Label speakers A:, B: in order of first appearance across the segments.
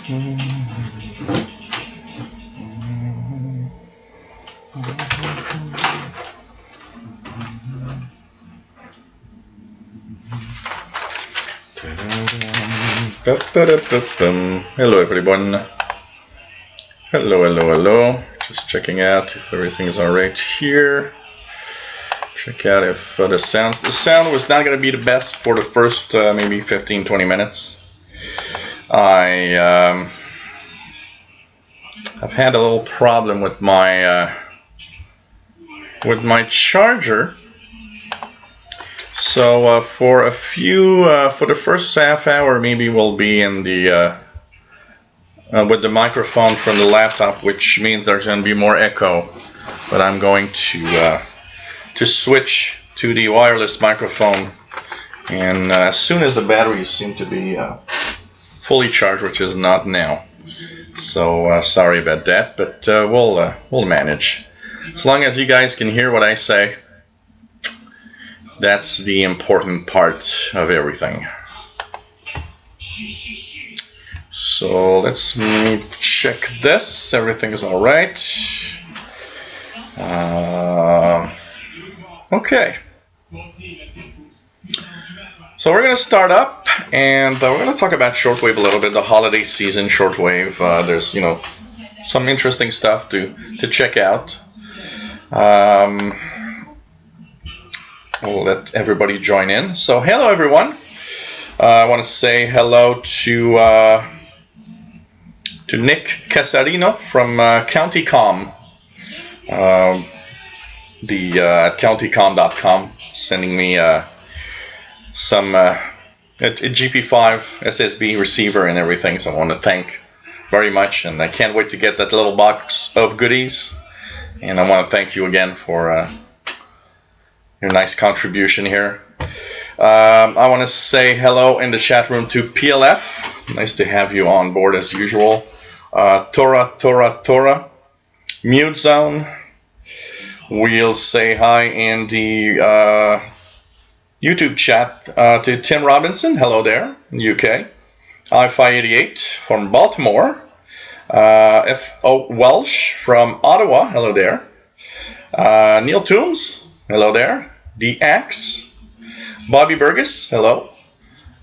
A: Hello everyone. Hello. Just checking out if everything is alright here. Check out if the sound was not going to be the best for the first maybe 15-20 minutes. I've had a little problem with my charger. So for the first half hour, maybe we'll be in the with the microphone from the laptop, which means there's going to be more echo. But I'm going to switch to the wireless microphone, and as soon as the batteries seem to be fully charged, which is not now. So sorry about that, but we'll manage. As long as you guys can hear what I say. That's the important part of everything. So let's check this. Everything is all right. Okay. So we're going to start up, and we're going to talk about shortwave a little bit. The holiday season shortwave. There's some interesting stuff to check out. We'll let everybody join in. So hello everyone. I want to say hello to Nick Casarino from CountyCom, at countycom.com, sending me some a GP5 SSB receiver and everything. So I want to thank very much, and I can't wait to get that little box of goodies. And I want to thank you again for your nice contribution here. I want to say hello in the chat room to PLF. Nice to have you on board as usual. Tora. Mute Zone. We'll say hi in the YouTube chat to Tim Robinson. Hello there, UK. I-588 from Baltimore. F.O. Welsh from Ottawa. Hello there. Neil Toombs. Hello there. DX. Bobby Burgess. Hello.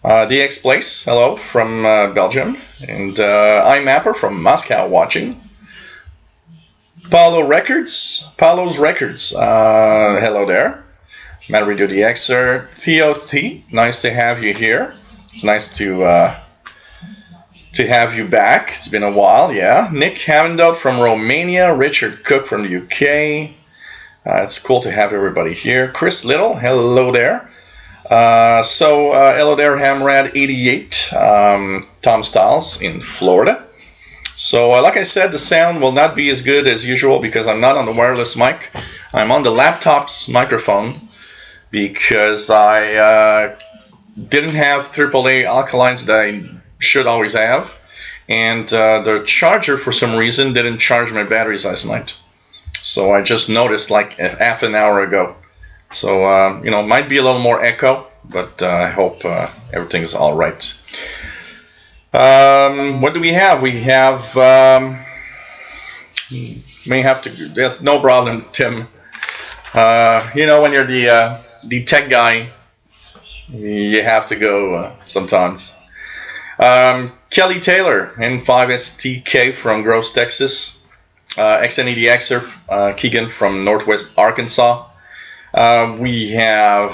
A: DX Place. Hello from Belgium. And iMapper from Moscow watching. Paolo's Records. Hello there. Madrido DXer. Theo T. Nice to have you here. It's nice to have you back. It's been a while, yeah. Nick Havendot from Romania. Richard Cook from the UK. It's cool to have everybody here. Chris Little, hello there. Hello there, Hamrad88, Tom Stiles in Florida. So, like I said, the sound will not be as good as usual because I'm not on the wireless mic. I'm on the laptop's microphone because I didn't have AAA alkalines that I should always have. And the charger, for some reason, didn't charge my batteries last night. So I just noticed like half an hour ago. So, might be a little more echo, but I hope everything's all right. What do we have? We have, may have to, no problem, Tim. When you're the tech guy, you have to go sometimes. Kelly Taylor, N5STK from Gross, Texas. XNEDXer, Keegan from Northwest Arkansas. We have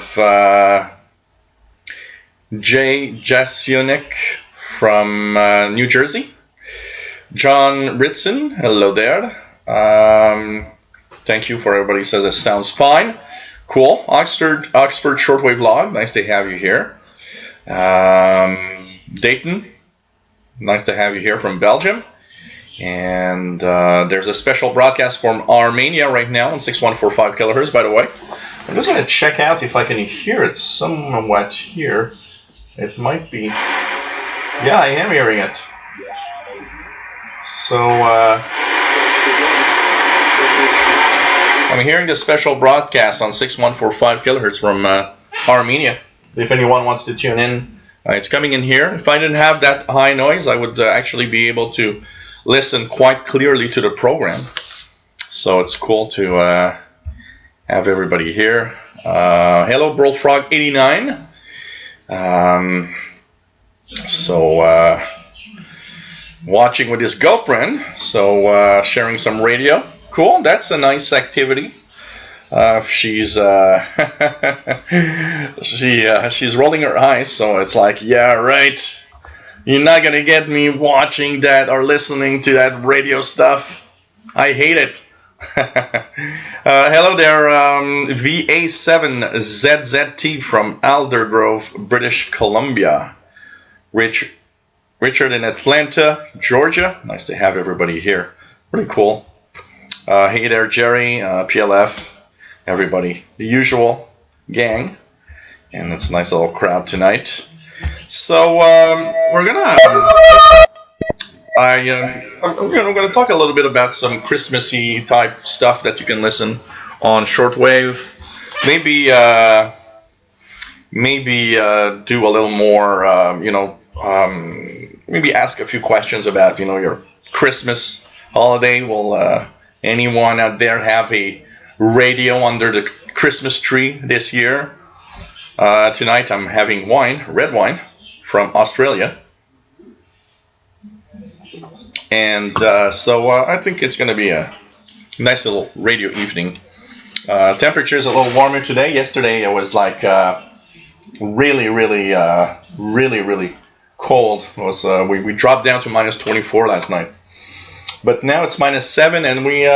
A: Jay Jasionik from New Jersey. John Ritson, hello there. Thank you for everybody who says it sounds fine. Cool. Oxford Shortwave Log, nice to have you here. Dayton, nice to have you here from Belgium. And there's a special broadcast from Armenia right now on 6145 kilohertz, by the way. I'm just going to check out if I can hear it somewhat here. It might be. Yeah, I am hearing it. So I'm hearing the special broadcast on 6145 kilohertz from Armenia. If anyone wants to tune in, It's coming in here. If I didn't have that high noise, I would actually be able to listen quite clearly to the program. So it's cool to have everybody here. Hello, Bullfrog89. Watching with his girlfriend, so sharing some radio. Cool, that's a nice activity. She's she's rolling her eyes, so it's like, yeah, right. You're not gonna get me watching that or listening to that radio stuff. I hate it. Hello there, VA7ZZT from Aldergrove, British Columbia. Richard in Atlanta, Georgia. Nice to have everybody here. Pretty cool. Hey there, Jerry, PLF, everybody. The usual gang. And it's a nice little crowd tonight. So we're gonna I'm gonna talk a little bit about some Christmassy type stuff that you can listen on shortwave. Maybe do a little more, maybe ask a few questions about, your Christmas holiday. Will anyone out there have a radio under the Christmas tree this year? Tonight I'm having red wine from Australia. And so I think it's going to be a nice little radio evening. Temperature's a little warmer today. Yesterday it was like really cold. It was we dropped down to minus 24 last night. But now it's minus 7, and we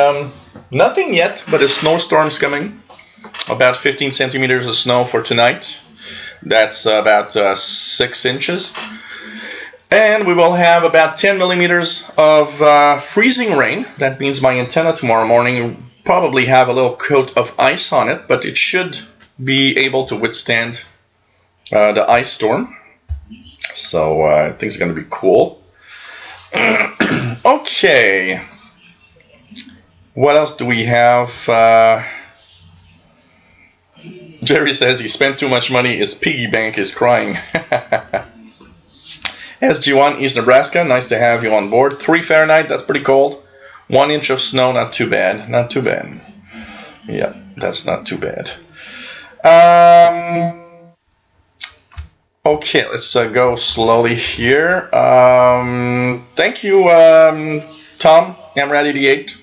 A: nothing yet, but a snowstorm's coming. About 15 centimeters of snow for tonight. That's about 6 inches. And we will have about 10 millimeters of freezing rain. That means my antenna tomorrow morning will probably have a little coat of ice on it, but it should be able to withstand the ice storm. So I think it's going to be cool. Okay. What else do we have? Jerry says he spent too much money. His piggy bank is crying. SG1 East Nebraska. Nice to have you on board. 3 Fahrenheit. That's pretty cold. 1 inch of snow. Not too bad. Not too bad. Yeah, that's not too bad. Okay, let's go slowly here. Thank you, Tom, Amrad88.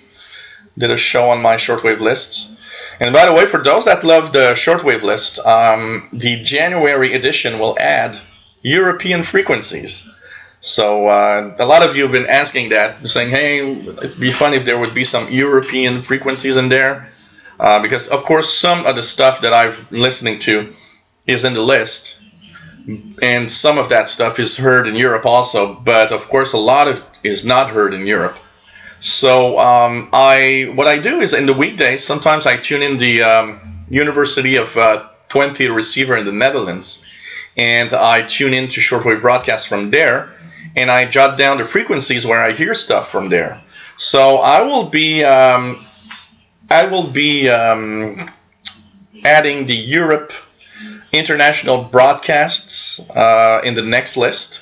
A: Did a show on my shortwave lists. And by the way, for those that love the shortwave list, the January edition will add European frequencies. So a lot of you have been asking that, saying, hey, it'd be fun if there would be some European frequencies in there. Because, of course, some of the stuff that I'm listening to is in the list. And some of that stuff is heard in Europe also. But, of course, a lot of it is not heard in Europe. So what I do is in the weekdays, sometimes I tune in the University of Twente receiver in the Netherlands. And I tune into shortwave broadcasts from there. And I jot down the frequencies where I hear stuff from there. So I will be adding the Europe international broadcasts in the next list.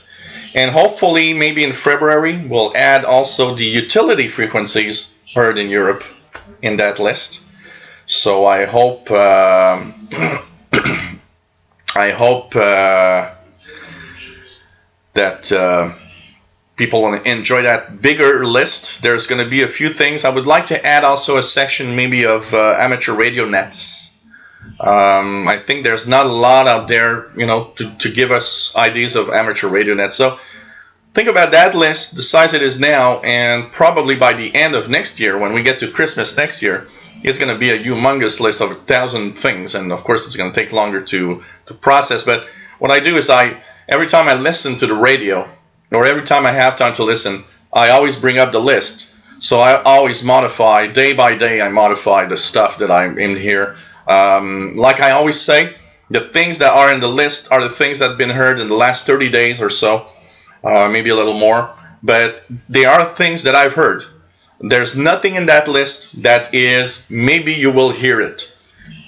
A: And hopefully, maybe in February, we'll add also the utility frequencies heard in Europe in that list. So I hope that people want to enjoy that bigger list. There's going to be a few things. I would like to add also a section maybe of amateur radio nets. I think there's not a lot out there, to give us ideas of amateur radio nets. So think about that list, the size it is now, and probably by the end of next year, when we get to Christmas next year, it's going to be a humongous list of 1,000 things. And of course, it's going to take longer to process. But what I do is every time I listen to the radio, or every time I have time to listen, I always bring up the list. So I always modify, day by day, I modify the stuff that I'm in here. Like I always say, the things that are in the list are the things that have been heard in the last 30 days or so, maybe a little more. But they are things that I've heard. There's nothing in that list that is, maybe you will hear it.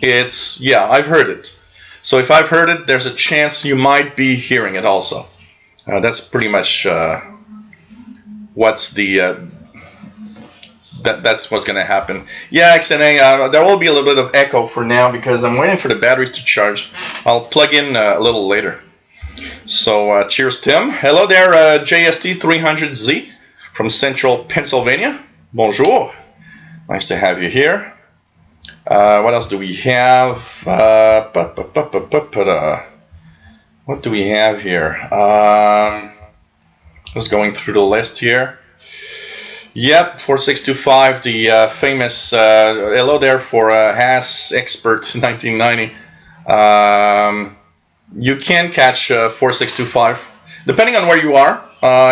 A: It's, yeah, I've heard it. So if I've heard it, there's a chance you might be hearing it also. That's pretty much what's the that's what's going to happen. Yeah, XNA, there will be a little bit of echo for now because I'm waiting for the batteries to charge. I'll plug in a little later. So cheers, Tim. Hello there, JST300Z from Central Pennsylvania. Bonjour. Nice to have you here. What else do we have? What do we have here? Just going through the list here. Yep, 4625, the famous, hello there for Haas Expert 1990. You can catch 4625, depending on where you are.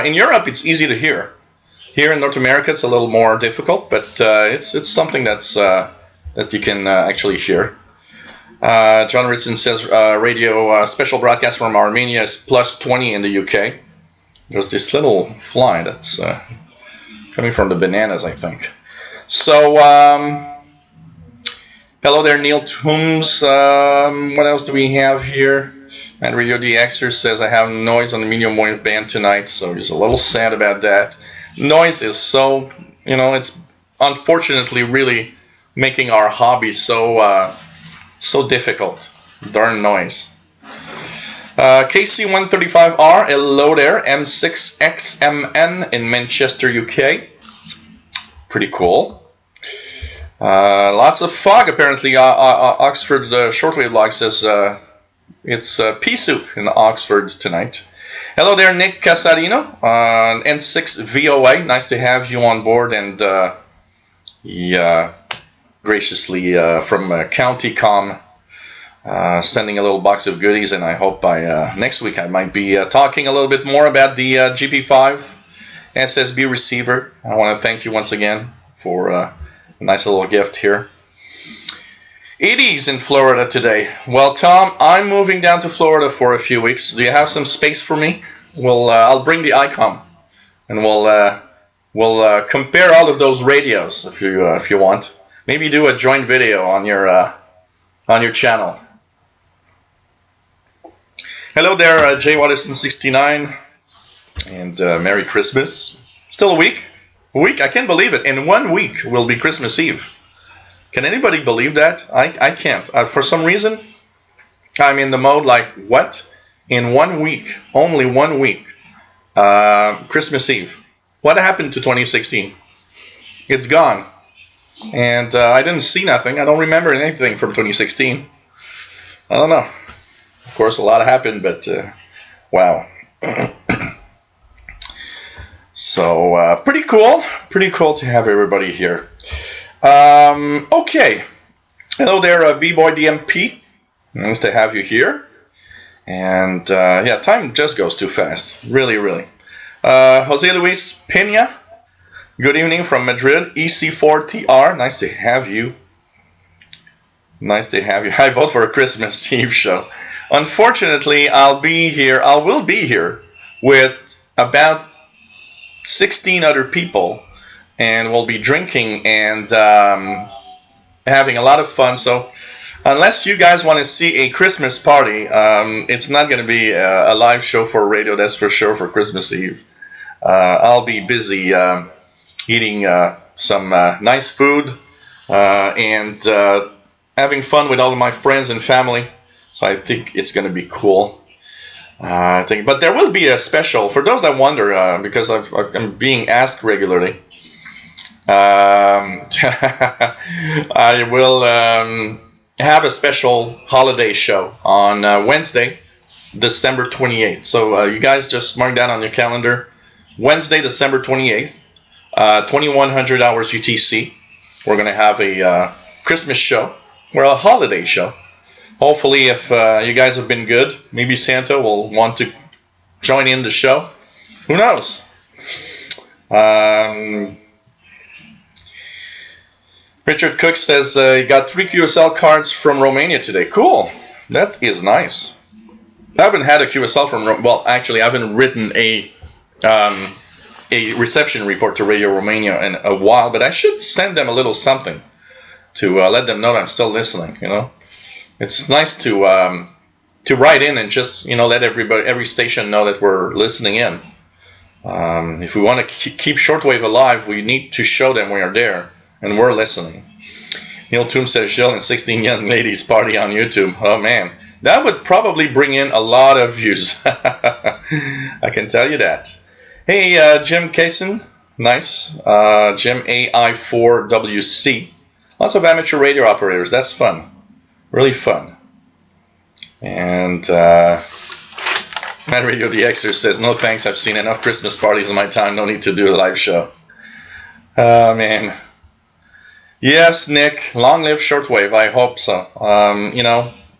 A: In Europe, it's easy to hear. Here in North America, it's a little more difficult, but it's something that's that you can actually hear. John Ritson says radio special broadcast from Armenia is +20 in the UK. There's this little fly that's coming from the bananas, I think. So, hello there, Neil Toombs. What else do we have here? And Radio DXer says I have noise on the medium wave band tonight, so he's a little sad about that. Noise is so, it's unfortunately really making our hobby so difficult. Darn noise. KC135R, hello there, M6XMN in Manchester, UK. Pretty cool. Lots of fog apparently. Oxford Shortwave log says it's pea soup in Oxford tonight. Hello there, Nick Casarino on N6 VOA. Nice to have you on board, and graciously from County Com. Sending a little box of goodies, and I hope by next week I might be talking a little bit more about the GP5 SSB receiver. I want to thank you once again for a nice little gift here. 80s in Florida today. Well, Tom, I'm moving down to Florida for a few weeks. Do you have some space for me? I'll bring the ICOM, and we'll compare all of those radios if you want. Maybe do a joint video on your channel. Hello there, Jay Watterson 69, and Merry Christmas. Still a week? I can't believe it. In 1 week will be Christmas Eve. Can anybody believe that? I can't. For some reason, I'm in the mode like, what? In 1 week, only 1 week, Christmas Eve. What happened to 2016? It's gone. And I didn't see nothing. I don't remember anything from 2016. I don't know. Of course, a lot happened, but wow. So, pretty cool. Pretty cool to have everybody here. Okay. Hello there, B-Boy DMP. Nice to have you here. And, yeah, time just goes too fast. Really, really. Jose Luis Pena. Good evening from Madrid. EC4TR. Nice to have you. Nice to have you. I vote for a Christmas Eve show. Unfortunately, I will be here with about 16 other people, and we'll be drinking and having a lot of fun. So unless you guys want to see a Christmas party, it's not going to be a live show for radio, that's for sure, for Christmas Eve. I'll be busy eating some nice food and having fun with all of my friends and family. So I think it's going to be cool. But there will be a special, for those that wonder, because I'm being asked regularly. I will have a special holiday show on Wednesday, December 28th. So you guys just mark that on your calendar. Wednesday, December 28th, 2100 hours UTC. We're going to have a Christmas show, or a holiday show. Hopefully, if you guys have been good, maybe Santa will want to join in the show. Who knows? Richard Cook says he got 3 QSL cards from Romania today. Cool. That is nice. I haven't had a QSL from well, actually, I haven't written a reception report to Radio Romania in a while, but I should send them a little something to let them know that I'm still listening, you know. It's nice to to write in and just let every station know that we're listening in. If we want to keep shortwave alive, we need to show them we are there and we're listening. Neil Toom says, Jill and 16 young ladies party on YouTube. Oh man, that would probably bring in a lot of views. I can tell you that. Hey, Jim Kaysen, nice. Jim AI4WC. Lots of amateur radio operators. That's fun. Really fun. And Mad Radio DXer says, no thanks, I've seen enough Christmas parties in my time, no need to do a live show. Oh man. Yes, Nick, long live shortwave, I hope so.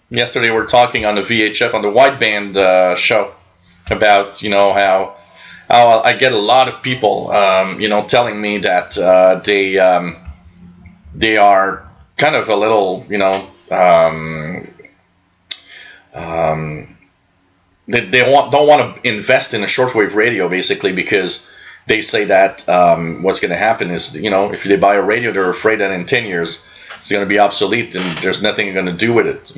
A: Yesterday we were talking on the VHF, on the wideband show, about, how I get a lot of people, telling me that they are kind of a little, they don't want to invest in a shortwave radio, basically, because they say that what's going to happen is, if they buy a radio, they're afraid that in 10 years it's going to be obsolete and there's nothing you're going to do with it,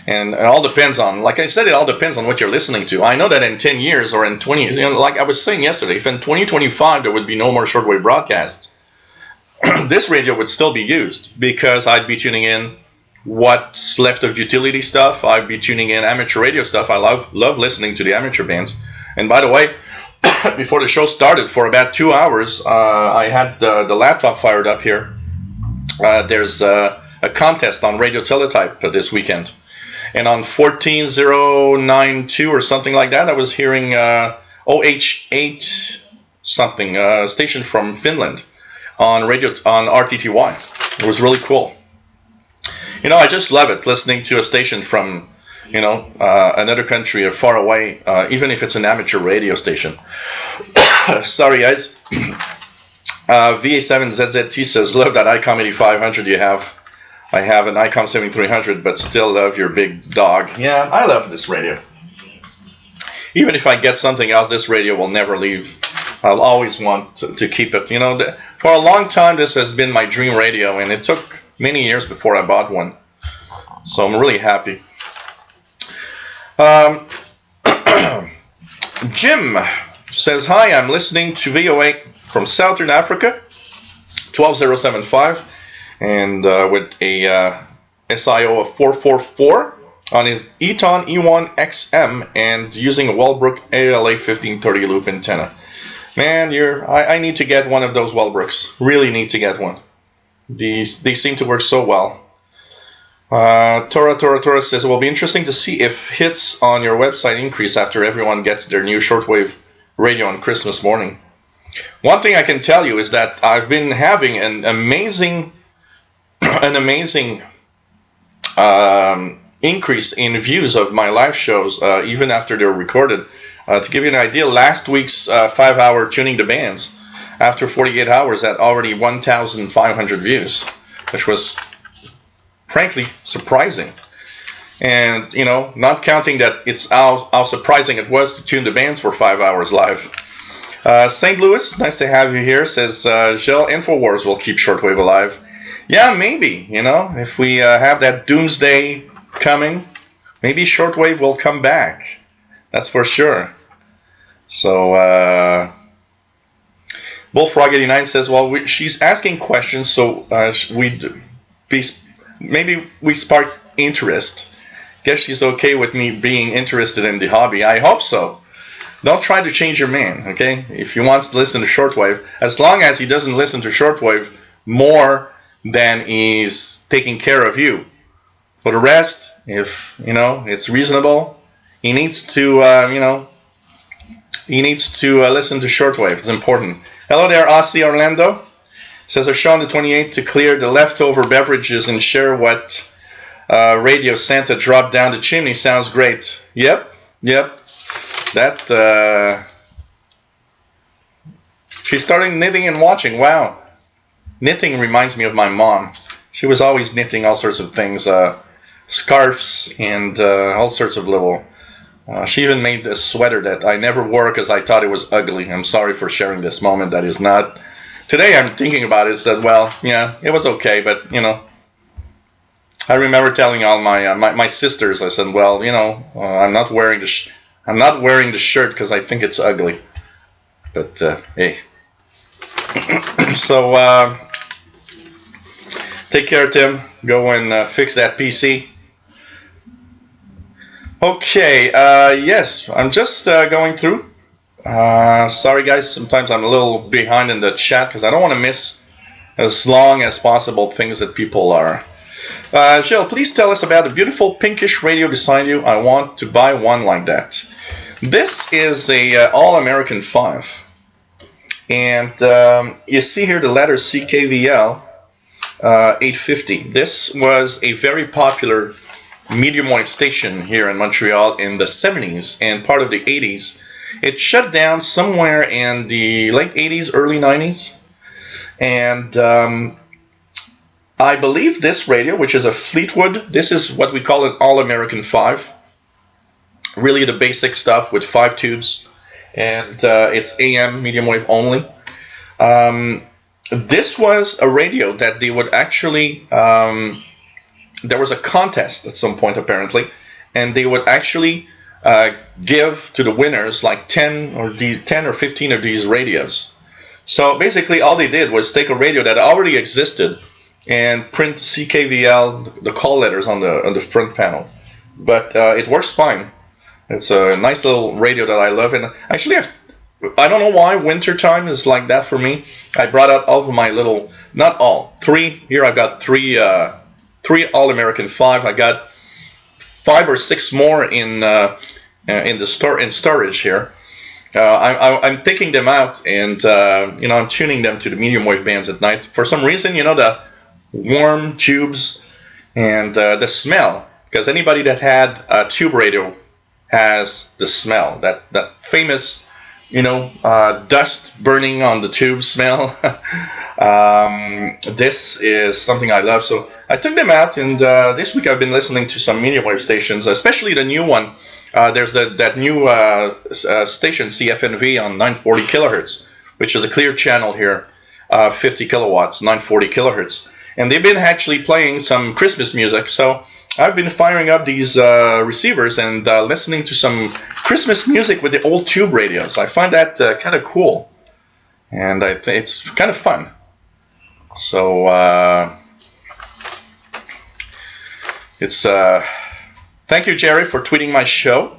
A: And it all depends on, like I said, it all depends on what you're listening to. I know that in 10 years or in 20 years, like I was saying yesterday, if in 2025 there would be no more shortwave broadcasts, this radio would still be used because I'd be tuning in what's left of utility stuff. I'd be tuning in amateur radio stuff. I love listening to the amateur bands. And by the way, before the show started, for about 2 hours, I had the laptop fired up here. There's a contest on Radio Teletype this weekend. And on 14092 or something like that, I was hearing OH8 something, a station from Finland on RTTY. It was really cool. I just love it, listening to a station from, another country or far away, even if it's an amateur radio station. Sorry, guys. VA7ZZT says, love that ICOM 8500 you have. I have an ICOM 7300, but still love your big dog. Yeah, I love this radio. Even if I get something else, this radio will never leave. I'll always want to keep it. For a long time, this has been my dream radio, and it took many years before I bought one. So I'm really happy. Jim says, hi, I'm listening to VOA from Southern Africa, 12075, and with a SIO of 444 on his Eton E1 XM and using a Wellbrook ALA 1530 loop antenna. Man, I need to get one of those Wellbrooks. Really need to get one. They seem to work so well. Tora says, it will be interesting to see if hits on your website increase after everyone gets their new shortwave radio on Christmas morning. One thing I can tell you is that I've been having an amazing increase in views of my live shows, even after they're recorded. To give you an idea, last week's 5-hour Tuning the Bands, after 48 hours, had already 1,500 views, which was frankly surprising. And, not counting that it's how surprising it was to tune the bands for 5 hours live. St. Louis, nice to have you here, says, Gel, InfoWars will keep shortwave alive. Yeah, maybe, if we have that doomsday coming, maybe shortwave will come back. That's for sure. So, Bullfrog89 says, well, she's asking questions, so maybe we spark interest. Guess she's okay with me being interested in the hobby. I hope so. Don't try to change your man, okay? If he wants to listen to shortwave, as long as he doesn't listen to shortwave more than he's taking care of you. For the rest, if, it's reasonable, he needs to, listen to shortwave. It's important. Hello there, Aussie Orlando. Says, I show on the 28th to clear the leftover beverages and share what Radio Santa dropped down the chimney. Sounds great. Yep. That, she's starting knitting and watching. Wow. Knitting reminds me of my mom. She was always knitting all sorts of things, scarves and all sorts of little... she even made a sweater that I never wore because I thought it was ugly. I'm sorry for sharing this moment. That is not... Today I'm thinking about it, said, well, yeah, it was okay, but, I remember telling all my sisters, I said, well, I'm not wearing the shirt because I think it's ugly. But hey, so take care, Tim. Go and fix that PC. Okay, yes, I'm just going through. Sorry, guys. Sometimes I'm a little behind in the chat because I don't want to miss as long as possible things that people are. Jill, please tell us about the beautiful pinkish radio beside you. I want to buy one like that. This is a All-American 5. And you see here the letter CKVL 850. This was a very popular medium wave station here in Montreal in the 70s and part of the 80s. It shut down somewhere in the late 80s, early 90s. And I believe this radio, which is a Fleetwood, this is what we call an All-American 5. Really the basic stuff with 5 tubes. And it's AM, medium wave only. This was a radio that they would actually... there was a contest at some point, apparently. And they would actually give to the winners like 10 or 15 of these radios. So basically all they did was take a radio that already existed and print CKVL, the call letters on the front panel. But it works fine. It's a nice little radio that I love. And actually, I don't know why wintertime is like that for me. I brought out all of my little, not all, 3. Here I've got 3 All-American 5. I got 5 or 6 more in storage here. I'm taking them out and I'm tuning them to the medium wave bands at night. For some reason, the warm tubes and the smell, because anybody that had a tube radio has the smell, that famous dust burning on the tube smell. This is something I love, so I took them out, and this week I've been listening to some medium wave stations, especially the new one. There's that new station, CFNV, on 940 kilohertz, which is a clear channel here, 50 kilowatts, 940 kilohertz. And they've been actually playing some Christmas music, so I've been firing up these receivers and listening to some Christmas music with the old tube radios. I find that kind of cool, and it's kind of fun. So thank you, Jerry, for tweeting my show.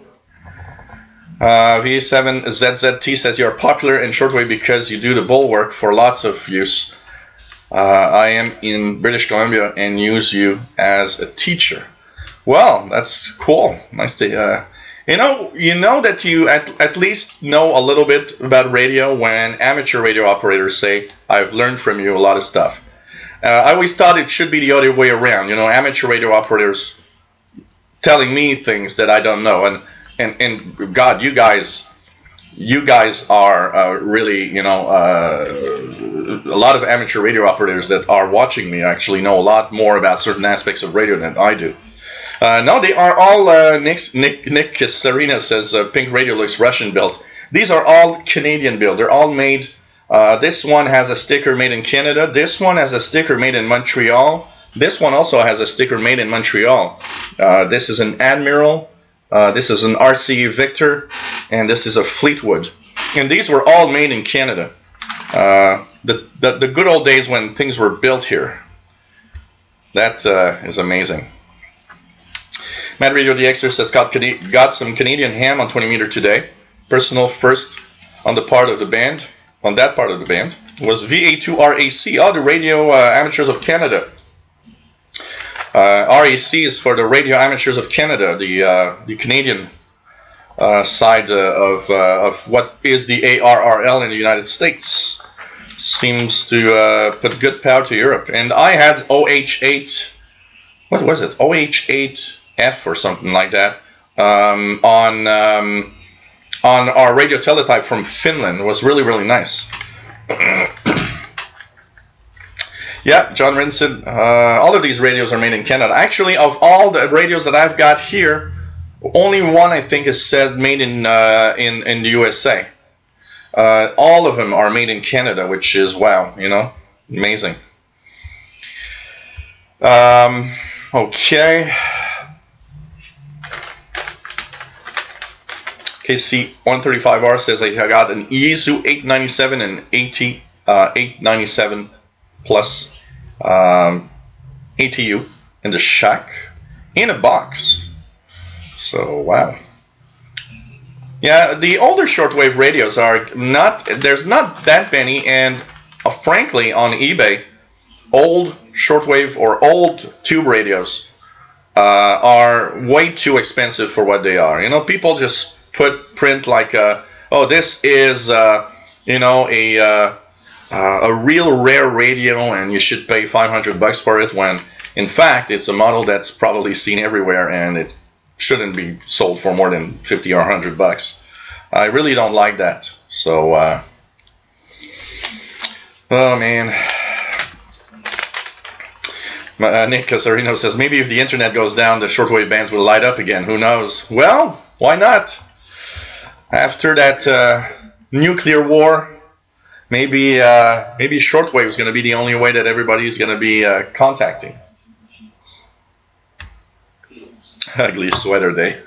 A: V7ZZT says you're popular in shortwave because you do the bull work for lots of use. I am in British Columbia and use you as a teacher. Well, that's cool. Nice to you know that you at least know a little bit about radio when amateur radio operators say, I've learned from you a lot of stuff. I always thought it should be the other way around. Amateur radio operators telling me things that I don't know. And God, you guys are really, a lot of amateur radio operators that are watching me actually know a lot more about certain aspects of radio than I do. No, they are all, Nick Serena says, Pink Radio looks Russian built. These are all Canadian built. They're all made, this one has a sticker made in Canada. This one has a sticker made in Montreal. This one also has a sticker made in Montreal. This is an Admiral. This is an RC Victor, and this is a Fleetwood. And these were all made in Canada. The good old days when things were built here. That is amazing. Mad Radio DXer says, got some Canadian ham on 20 meter today. Personal first on that part of the band, was VA2RAC, the Radio Amateurs of Canada. RAC is for the Radio Amateurs of Canada, the Canadian side of what is the ARRL in the United States. Seems to put good power to Europe. And I had OH8, what was it? OH8F or something like that on our radio teletype from Finland. It was really, really nice. Yeah, John Rinson, all of these radios are made in Canada. Actually, of all the radios that I've got here, only one I think is said made in the USA. All of them are made in Canada, which is, wow, amazing. Okay. KC135R says I got an Izu 897 and AT 897 plus ATU in the shack in a box. So wow. Yeah, the older shortwave radios are not. There's not that many, and frankly, on eBay, old shortwave or old tube radios are way too expensive for what they are. You know, people just print like, oh, this is a real rare radio, and you should pay $500 for it. When in fact, it's a model that's probably seen everywhere, and it shouldn't be sold for more than $50 or $100. I really don't like that. So, oh man. Nick Casarino says, maybe if the internet goes down, the shortwave bands will light up again. Who knows? Well, why not? After that nuclear war, maybe shortwave is going to be the only way that everybody is going to be contacting. Ugly sweater day.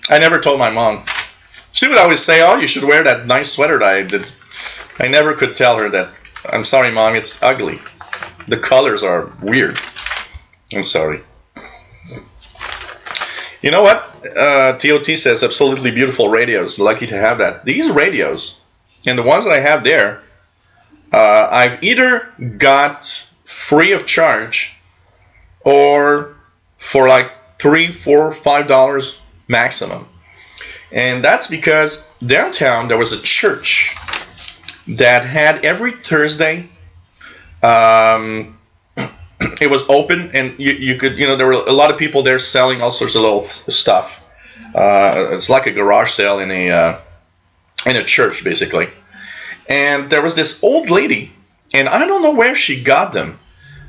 A: I never told my mom. She would always say, oh, you should wear that nice sweater that I did. I never could tell her that, I'm sorry, Mom, it's ugly. The colors are weird. I'm sorry. You know what? TOT says, absolutely beautiful radios. Lucky to have that. These radios, and the ones that I have there, I've either got free of charge or for like $3, $4, $5 maximum. And that's because downtown there was a church that had every Thursday, it was open, and you could, there were a lot of people there selling all sorts of little stuff. It's like a garage sale in a church, basically. And there was this old lady, and I don't know where she got them,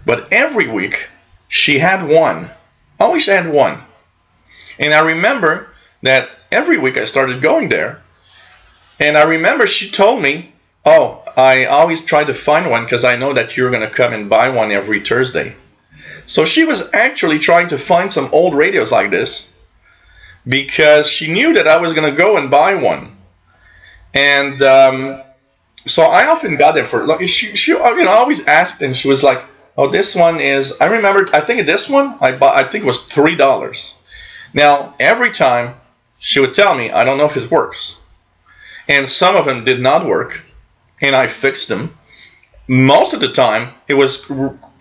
A: but every week she had one. Always had one. And I remember that every week I started going there, and I remember she told me, oh, I always try to find one because I know that you're going to come and buy one every Thursday. So she was actually trying to find some old radios like this because she knew that I was going to go and buy one. And so I often got them for, she always asked, and she was like, oh, this one is, I think this one, I think it was $3. Now, every time she would tell me, I don't know if it works. And some of them did not work, and I fixed them. Most of the time, it was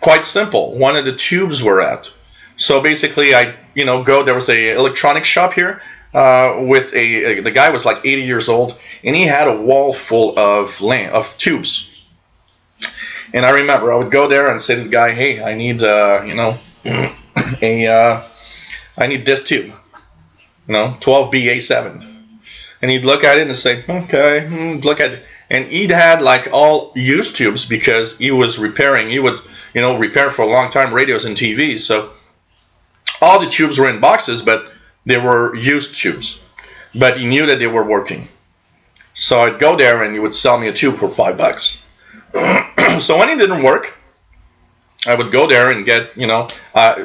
A: quite simple. One of the tubes were out. So basically, there was a electronic shop here with the guy was like 80 years old, and he had a wall full of tubes. And I remember I would go there and say to the guy, hey, I need, I need this tube, 12BA7. And he'd look at it and say, okay, look at it. And he'd had like all used tubes because he was repairing. He would, repair for a long time radios and TVs. So all the tubes were in boxes, but they were used tubes. But he knew that they were working. So I'd go there and he would sell me a tube for $5. So when it didn't work, I would go there and get,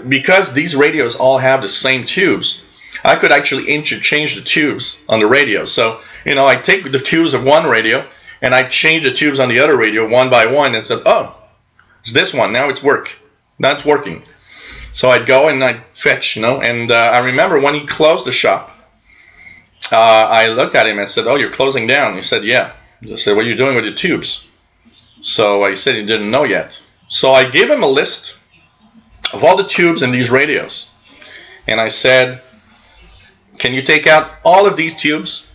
A: because these radios all have the same tubes, I could actually interchange the tubes on the radio. So, I take the tubes of one radio and I change the tubes on the other radio one by one and said, oh, it's this one. Now it's working. So I'd go and I'd fetch, and I remember when he closed the shop, I looked at him and said, oh, you're closing down. He said, yeah. I said, what are you doing with your tubes? So I said he didn't know yet. So I gave him a list of all the tubes in these radios. And I said, can you take out all of these tubes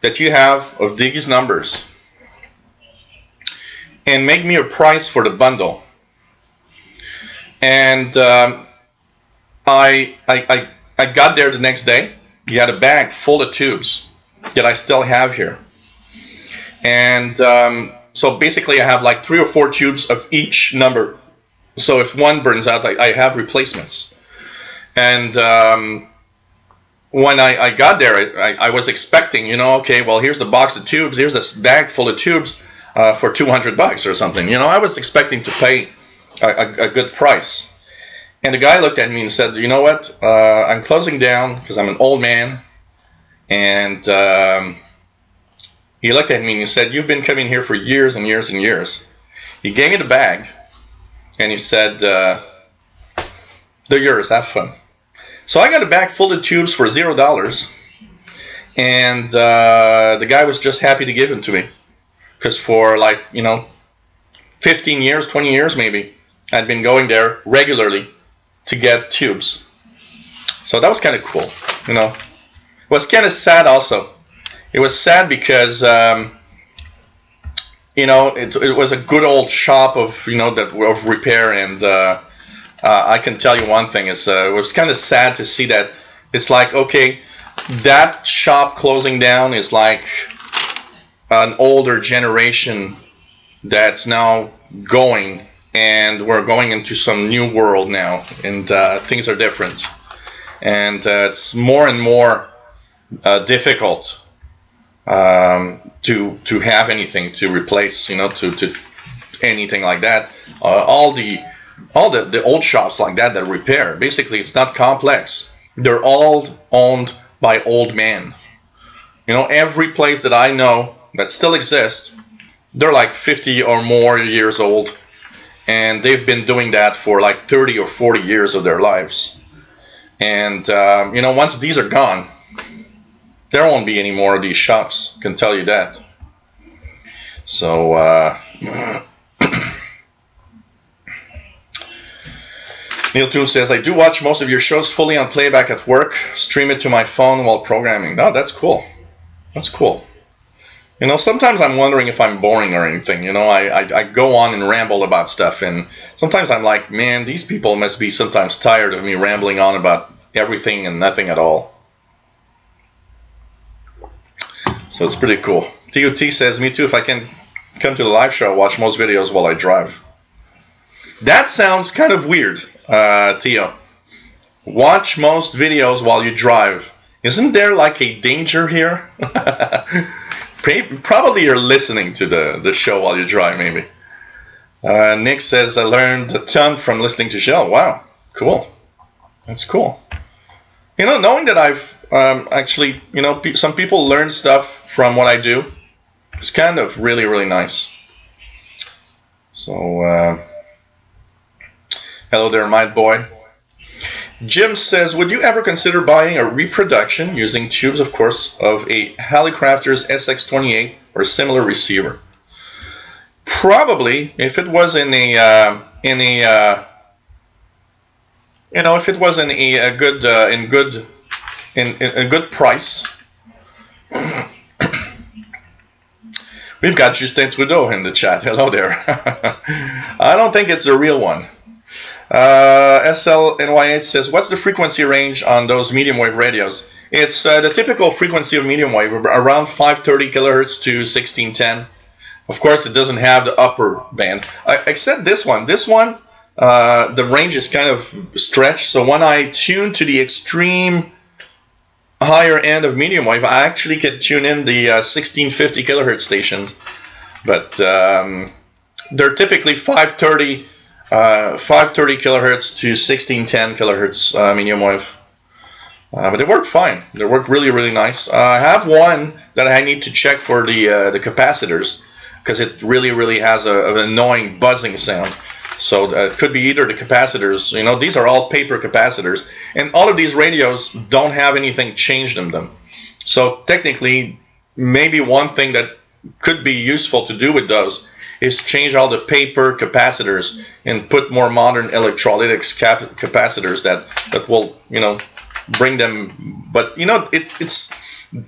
A: that you have of these numbers and make me a price for the bundle? And I got there the next day. He had a bag full of tubes that I still have here. And so basically I have like 3 or 4 tubes of each number. So if one burns out, I have replacements. And when I got there, I was expecting, okay, well, here's the box of tubes. Here's this bag full of tubes for $200 or something. I was expecting to pay a good price. And the guy looked at me and said, you know what, I'm closing down because I'm an old man. And he looked at me and he said, you've been coming here for years and years and years. He gave me the bag and he said, they're yours, have fun. So I got a bag full of tubes for $0. And the guy was just happy to give them to me. Because for 15 years, 20 years maybe, I'd been going there regularly to get tubes. So that was kind of cool, It was kind of sad also. It was sad because, it was a good old shop of repair, and I can tell you one thing: it was kind of sad to see that it's like, okay, that shop closing down is like an older generation that's now going, and we're going into some new world now, and things are different, and it's more and more difficult to have anything to replace, to anything like that. All the old shops like that repair, basically it's not complex. They're all owned by old men. Every place that I know that still exists, they're like 50 or more years old, and they've been doing that for like 30 or 40 years of their lives. And once these are gone, there won't be any more of these shops, I can tell you that. So Neil Toon says, I do watch most of your shows fully on playback at work, stream it to my phone while programming. Oh, that's cool. That's cool. Sometimes I'm wondering if I'm boring or anything. I go on and ramble about stuff, and sometimes I'm like, man, these people must be sometimes tired of me rambling on about everything and nothing at all. So it's pretty cool. TUT says, me too, if I can come to the live show, I'll watch most videos while I drive. That sounds kind of weird, Theo. Watch most videos while you drive. Isn't there like a danger here? Probably you're listening to the show while you drive, maybe. Nick says, I learned a ton from listening to show. Wow, cool. That's cool. Knowing that I've actually, some people learn stuff from what I do, it's kind of really, really nice. So, hello there, my boy. Jim says, would you ever consider buying a reproduction using tubes, of course, of a Hallicrafters SX28 or similar receiver? Probably, if it was in a good price. We've got Justin Trudeau in the chat. Hello there. I don't think it's a real one. SLNY8 says, what's the frequency range on those medium wave radios? It's the typical frequency of medium wave, around 530 kilohertz to 1610. Of course, it doesn't have the upper band. Except this one. This one, the range is kind of stretched. So when I tune to the extreme higher end of medium wave, I actually can tune in the 1650 kilohertz station. But they're typically 530 kilohertz to 1610 kilohertz medium wave. But they work fine. They work really, really nice. I have one that I need to check for the capacitors, because it really, really has an annoying buzzing sound. So it could be either the capacitors. These are all paper capacitors, and all of these radios don't have anything changed in them. So technically, maybe one thing that could be useful to do with those is change all the paper capacitors and put more modern electrolytics capacitors that will, bring them. But it's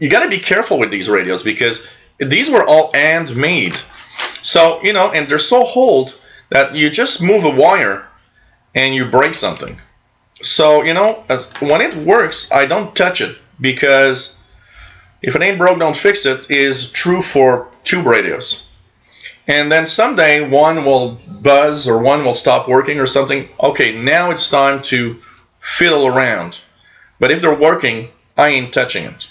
A: you got to be careful with these radios, because these were all handmade. So and they're so old that you just move a wire and you break something. So when it works, I don't touch it, because if it ain't broke, don't fix it is true for tube radios. And then someday one will buzz or one will stop working or something. Okay, now it's time to fiddle around. But if they're working, I ain't touching it.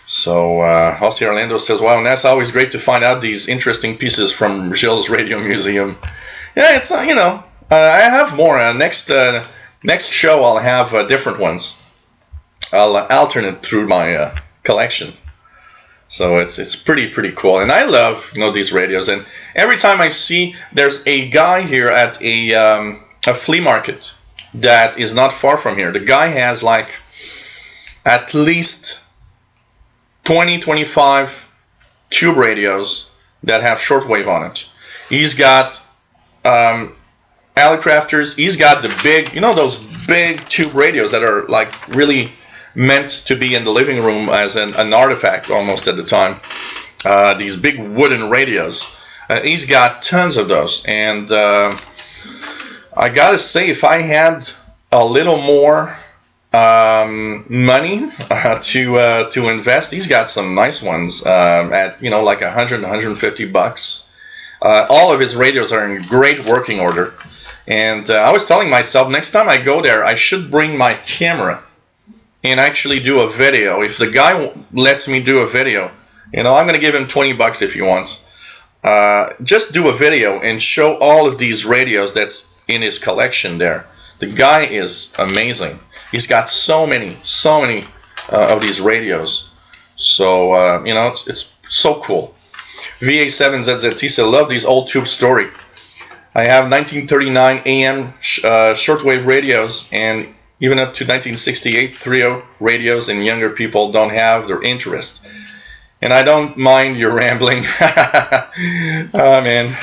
A: So Aussie Orlando says, wow, and that's always great to find out these interesting pieces from Gilles Radio Museum. Yeah, it's I have more. Next Next show I'll have different ones. I'll alternate through my collection. So it's pretty cool, and I love these radios. And every time I see, there's a guy here at a flea market that is not far from here. The guy has like at least 25 tube radios that have shortwave on it. He's got Alleycrafters. He's got the big, those big tube radios that are like really meant to be in the living room as an artifact almost at the time. These big wooden radios. He's got tons of those, and I gotta say, if I had a little more money to invest, he's got some nice ones at like $100-150. All of his radios are in great working order, and I was telling myself, next time I go there, I should bring my camera and actually do a video. If the guy lets me do a video, I'm going to give him $20 if he wants. Just do a video and show all of these radios that's in his collection there. The guy is amazing. He's got so many of these radios. So, it's so cool. VA7ZZT said, love these old tube story. I have 1939 AM shortwave radios, and even up to 1968 3.0 radios, and younger people don't have their interest. And I don't mind your rambling. Oh, man.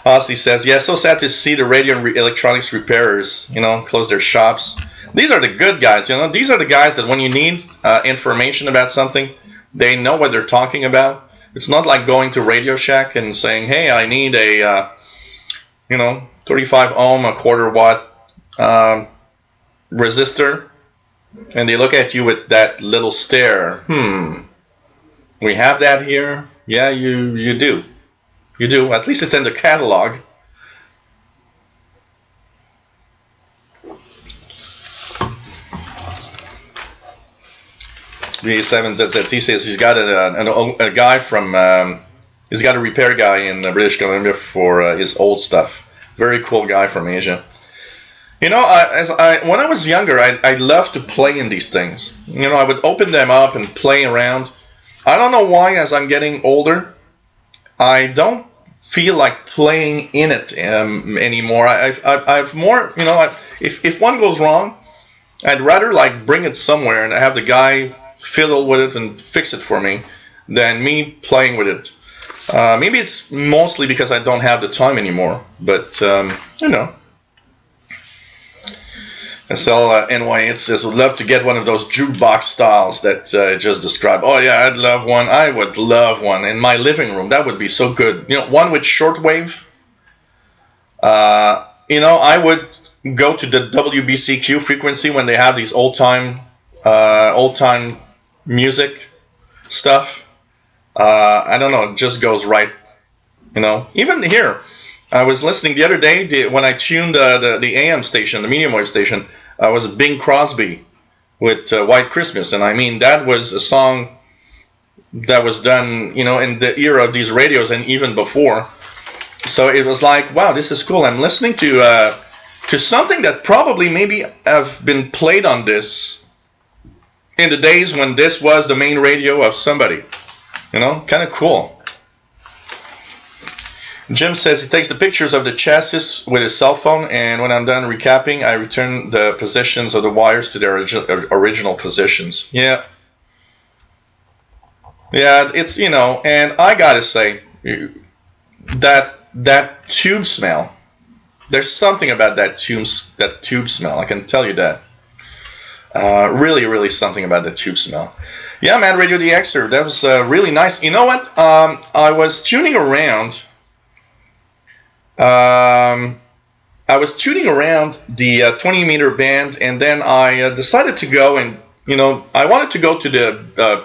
A: Ozzy says, yeah, so sad to see the radio and electronics repairers, close their shops. These are the good guys, These are the guys that when you need information about something, they know what they're talking about. It's not like going to Radio Shack and saying, hey, I need a, 35 ohm, a quarter watt resistor, and they look at you with that little stare. We have that here? Yeah, you do. You do. At least it's in the catalog. VA7ZZT says he's got a guy from, he's got a repair guy in British Columbia for his old stuff. Very cool guy from Asia. When I was younger, I loved to play in these things. I would open them up and play around. I don't know why, as I'm getting older, I don't feel like playing in it anymore. I've more, if one goes wrong, I'd rather like bring it somewhere and have the guy fiddle with it and fix it for me than me playing with it. Maybe it's mostly because I don't have the time anymore, but SL says, would love to get one of those jukebox styles that just described. Oh yeah, I'd love one. I would love one in my living room. That would be so good. One with shortwave. I would go to the WBCQ frequency when they have these old time music stuff. I don't know, it just goes right. Even here, I was listening the other day when I tuned the AM station, the medium wave station. Was Bing Crosby with White Christmas, and I mean that was a song that was done, in the era of these radios and even before. So it was like, wow, this is cool. I'm listening to something that probably maybe have been played on this in the days when this was the main radio of somebody. Kind of cool. Jim says he takes the pictures of the chassis with his cell phone, and when I'm done recapping, I return the positions of the wires to their original positions. Yeah, it's, and I gotta say, that tube smell, there's something about that tube smell, I can tell you that. Really something about the tube smell. Yeah, man, Radio DXer, that was really nice. You know what? I was tuning around. I was tuning around the 20 meter band, and then I decided to go and, I wanted to go to the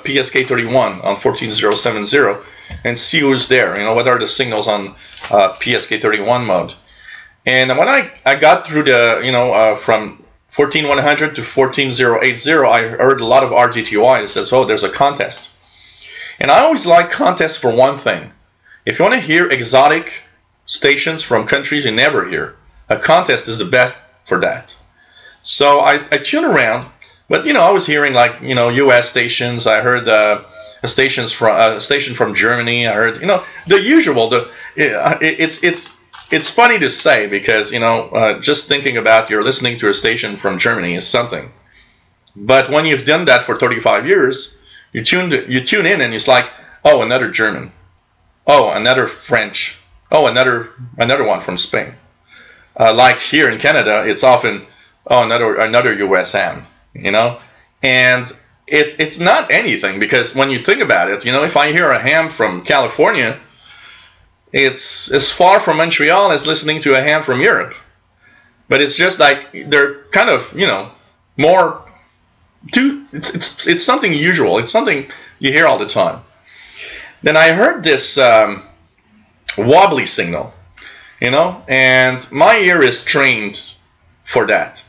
A: PSK31 on 14070 and see who's there, what are the signals on PSK31 mode. And when I got through the, from 14100 to 14080, I heard a lot of RGTY that says, oh, there's a contest. And I always like contests for one thing. If you want to hear exotic stations from countries you never hear, a contest is the best for that. So I tuned around, but I was hearing like U.S. stations. I heard a station from Germany. I heard the usual. It's funny to say because just thinking about you're listening to a station from Germany is something, but when you've done that for 35 years, you tune in and it's like, oh, another German, oh, another French, oh, another one from Spain. Like here in Canada, it's often another U.S. ham, and it's not anything because when you think about it, if I hear a ham from California, it's as far from Montreal as listening to a ham from Europe. But it's just like they're kind of more. It's something usual. It's something you hear all the time. Then I heard this wobbly signal, and my ear is trained for that.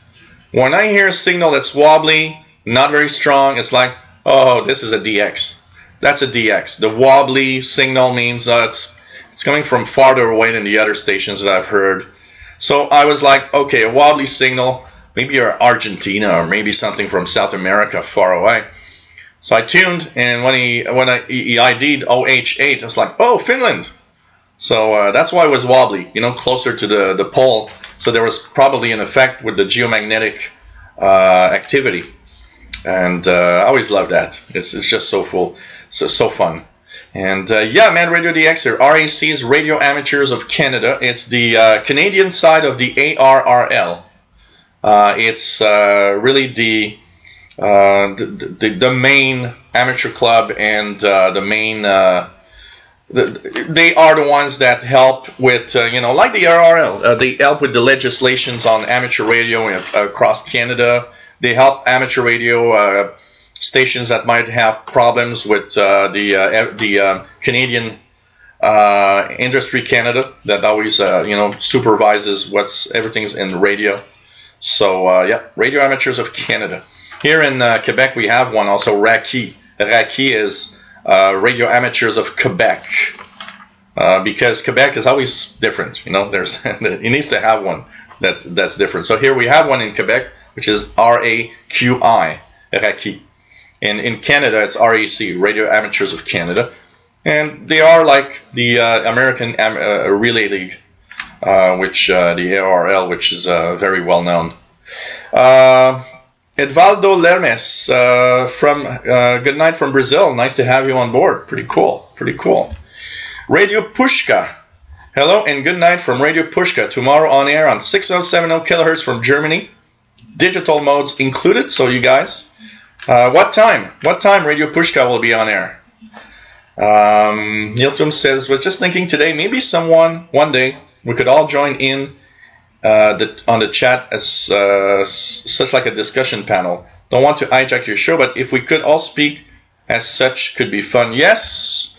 A: When I hear a signal that's wobbly, not very strong, it's like, oh, this is a DX. That's a DX. The wobbly signal means it's coming from farther away than the other stations that I've heard. So I was like, okay, a wobbly signal, maybe you're Argentina or maybe something from South America far away. So I tuned, and when he ID'd OH8, I was like, oh, Finland. So that's why it was wobbly, closer to the pole. So there was probably an effect with the geomagnetic activity. And I always love that. It's just so fun. And yeah, man, Radio DX here. RAC's Radio Amateurs of Canada. It's the Canadian side of the ARRL. It's really the main amateur club and the main. They are the ones that help with, like the RRL. They help with the legislations on amateur radio across Canada. They help amateur radio stations that might have problems with the Canadian Industry Canada that always supervises everything's in radio. So yeah, Radio Amateurs of Canada. Here in Quebec we have one also, RACI. RACI is Radio Amateurs of Quebec, because Quebec is always different. There's it needs to have one that's different. So here we have one in Quebec, which is RAQI, RACI. And in Canada, it's RAC, Radio Amateurs of Canada. And they are like the American Relay League, which the ARL, which is very well known. Edvaldo Lermes from good night from Brazil. Nice to have you on board. Pretty cool. Radio Pushka. Hello and good night from Radio Pushka. Tomorrow on air on 6070 kilohertz from Germany. Digital modes included. So you guys, what time Radio Pushka will be on air? Niltum says, was just thinking today, maybe one day we could all join in on the chat as such like a discussion panel. Don't want to hijack your show, but if we could all speak as such, could be fun. Yes.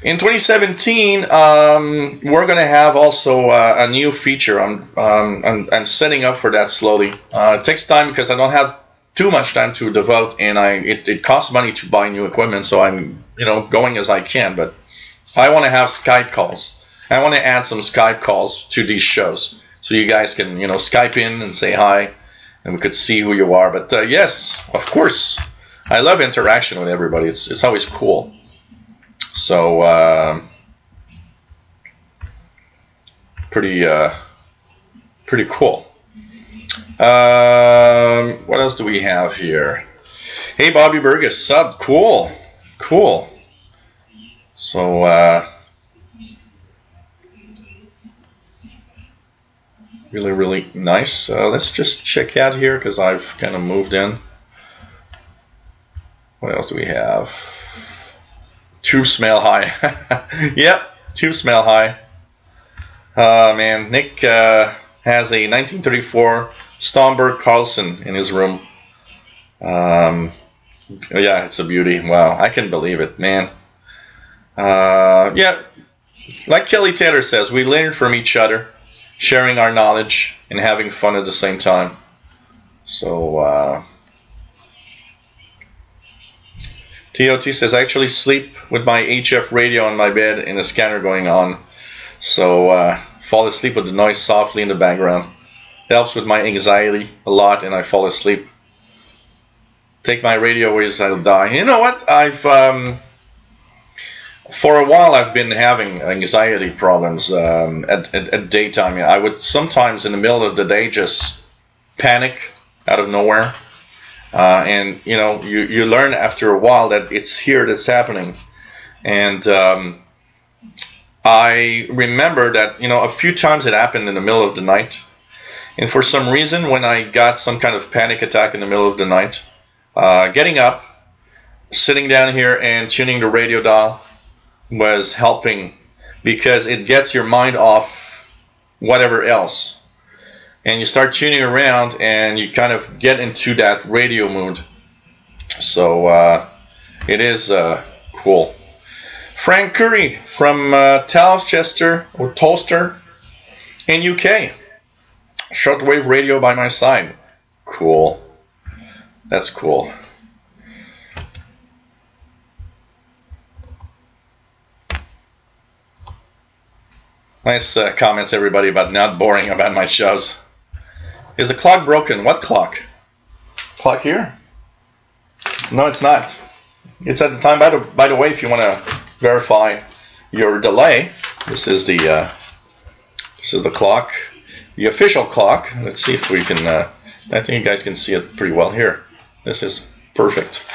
A: In 2017, we're going to have also a new feature. I'm setting up for that slowly. It takes time because I don't have too much time to devote, and it costs money to buy new equipment. So I'm going as I can. But I want to have Skype calls. I want to add some Skype calls to these shows, so you guys can Skype in and say hi, and we could see who you are. But yes, of course, I love interaction with everybody. It's always cool. So pretty cool. What else do we have here? Hey, Bobby Burgess, sub. Cool. So really nice. Let's just check out here because I've kind of moved in. What else do we have? Tube smell high. Yep, tube smell high. Man, Nick has a 1934 Stomberg Carlson in his room. Yeah, it's a beauty. Wow, I can believe it, man. Yeah, like Kelly Taylor says, we learn from each other, sharing our knowledge and having fun at the same time. So TOT says, I actually sleep with my HF radio on my bed and a scanner going on. So fall asleep with the noise softly in the background. helps with my anxiety a lot, and I fall asleep. Take my radio away, I'll die. You know what? For a while I've been having anxiety problems at daytime. I would sometimes in the middle of the day just panic out of nowhere, and you learn after a while that it's here that's happening. And I remember that a few times it happened in the middle of the night, and for some reason when I got some kind of panic attack in the middle of the night, getting up, sitting down here and tuning the radio dial was helping, because it gets your mind off whatever else, and you start tuning around and you kind of get into that radio mood. So it is cool. Frank Curry from Towcester or Tolster in UK. Shortwave radio by my side. Cool. That's cool. Nice comments, everybody, about not boring about my shows. Is the clock broken? What clock? Clock here? No, it's not. It's at the time. By the way, if you want to verify your delay, this is the clock, the official clock. Let's see if we can. I think you guys can see it pretty well here. This is perfect.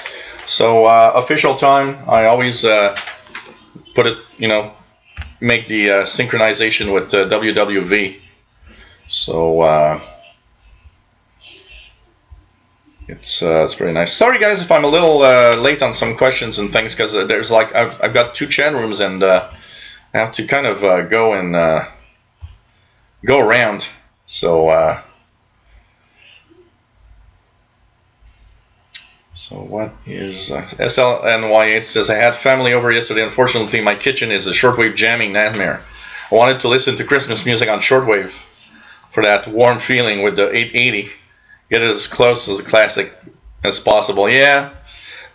A: So official time. I always put it. Make the synchronization with WWV. So it's very nice. Sorry guys if I'm a little late on some questions and things, because there's I've got 2 chat rooms, and I have to kind of go and go around. So what is SLNY8 says, I had family over yesterday. Unfortunately, my kitchen is a shortwave jamming nightmare. I wanted to listen to Christmas music on shortwave for that warm feeling with the 880. Get it as close as a classic as possible. Yeah.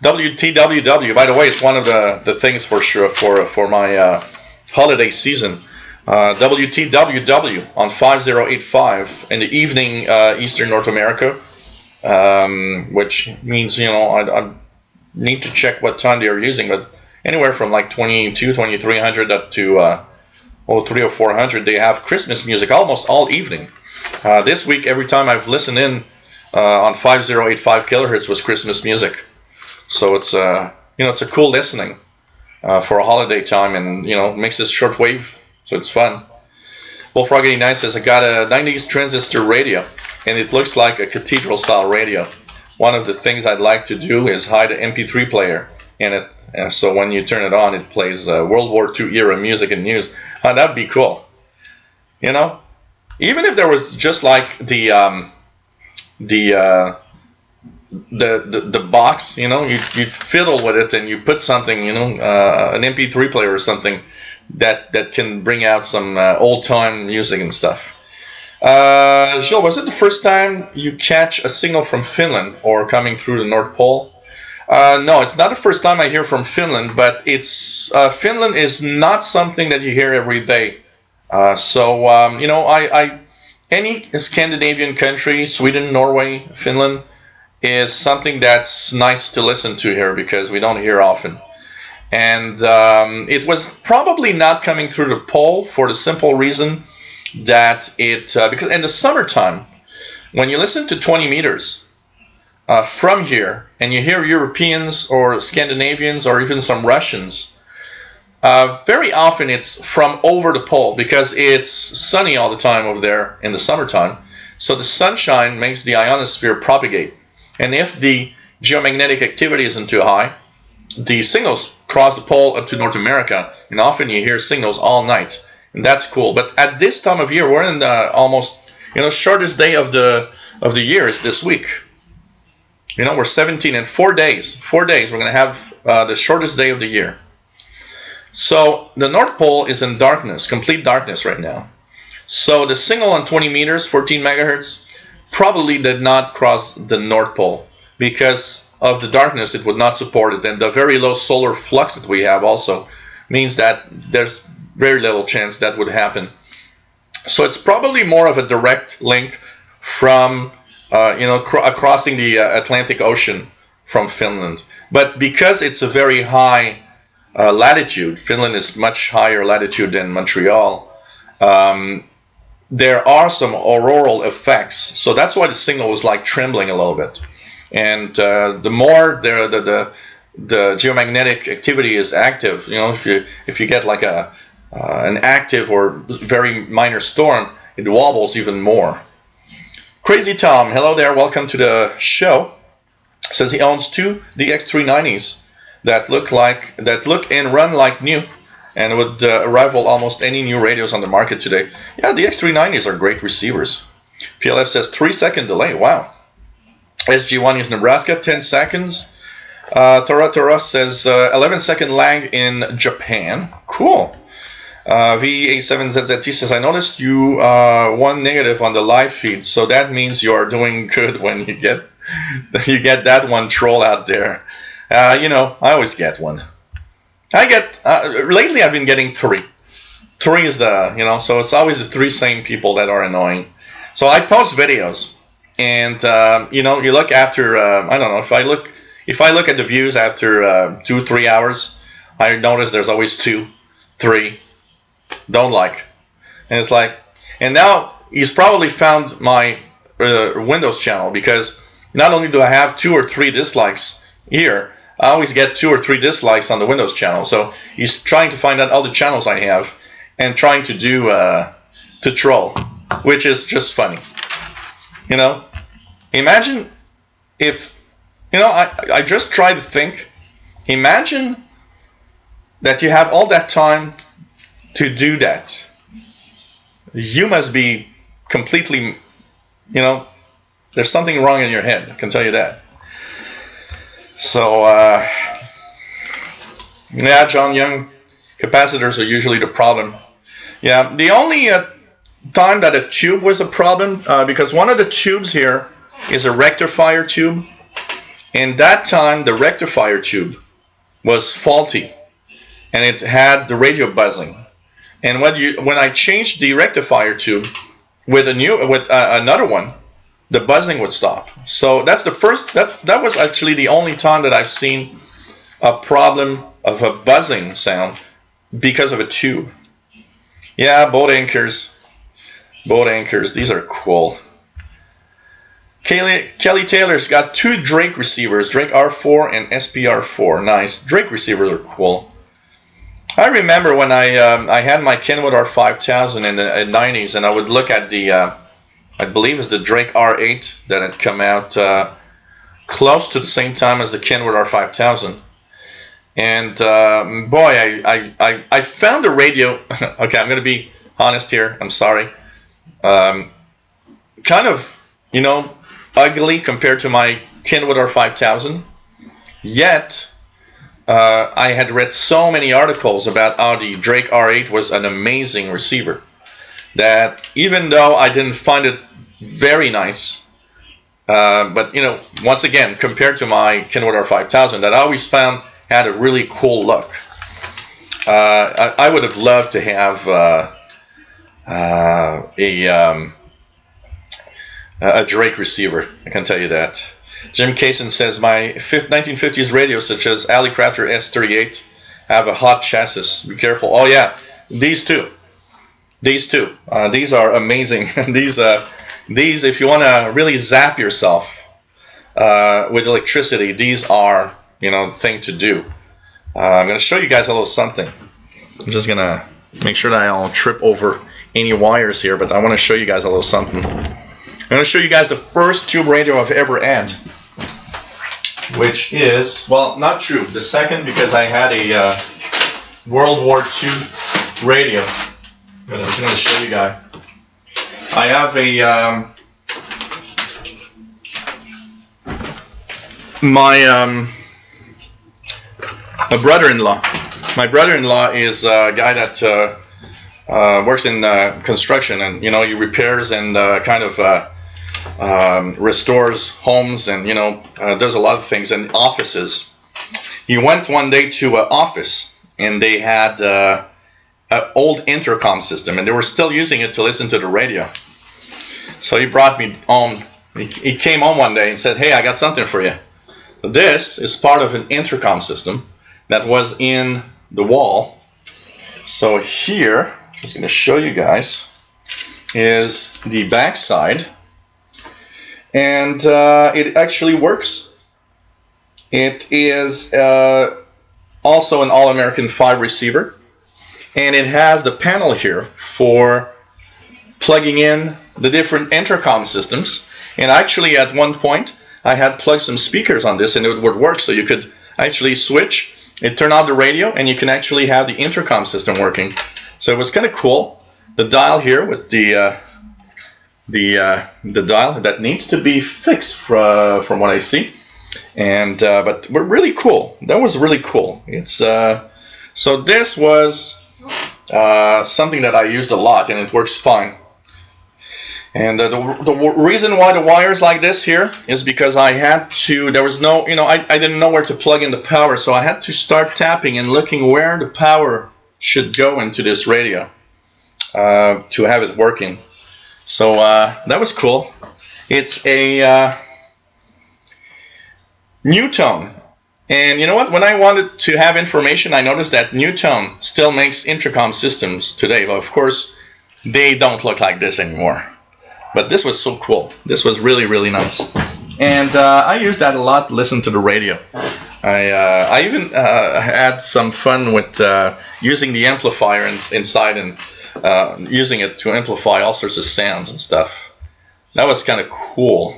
A: WTWW, by the way, it's one of the things for sure for my holiday season. WTWW on 5085 in the evening, Eastern North America. Which means I need to check what time they are using, but anywhere from like 2300 up to 300 or 400, they have Christmas music almost all evening. This week, every time I've listened in on 5085 kilohertz was Christmas music, so it's it's a cool listening for a holiday time, and makes this shortwave, so it's fun. Bullfrog 89 says, I got a 90s transistor radio, and it looks like a cathedral style radio. One of the things I'd like to do is hide an MP3 player in it, and so when you turn it on, it plays World War II era music and news. That'd be cool. Even if there was just like the box, you'd fiddle with it and you put something, an MP3 player or something that can bring out some old time music and stuff. Gilles, was it the first time you catch a signal from Finland or coming through the North Pole? No, it's not the first time I hear from Finland, but it's Finland is not something that you hear every day. Any Scandinavian country, Sweden, Norway, Finland, is something that's nice to listen to here because we don't hear often. And it was probably not coming through the pole for the simple reason that because in the summertime, when you listen to 20 meters from here and you hear Europeans or Scandinavians or even some Russians, very often it's from over the pole because it's sunny all the time over there in the summertime. So the sunshine makes the ionosphere propagate. And if the geomagnetic activity isn't too high, the signals cross the pole up to North America, and often you hear signals all night, and that's cool. But at this time of year, we're in the almost shortest day of the year is this week. We're 17 in 4 days. 4 days we're going to have the shortest day of the year. So the North Pole is in darkness, complete darkness right now. So the signal on 20 meters, 14 megahertz, probably did not cross the North Pole because of the darkness. It would not support it, and the very low solar flux that we have also means that there's very little chance that would happen. So it's probably more of a direct link from crossing the Atlantic Ocean from Finland. But because it's a very high latitude, Finland is much higher latitude than Montreal. There are some auroral effects, so that's why the signal was like trembling a little bit. And the more the geomagnetic activity is active, if you get like an active or very minor storm, it wobbles even more. Crazy Tom, hello there, welcome to the show. Says he owns 2 DX390s that look and run like new, and would rival almost any new radios on the market today. Yeah, the X390s are great receivers. PLF says 3-second delay. Wow. SG1 is Nebraska, 10 seconds. Tora says 11-second lag in Japan. Cool. VA7ZZT says, I noticed you one negative on the live feed, so that means you are doing good when you get that one troll out there. I always get one. Lately I've been getting 3. 3 is so it's always the 3 same people that are annoying. So I post videos, and you look after I don't know, if I look at the views after 2-3 hours, I notice there's always 2, 3 don't like, and it's like, and now he's probably found my Windows channel, because not only do I have 2 or 3 dislikes here, I always get 2 or 3 dislikes on the Windows channel. So he's trying to find out all the channels I have and trying to do to troll, which is just funny. Imagine if I just try to think. Imagine that you have all that time to do that. You must be completely, there's something wrong in your head, I can tell you that. So, yeah, John Young, capacitors are usually the problem. Yeah, the only time that a tube was a problem, because one of the tubes here is a rectifier tube, and that time the rectifier tube was faulty, and it had the radio buzzing. And when I changed the rectifier tube with another one, the buzzing would stop. So that's the first. That was actually the only time that I've seen a problem of a buzzing sound because of a tube. Yeah, boat anchors. These are cool. Kelly Taylor's got 2 Drake receivers, Drake R4 and SPR4. Nice. Drake receivers are cool. I remember when I had my Kenwood R5000 in the 90s, and I would look at the, I believe it's the Drake R8 that had come out close to the same time as the Kenwood R5000. And boy, I found the radio, okay, I'm going to be honest here, I'm sorry, kind of, ugly compared to my Kenwood R5000, yet I had read so many articles about how the Drake R8 was an amazing receiver that even though I didn't find it very nice, but once again, compared to my Kenwood R5000 that I always found had a really cool look, I would have loved to have a Drake receiver, I can tell you that. Jim Kaysen says, my 1950s radios, such as Alley Crafter S38, have a hot chassis. Be careful. Oh yeah, these two. These are amazing. these, if you want to really zap yourself with electricity, these are, the thing to do. I'm going to show you guys a little something. I'm just going to make sure that I don't trip over any wires here, but I want to show you guys a little something. I'm going to show you guys the first tube radio I've ever had, which is, well, not true, the second, because I had a World War II radio. I'm just going to show you guys. I have a brother-in-law. My brother-in-law is a guy that works in construction, and he repairs and kind of restores homes, and does a lot of things in offices. He went one day to an office, and they had an old intercom system, and they were still using it to listen to the radio. So he brought me home. He came home one day and said, "Hey, I got something for you." So this is part of an intercom system that was in the wall. So here, I'm just going to show you guys, is the back side. And it actually works. It is also an All-American 5 receiver. And it has the panel here for plugging in the different intercom systems. And actually at one point I had plugged some speakers on this and it would work, so you could actually switch and turn on the radio and you can actually have the intercom system working. So it was kind of cool. The dial here with the dial that needs to be fixed from what I see, and but we're really cool. That was really cool. It's so this was something that I used a lot and it works fine. And the reason why the wire's like this here is because I had to, there was no, I didn't know where to plug in the power, so I had to start tapping and looking where the power should go into this radio to have it working. So that was cool. It's a Newtone. And you know what? When I wanted to have information, I noticed that Newtone still makes intercom systems today. But of course, they don't look like this anymore. But this was so cool. This was really, really nice. And I used that a lot to listen to the radio. I even had some fun with using the amplifier inside and using it to amplify all sorts of sounds and stuff. That was kind of cool.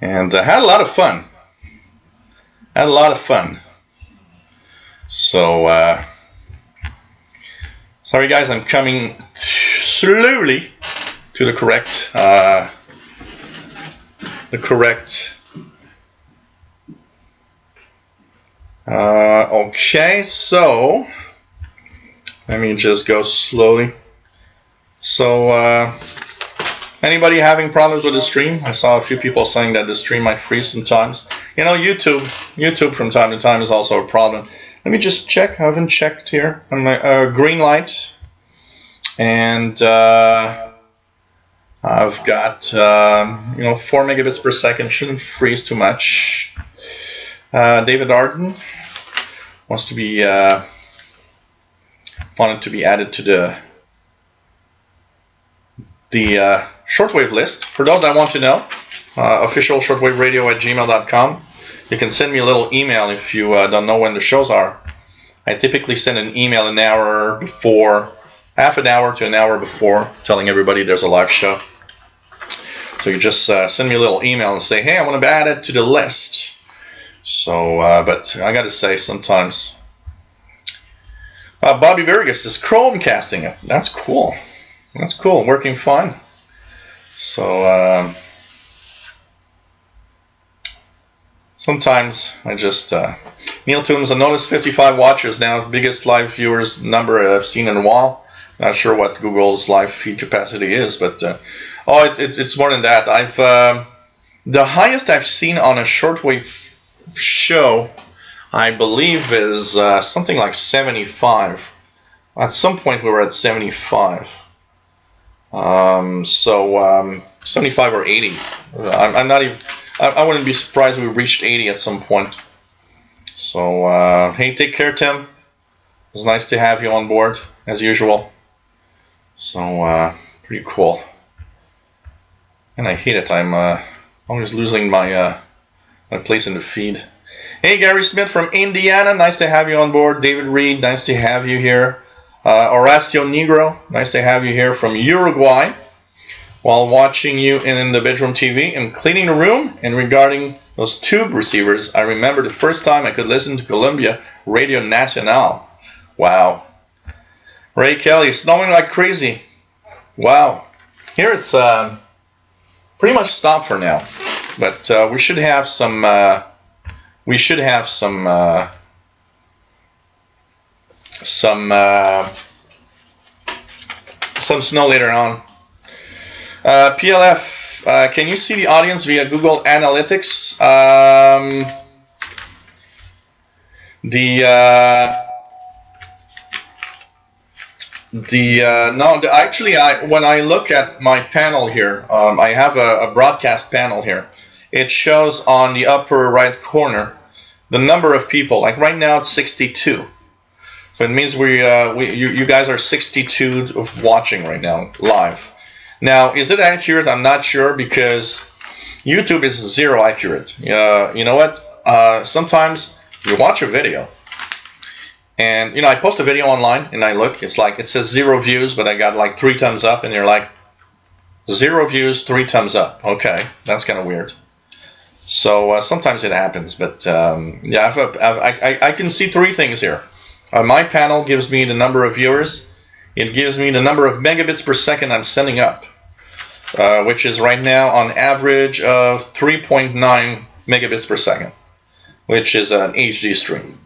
A: And I had a lot of fun. So, sorry guys, I'm coming slowly to the correct okay, so let me just go slowly. So anybody having problems with the stream? I saw a few people saying that the stream might freeze sometimes. You know, YouTube from time to time is also a problem. Let me just check. I haven't checked here on my green light, and I've got 4 megabits per second. Shouldn't freeze too much. David Arden wants to be wanted to be added to the shortwave list. For those that want to know, official shortwaveradio@gmail.com. You can send me a little email if you don't know when the shows are. I typically send an email an hour before, half an hour to an hour before, telling everybody there's a live show. So you just send me a little email and say, hey, I want to be added to the list. So, but I got to say, sometimes. Bobby Virgus is Chromecasting it. That's cool. That's cool. Working fine. So, sometimes I just Neil Toombs, I noticed 55 watchers now, biggest live viewers number I've seen in a while. Not sure what Google's live feed capacity is, but it's more than that. I've the highest I've seen on a shortwave show, I believe, is something like 75. At some point we were at 75. 75 or 80. I'm not even. I wouldn't be surprised if we reached 80 at some point. So, hey, take care, Tim. It was nice to have you on board, as usual. So, pretty cool. And I hate it. I'm always losing my place in the feed. Hey, Gary Smith from Indiana. Nice to have you on board. David Reed, nice to have you here. Horacio Negro, nice to have you here from Uruguay. While watching you in the bedroom TV and cleaning the room. And regarding those tube receivers, I remember the first time I could listen to Columbia Radio Nacional. Wow. Ray Kelly, snowing like crazy. Wow. Here it's pretty much stopped for now, but we should have some. Some snow later on. PLF, can you see the audience via Google Analytics? Actually, when I look at my panel here, I have a broadcast panel here. It shows on the upper right corner the number of people. Like right now, it's 62. So it means you guys are 62 of watching right now live. Now, is it accurate? I'm not sure, because YouTube is zero accurate. You know what? Sometimes you watch a video, and I post a video online, and I look. It's like it says 0 views, but I got like 3 thumbs up, and you're like 0 views, 3 thumbs up. Okay, that's kind of weird. So sometimes it happens, but yeah, I can see 3 things here. My panel gives me the number of viewers. It gives me the number of megabits per second I'm sending up, which is right now on average of 3.9 megabits per second, which is an HD stream.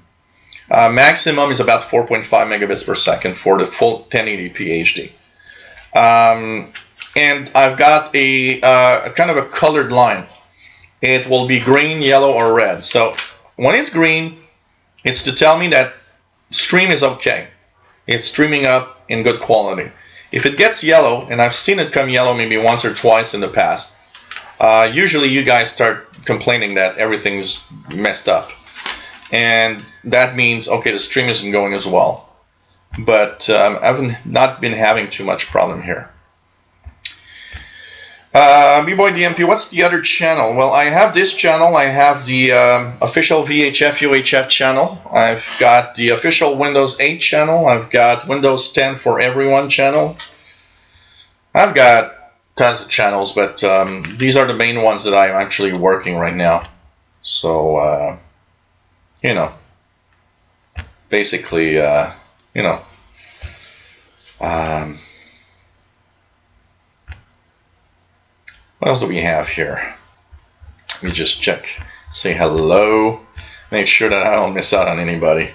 A: Maximum is about 4.5 megabits per second for the full 1080p HD. And I've got a kind of a colored line. It will be green, yellow, or red. So when it's green, it's to tell me that stream is okay. It's streaming up in good quality. If it gets yellow, and I've seen it come yellow maybe once or twice in the past, usually you guys start complaining that everything's messed up. And that means, okay, the stream isn't going as well. But I've not been having too much problem here. B-Boy DMP, what's the other channel? Well, I have this channel. I have the official VHF UHF channel. I've got the official Windows 8 channel. I've got Windows 10 for Everyone channel. I've got tons of channels, but these are the main ones that I'm actually working right now. So, basically, what else do we have here? Let me just check. Say hello. Make sure that I don't miss out on anybody.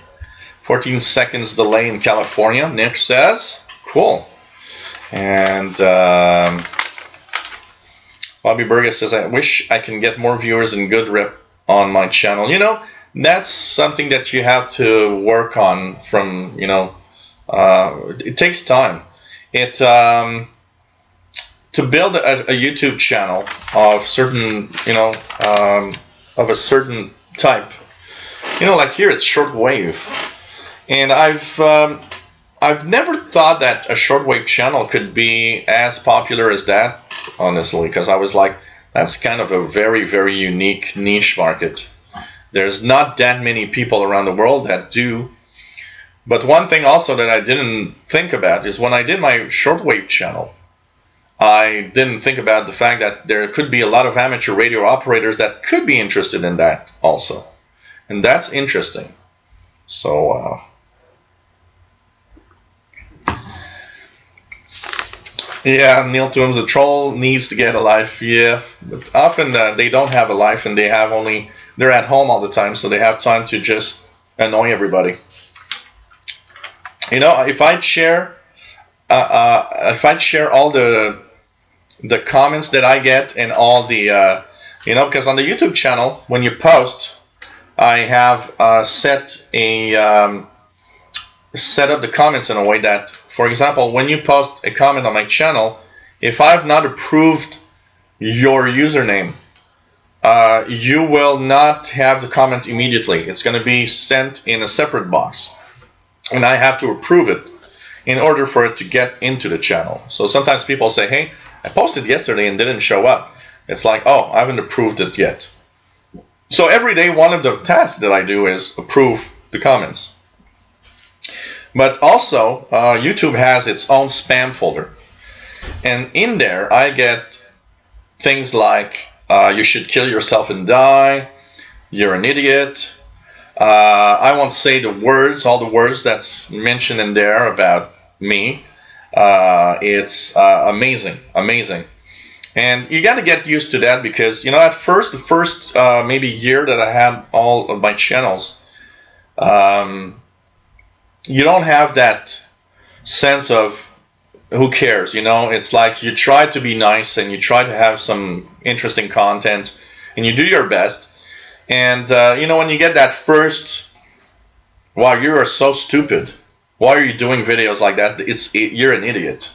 A: 14 seconds delay in California, Nick says. Cool. And Bobby Burgess says, I wish I can get more viewers and good rep on my channel. That's something that you have to work on from, it takes time. To build a YouTube channel of certain, of a certain type, like here it's Shortwave, and I've never thought that a Shortwave channel could be as popular as that, honestly, because I was like, that's kind of a very, very unique niche market. There's not that many people around the world that do. But one thing also that I didn't think about is when I did my Shortwave channel, I didn't think about the fact that there could be a lot of amateur radio operators that could be interested in that also. And that's interesting. So, yeah, Neil Toombs, the troll needs to get a life. Yeah, but often they don't have a life, and they're at home all the time, so they have time to just annoy everybody. If I'd share all the comments that I get and all the, because on the YouTube channel, when you post, I have set up the comments in a way that, for example, when you post a comment on my channel, if I've not approved your username, you will not have the comment immediately. It's going to be sent in a separate box, and I have to approve it in order for it to get into the channel. So sometimes people say, hey, I posted yesterday and didn't show up. It's like, oh, I haven't approved it yet. So every day, one of the tasks that I do is approve the comments. But also, YouTube has its own spam folder. And in there, I get things like, you should kill yourself and die, you're an idiot. I won't say all the words that's mentioned in there about me. It's amazing. And you got to get used to that, because at first, the first maybe year that I had all of my channels, you don't have that sense of who cares. It's like you try to be nice and you try to have some interesting content and you do your best. And when you get that first, wow, you are so stupid, why are you doing videos like that? You're an idiot.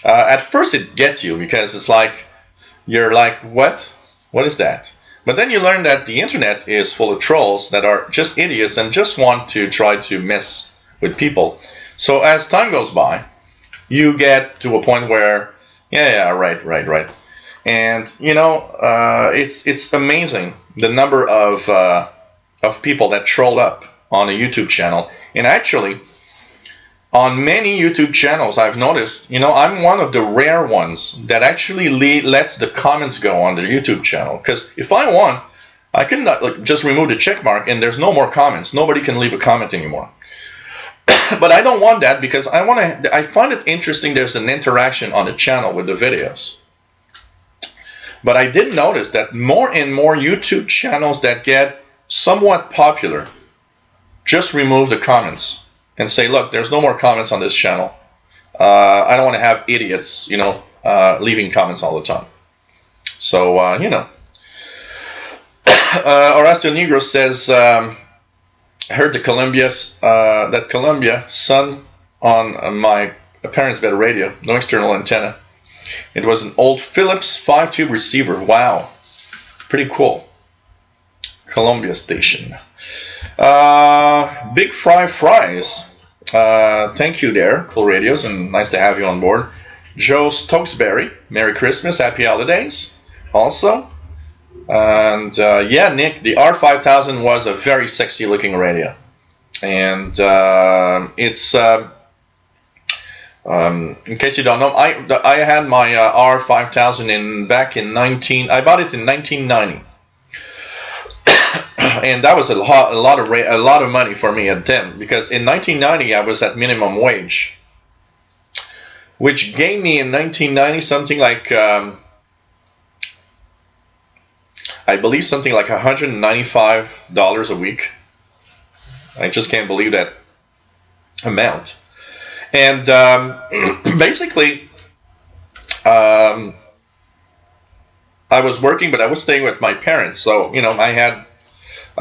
A: At first it gets you because it's like, you're like, what is that? But then you learn that the internet is full of trolls that are just idiots and just want to try to mess with people. So as time goes by, you get to a point where, yeah, right. And you know, it's amazing the number of people that troll up on a YouTube channel. And actually, on many YouTube channels, I've noticed, you know, I'm one of the rare ones that actually lets the comments go on the YouTube channel. Because if I want, I can just remove the check mark and there's no more comments. Nobody can leave a comment anymore. But I don't want that because I find it interesting there's an interaction on the channel with the videos. But I did notice that more and more YouTube channels that get somewhat popular just remove the comments and say, look, there's no more comments on this channel. I don't want to have idiots, you know, leaving comments all the time. So, you know. Horacio Negro says, heard that Columbia Sun on my parents' bed radio, no external antenna. It was an old Philips 5-tube receiver. Wow, pretty cool. Columbia station. Big Fries. Thank you there, Cool Radios, and nice to have you on board. Joe Stokesbury, Merry Christmas, Happy Holidays, also. And yeah, Nick, the R5000 was a very sexy looking radio. And it's, in case you don't know, I had my R5000 I bought it in 1990. And that was a lot of money for me at then, because in 1990 I was at minimum wage, which gave me in 1990 something like I believe something like $195 a week. I just can't believe that amount. And basically, I was working, but I was staying with my parents, so you know I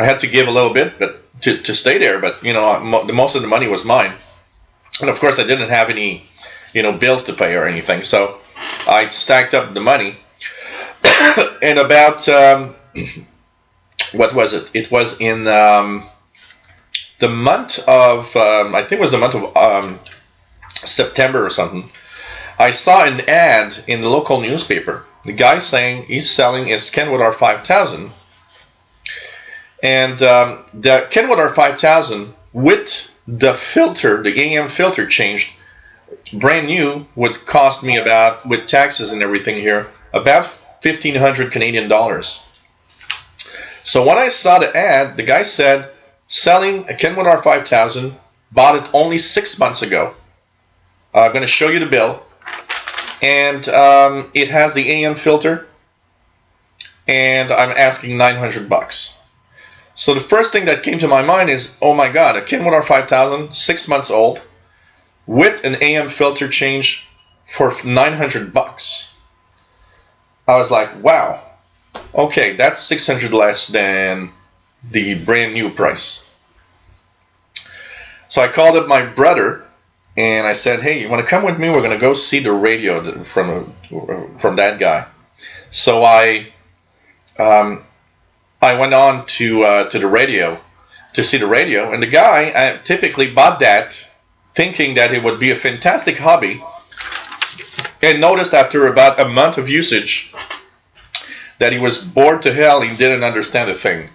A: had to give a little bit, but to stay there. But you know, most of the money was mine, and of course I didn't have any, you know, bills to pay or anything. So I stacked up the money, and about what was it? It was in the month of I think it was the month of September or something. I saw an ad in the local newspaper. The guy saying he's selling his Kenwood R5000. And the Kenwood R5000 with the filter, the AM filter changed, brand new, would cost me about, with taxes and everything here, about 1,500 Canadian dollars. So when I saw the ad, the guy said, selling a Kenwood R5000, bought it only 6 months ago. I'm going to show you the bill. And it has the AM filter. And I'm asking $900. So the first thing that came to my mind is, oh my God, a Kenwood R5000, 6 months old, with an AM filter change for $900. I was like, wow, okay, that's $600 less than the brand new price. So I called up my brother and I said, hey, you want to come with me? We're going to go see the radio from that guy. So I went on to the radio to see the radio, and the guy typically bought that thinking that it would be a fantastic hobby, and noticed after about a month of usage that he was bored to hell. He didn't understand a thing,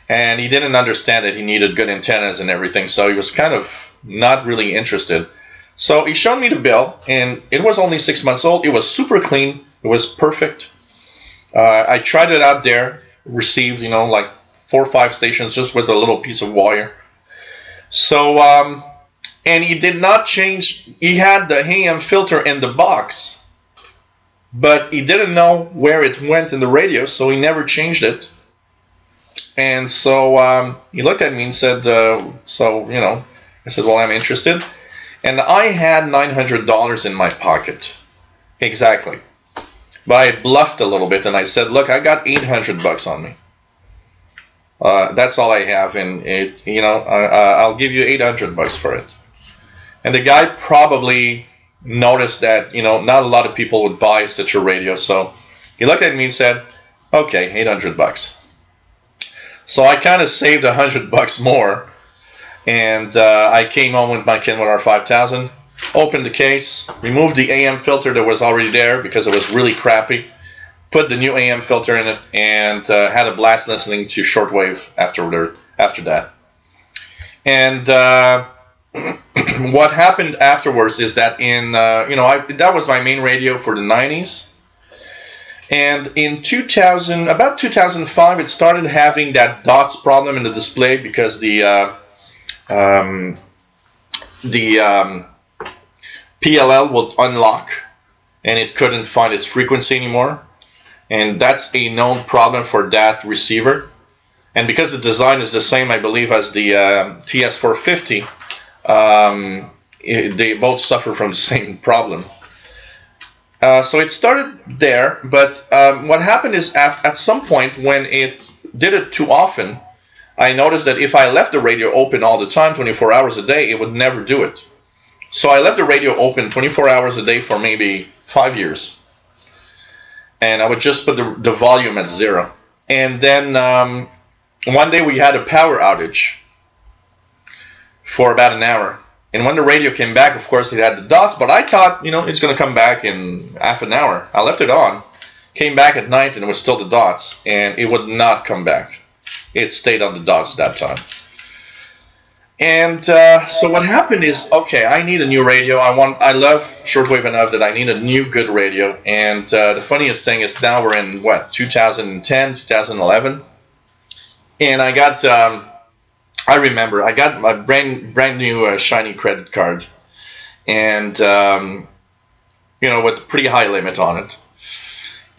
A: and he didn't understand that he needed good antennas and everything, so he was kind of not really interested. So he showed me the bill, and it was only 6 months old. It was super clean. It was perfect. I tried it out there, received, you know, like 4 or 5 stations just with a little piece of wire. So, and he did not change. He had the AM filter in the box, but he didn't know where it went in the radio, so he never changed it. And so he looked at me and said, so, you know, I said, well, I'm interested. And I had $900 in my pocket. Exactly. But I bluffed a little bit and I said, look, I got $800 on me. That's all I have, and it, you know, I'll give you $800 for it. And the guy probably noticed that, not a lot of people would buy such a radio. So he looked at me and said, okay, $800. So I kind of saved $100 more. And I came home with my Kenwood R5000, opened the case, removed the AM filter that was already there because it was really crappy, put the new AM filter in it, and had a blast listening to Shortwave after that. And what happened afterwards is that that was my main radio for the 90s. And in about 2005, it started having that dots problem in the display because the PLL would unlock and it couldn't find its frequency anymore. And that's a known problem for that receiver. And because the design is the same, I believe, as the TS450, they both suffer from the same problem. So it started there, but what happened is at some point when it did it too often, I noticed that if I left the radio open all the time, 24 hours a day, it would never do it. So I left the radio open 24 hours a day for maybe 5 years. And I would just put the volume at 0. And then one day we had a power outage for about an hour. And when the radio came back, of course, it had the dots, but I thought, it's going to come back in half an hour. I left it on, came back at night, and it was still the dots, and it would not come back. It stayed on the dots that time. And so what happened is, okay, I need a new radio. I love Shortwave enough that I need a new good radio. And the funniest thing is now we're in, 2010, 2011. And I got... I remember I got my brand new shiny credit card, and with a pretty high limit on it.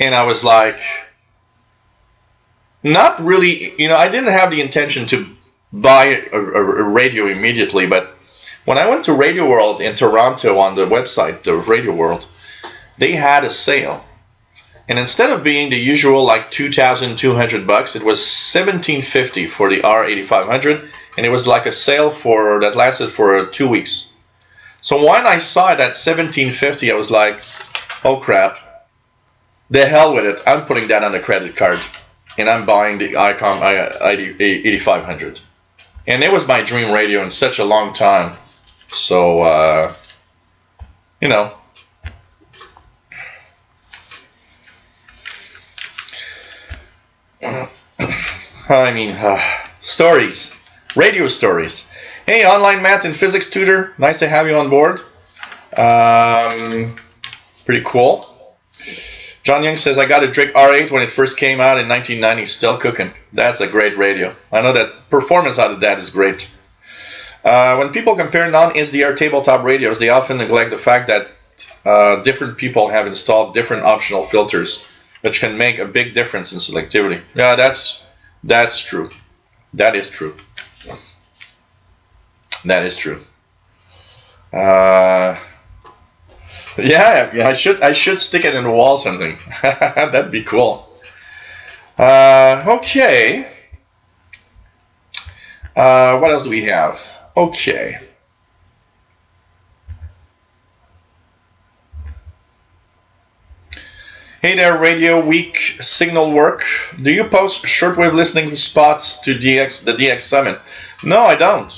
A: And I was like, not really, I didn't have the intention to buy a radio immediately, but when I went to Radio World in Toronto on the website, the Radio World, they had a sale. And instead of being the usual like $2,200, it was $1,750 for the R8500, and it was like a sale that lasted for 2 weeks. So when I saw it at $1,750, I was like, oh crap, the hell with it. I'm putting that on a credit card, and I'm buying the ICOM 8500. And it was my dream radio in such a long time. So, stories, radio stories. Hey, online math and physics tutor, nice to have you on board. Pretty cool. John Young says, I got a Drake R8 when it first came out in 1990, still cooking. That's a great radio. I know that performance out of that is great. When people compare non-SDR tabletop radios, they often neglect the fact that different people have installed different optional filters, which can make a big difference in selectivity. Yeah, that's true. That is true. That is true. Yeah, I should stick it in the wall or something. That'd be cool. Okay. What else do we have? Okay. Hey there, Radio Week signal work. Do you post shortwave listening spots to the DX Summit? No, I don't.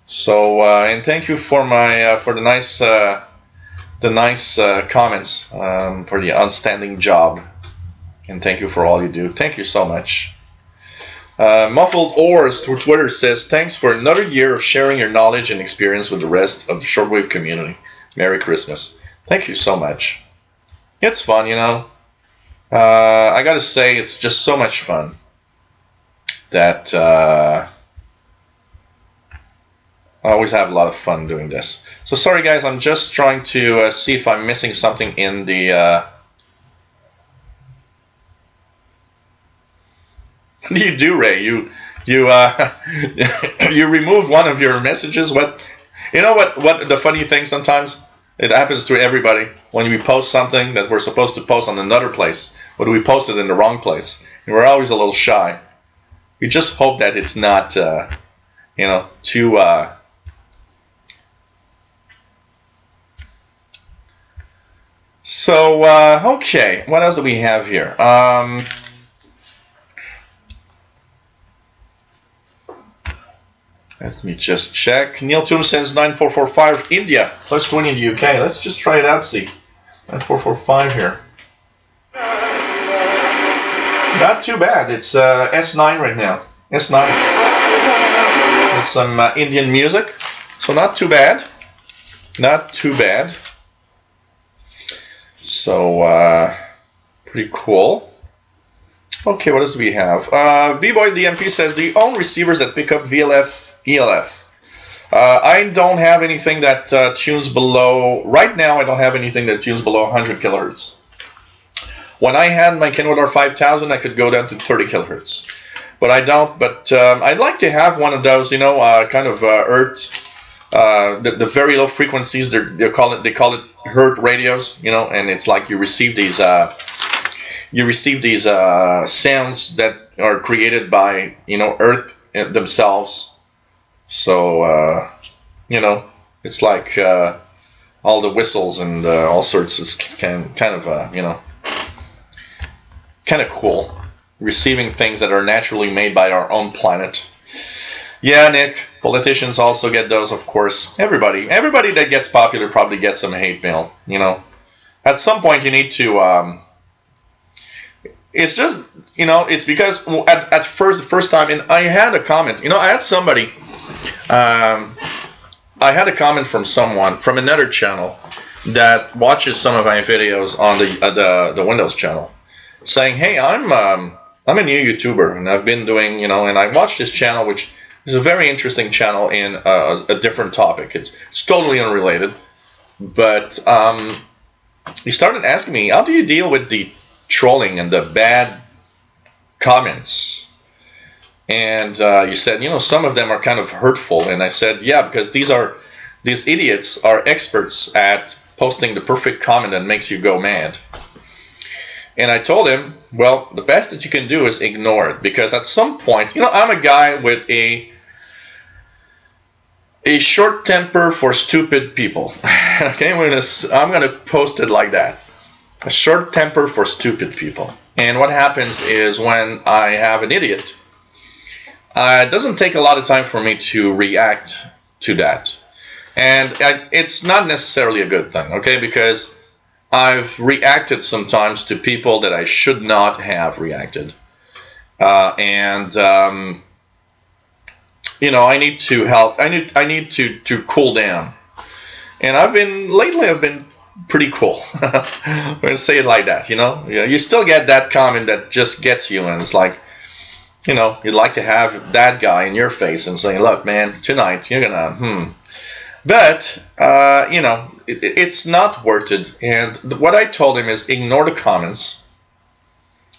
A: So, and thank you for the nice comments, for the outstanding job, and thank you for all you do. Thank you so much. Muffled Oars through Twitter says, thanks for another year of sharing your knowledge and experience with the rest of the shortwave community. Merry Christmas. Thank you so much. It's fun, I gotta say, it's just so much fun that I always have a lot of fun doing this. So sorry guys, I'm just trying to see if I'm missing something in the... What do you do, Ray? You you removed one of your messages. What the funny thing sometimes, it happens to everybody when we post something that we're supposed to post on another place, but we post it in the wrong place, and we're always a little shy. We just hope that it's not too So, okay, what else do we have here? Let me just check. Neil Toom says 9445 India, plus 20 in the UK. Let's just try it out, see. 9445 here. Not too bad. It's S9 right now. S9. With some Indian music. So not too bad. Not too bad. So, pretty cool. Okay, what else do we have? B-Boy DMP says, do you own receivers that pick up VLF, ELF? I don't have anything that tunes below, right now I don't have anything that tunes below 100 kilohertz. When I had my Kenwood 5000, I could go down to 30 kilohertz. But I don't, but I'd like to have one of those, you know, kind of Earth, the very low frequencies, they call it Hertz radios, you know, and it's like you receive these sounds that are created by, you know, Earth themselves. So, you know, it's like all the whistles and all sorts. It's kind of, you know, kind of cool. Receiving things that are naturally made by our own planet. Yeah, Nick, politicians also get those, of course. Everybody that gets popular probably gets some hate mail, you know. At some point you need to, it's just, you know, it's because the first time, and I had a comment, you know, I had somebody, I had a comment from someone, from another channel, that watches some of my videos on the Windows channel, saying, hey, I'm a new YouTuber, and I've been doing, you know, and I watched this channel, which is a very interesting channel in a different topic. It's totally unrelated, but he started asking me, how do you deal with the trolling and the bad comments? And you said, you know, some of them are kind of hurtful. And I said, yeah, because these idiots are experts at posting the perfect comment that makes you go mad. And I told him, well, the best that you can do is ignore it, because at some point, you know, I'm a guy with a short temper for stupid people. Okay, I'm gonna post it like that. A short temper for stupid people. And what happens is, when I have an idiot, it doesn't take a lot of time for me to react to that. And it's not necessarily a good thing, okay, because I've reacted sometimes to people that I should not have reacted. You know, I need to help. I need to cool down. And lately I've been pretty cool. I'm gonna say it like that. You know, you still get that comment that just gets you, and it's like, you know, you'd like to have that guy in your face and say, look, man, tonight you're gonna But you know, it's not worth it. And what I told him is, ignore the comments,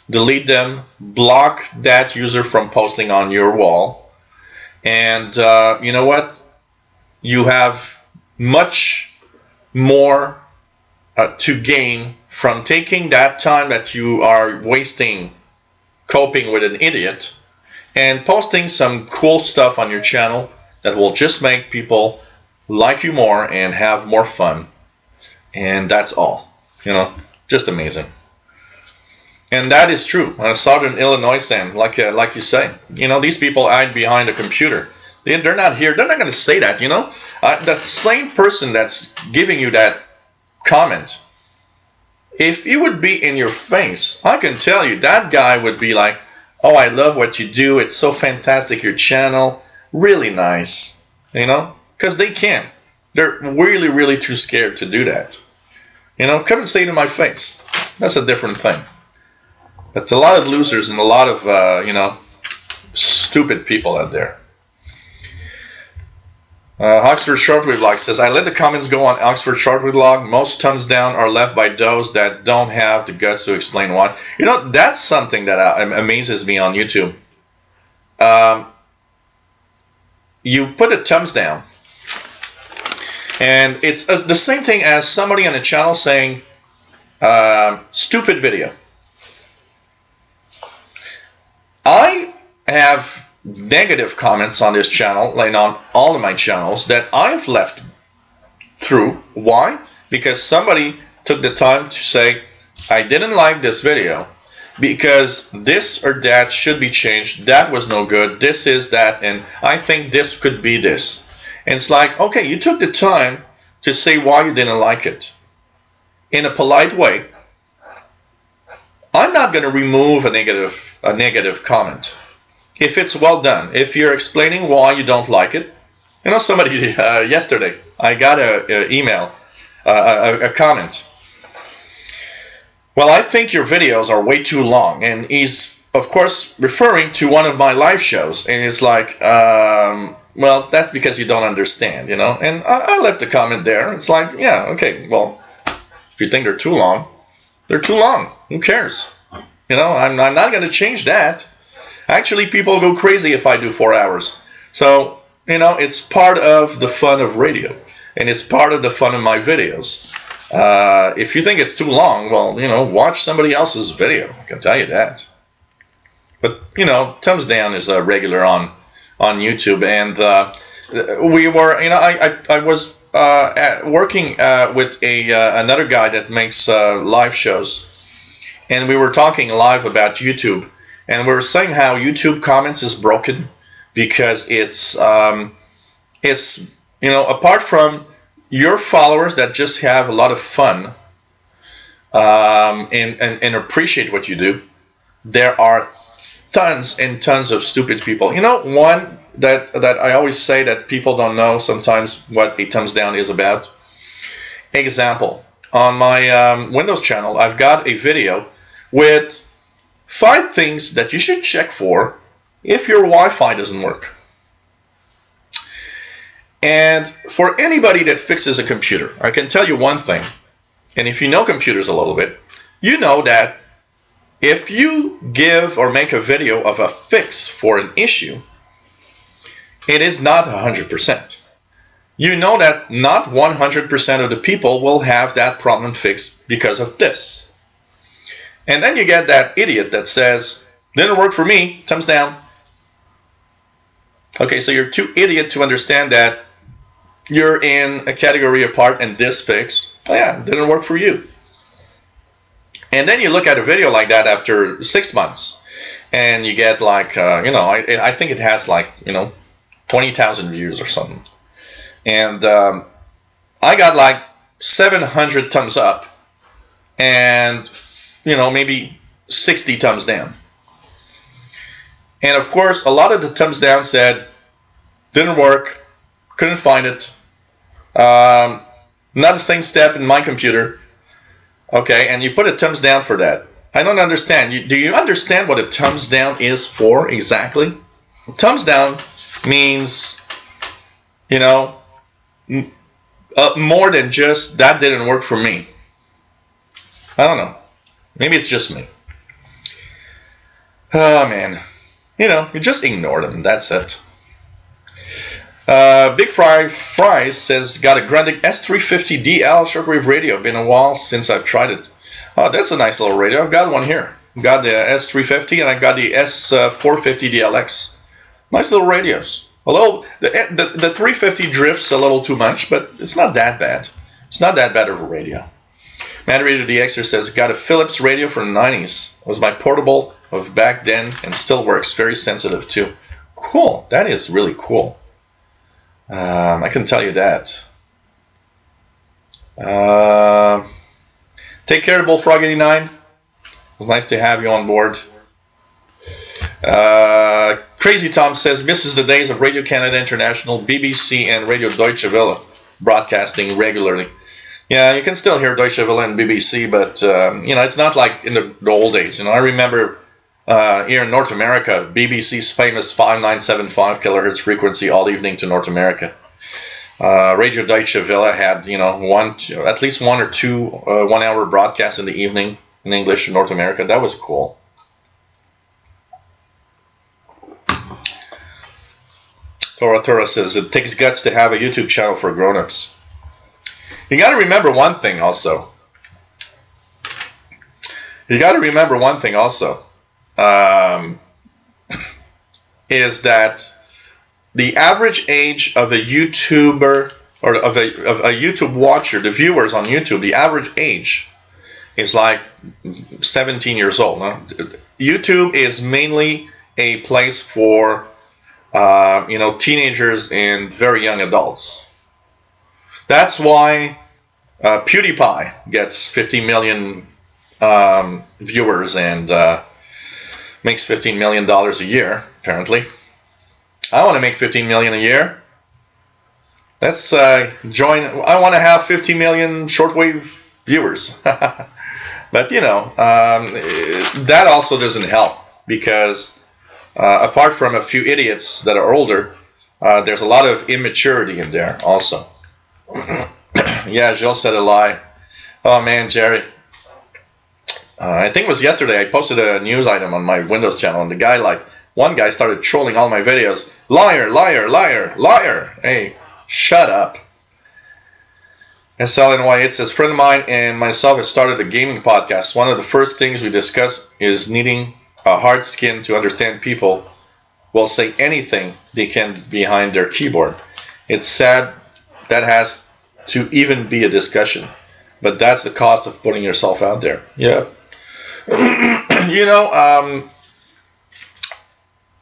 A: delete them, block that user from posting on your wall. And you know what? You have much more to gain from taking that time that you are wasting coping with an idiot and posting some cool stuff on your channel that will just make people like you more and have more fun. And that's all. You know, just amazing. And that is true. Southern Illinois, Sam, like you say, you know, these people hide behind a computer. They're not here. They're not going to say that, you know. That same person that's giving you that comment, if he would be in your face, I can tell you that guy would be like, oh, I love what you do. It's so fantastic, your channel. Really nice, you know, because they can't. They're really, really too scared to do that. You know, come and say it in my face. That's a different thing. But a lot of losers and a lot of, you know, stupid people out there. Oxford Shortwave Log says, I let the comments go on Oxford Shortwave Log. Most thumbs down are left by those that don't have the guts to explain why. You know, that's something that amazes me on YouTube. You put a thumbs down, and it's the same thing as somebody on a channel saying, stupid video. I have negative comments on this channel, like on all of my channels, that I've left through. Why? Because somebody took the time to say, I didn't like this video because this or that should be changed, that was no good, this is that, and I think this could be this. And it's like, okay, you took the time to say why you didn't like it in a polite way. I'm not going to remove a negative comment if it's well done. If you're explaining why you don't like it, you know, somebody yesterday, I got an email, a comment. Well, I think your videos are way too long, and he's of course referring to one of my live shows, and it's like, well, that's because you don't understand, you know. And I left a comment there. It's like, yeah, okay, well, if you think they're too long, they're too long. Who cares? You know, I'm not going to change that. Actually, people go crazy if I do 4 hours. So, you know, it's part of the fun of radio, and it's part of the fun of my videos. If you think it's too long, well, you know, watch somebody else's video. I can tell you that. But, you know, Thumbs Down is a regular on YouTube, and we were, you know, I was working with another guy that makes live shows, and we were talking live about YouTube, and we were saying how YouTube comments is broken because it's you know, apart from your followers that just have a lot of fun and appreciate what you do, there are tons and tons of stupid people. You know, one that I always say that people don't know sometimes what a thumbs down is about. Example, on my Windows channel, I've got a video with 5 things that you should check for if your Wi-Fi doesn't work. And for anybody that fixes a computer, I can tell you one thing, and if you know computers a little bit, you know that if you give or make a video of a fix for an issue, it is not 100%. You know that not 100% of the people will have that problem fixed because of this. And then you get that idiot that says, didn't work for me, thumbs down. Okay, so you're too idiot to understand that you're in a category apart and this fix, oh yeah, didn't work for you. And then you look at a video like that after 6 months, and you get like, you know, I think it has like, you know, 20,000 views or something. And I got like 700 thumbs up and, you know, maybe 60 thumbs down. And of course, a lot of the thumbs down said, didn't work, couldn't find it, not the same step in my computer. Okay, and you put a thumbs down for that. I don't understand. Do you understand what a thumbs down is for exactly? Thumbs down means, you know, more than just that didn't work for me. I don't know. Maybe it's just me. Oh man, you know, you just ignore them. That's it. Big Fries says, got a Grundig S350 DL shortwave radio. Been a while since I've tried it. Oh, that's a nice little radio. I've got one here. I've got the S350 and I've got the S450 DLX. Nice little radios. Although the 350 drifts a little too much, but it's not that bad. It's not that bad of a radio. Mad Radio DXer says, got a Philips radio from the 90s. It was my portable of back then and still works. Very sensitive too. Cool. That is really cool. I can tell you that. Take care, Bullfrog 89. It was nice to have you on board. Crazy Tom says, misses the days of Radio Canada International, BBC, and Radio Deutsche Welle broadcasting regularly. Yeah, you can still hear Deutsche Welle and BBC, but you know, it's not like in the old days. You know, I remember here in North America, BBC's famous 5975 kilohertz frequency all evening to North America. Radio Deutsche Welle had, you know, at least 1 or 2 1-hour broadcasts in the evening in English in North America. That was cool. Tora says, it takes guts to have a YouTube channel for grown-ups. You got to remember one thing also. Is that the average age of a YouTuber or of a YouTube watcher, the viewers on YouTube, the average age is like 17 years old. Huh? YouTube is mainly a place for teenagers and very young adults. That's why PewDiePie gets 50 million viewers and makes $15 million a year, apparently. I want to make 15 million a year. Let's join. I want to have 50 million shortwave viewers. But that also doesn't help, because apart from a few idiots that are older, there's a lot of immaturity in there also. Yeah, Jill said a lie. Oh man, Jerry. I think it was yesterday I posted a news item on my Windows channel, and one guy started trolling all my videos. Liar, liar, liar, liar. Hey, shut up. SLNY, it says, friend of mine and myself have started a gaming podcast. One of the first things we discuss is needing a hard skin to understand people will say anything they can behind their keyboard. It's sad that has to even be a discussion, but that's the cost of putting yourself out there. Yeah.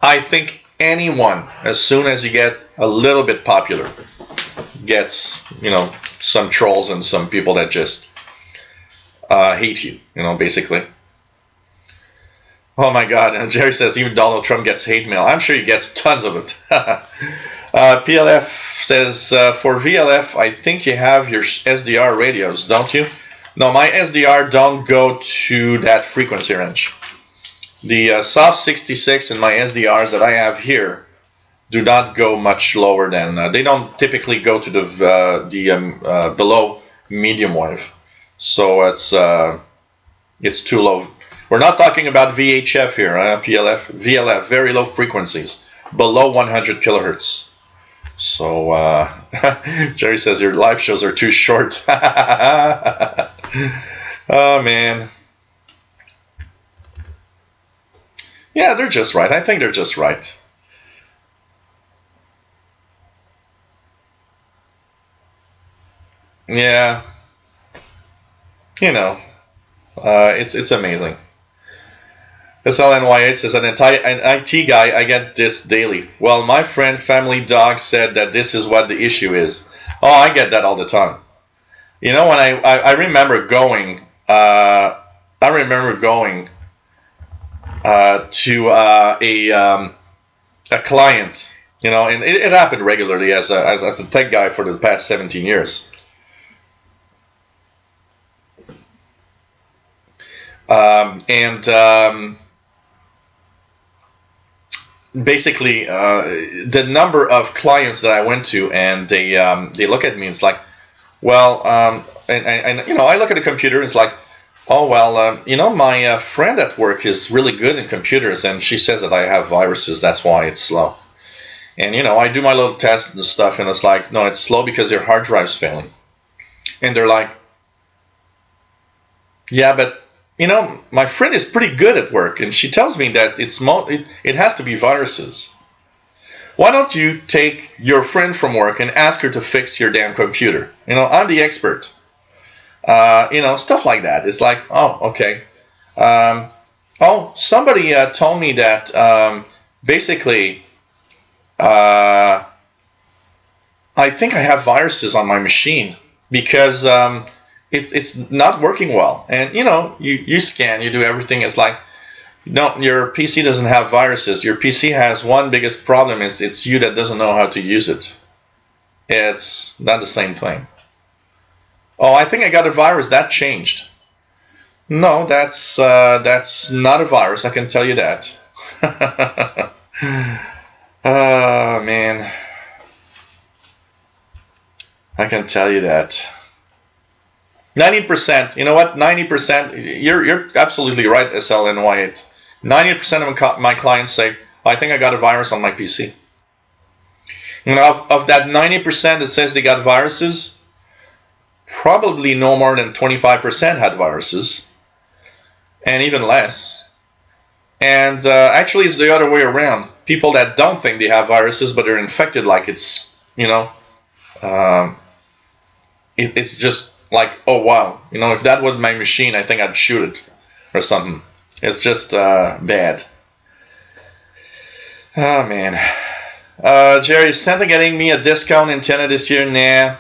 A: I think anyone, as soon as you get a little bit popular, gets, some trolls and some people that just hate you, basically. Oh my God, and Jerry says even Donald Trump gets hate mail. I'm sure he gets tons of it. PLF says, for VLF, I think you have your SDR radios, don't you? No, my SDR don't go to that frequency range. The Soft 66 and my SDRs that I have here do not go much lower than, they don't typically go to the below medium wave. So it's too low. We're not talking about VHF here, PLF, VLF, very low frequencies, below 100 kilohertz. So Jerry says your live shows are too short. Oh man. Yeah, they're just right. I think they're just right. Yeah. It's amazing. That's LNY8 says, an IT guy, I get this daily. Well, my friend Family Dog said that this is what the issue is. Oh, I get that all the time. When I remember going, to a client, and it happened regularly as a tech guy for the past 17 years. Basically, the number of clients that I went to, and they look at me, it's like, well, and I look at the computer, and it's like, oh well, my friend at work is really good in computers, and she says that I have viruses, that's why it's slow. And I do my little tests and stuff, and it's like, no, it's slow because your hard drive's failing. And they're like, yeah, but my friend is pretty good at work, and she tells me that it has to be viruses. Why don't you take your friend from work and ask her to fix your damn computer? I'm the expert. Stuff like that. It's like, oh, okay. Somebody told me that basically, I think I have viruses on my machine because it's not working well. And you scan, you do everything. It's like, no, your PC doesn't have viruses. Your PC has one biggest problem, is it's you that doesn't know how to use it. It's not the same thing. Oh, I think I got a virus. That changed. No, that's not a virus. I can tell you that. Oh man, I can tell you that. 90%. You know what? 90%. You're absolutely right, SLNY8. 90% of my clients say, I think I got a virus on my PC. Of that 90% that says they got viruses, probably no more than 25% had viruses, and even less. And actually, it's the other way around. People that don't think they have viruses, but they're infected like it's, it's just like, oh wow, you know, if that was my machine, I think I'd shoot it or something. It's just bad. Oh man. Jerry, is Santa getting me a discount antenna this year? Nah.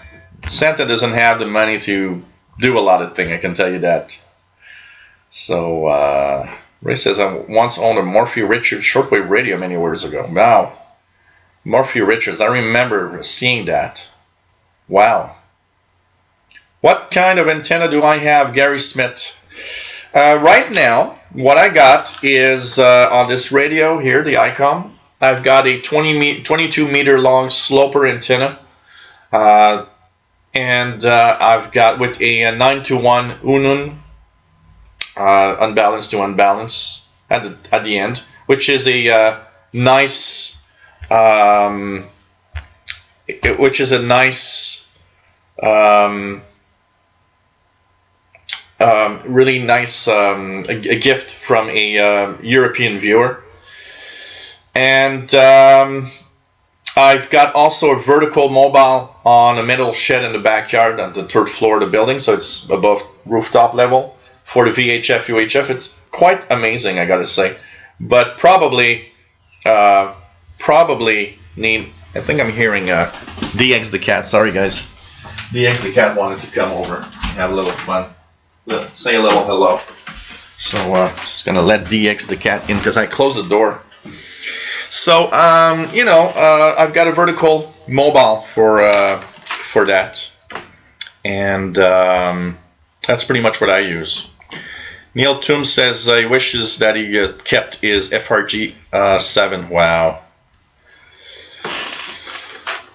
A: Santa doesn't have the money to do a lot of things, I can tell you that. So, Ray says, I once owned a Morphy Richards shortwave radio many years ago. Wow. Morphy Richards, I remember seeing that. Wow. What kind of antenna do I have, Gary Smith? Right now, what I got is on this radio here, the ICOM, I've got a 22 meter long sloper antenna. And I've got with a 9-to-1 Unun, unbalanced to unbalance at the end, which is a nice, really nice a gift from a European viewer. And I've got also a vertical mobile on a metal shed in the backyard on the 3rd floor of the building, so it's above rooftop level for the VHF UHF. It's quite amazing, I gotta say. But probably need, I think I'm hearing DX the cat. Sorry guys, DX the cat wanted to come over and have a little fun, say a little hello. So just gonna let DX the cat in because I closed the door. So you know, I've got a vertical mobile for that, and that's pretty much what I use. Neil Toom says he wishes that he kept his FRG 7. Wow.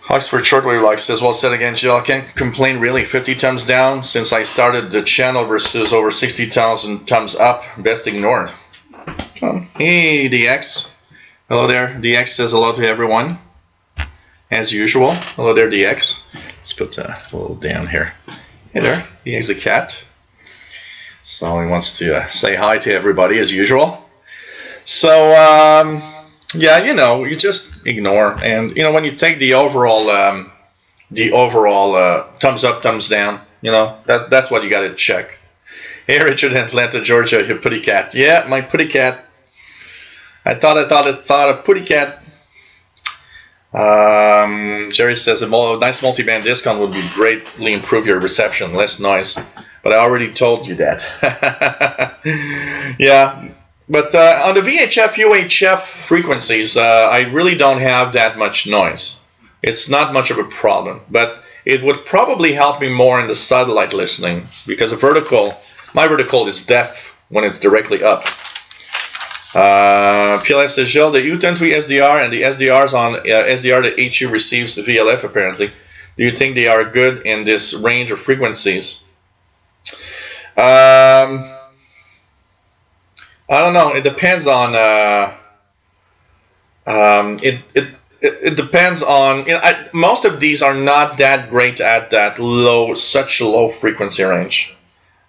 A: Oxford Shortwave like says, well said again, Jill. I can't complain really. 50 thumbs down since I started the channel versus over 60,000 thumbs up. Best ignored. Hey DX. Hello there. DX says hello to everyone. As usual. Hello there, DX. Let's put a little down here. Hey there, DX the cat. So he wants to say hi to everybody as usual. So yeah, you know, you just ignore, and you know, when you take the overall thumbs up, thumbs down, you know, that's what you got to check. Hey Richard in Atlanta, Georgia, your putty cat. Yeah, my putty cat. I thought a putty cat. Jerry says a nice multi-band discount would be greatly improve your reception, less noise. But I already told you that. Yeah, but on the VHF, UHF frequencies, I really don't have that much noise. It's not much of a problem, but it would probably help me more in the satellite listening because my vertical is deaf when it's directly up. PLF says, Gilles, the U10-3 SDR and the SDRs on SDR that HU receives the VLF apparently. Do you think they are good in this range of frequencies? I don't know. It depends on. It depends on. You know, most of these are not that great at that such a low frequency range.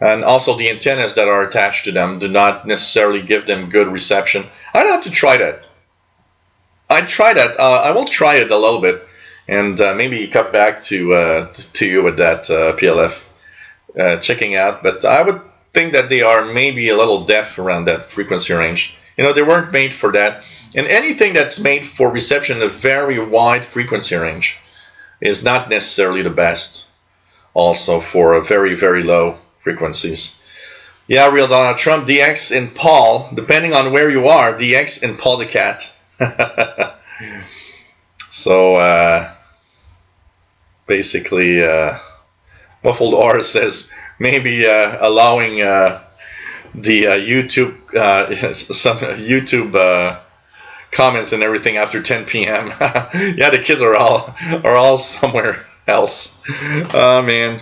A: And also the antennas that are attached to them do not necessarily give them good reception. I'd have to try that. I'd try that. I will try it a little bit, and maybe cut back to you with that PLF checking out. But I would think that they are maybe a little deaf around that frequency range. You know, they weren't made for that. And anything that's made for reception in a very wide frequency range is not necessarily the best. Also for a very, very low frequencies. Yeah, real Donald Trump, DX and Paul, depending on where you are, DX and Paul the cat. So basically, Muffled R says maybe allowing the YouTube some YouTube comments and everything after 10 p.m. Yeah, the kids are all somewhere else. Oh man.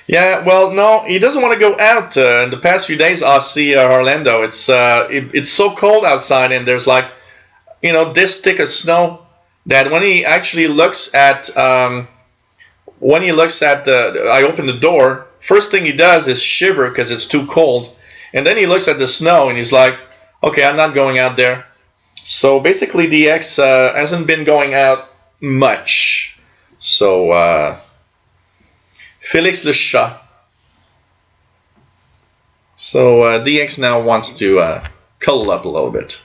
A: Yeah, well, no, he doesn't want to go out. In the past few days, I see Orlando. It's so cold outside, and there's like, you know, this thick of snow that when he actually looks at I open the door. First thing he does is shiver because it's too cold, and then he looks at the snow and he's like, okay, I'm not going out there. So basically, DX hasn't been going out much. So. Felix Le Chat. So DX now wants to cuddle up a little bit.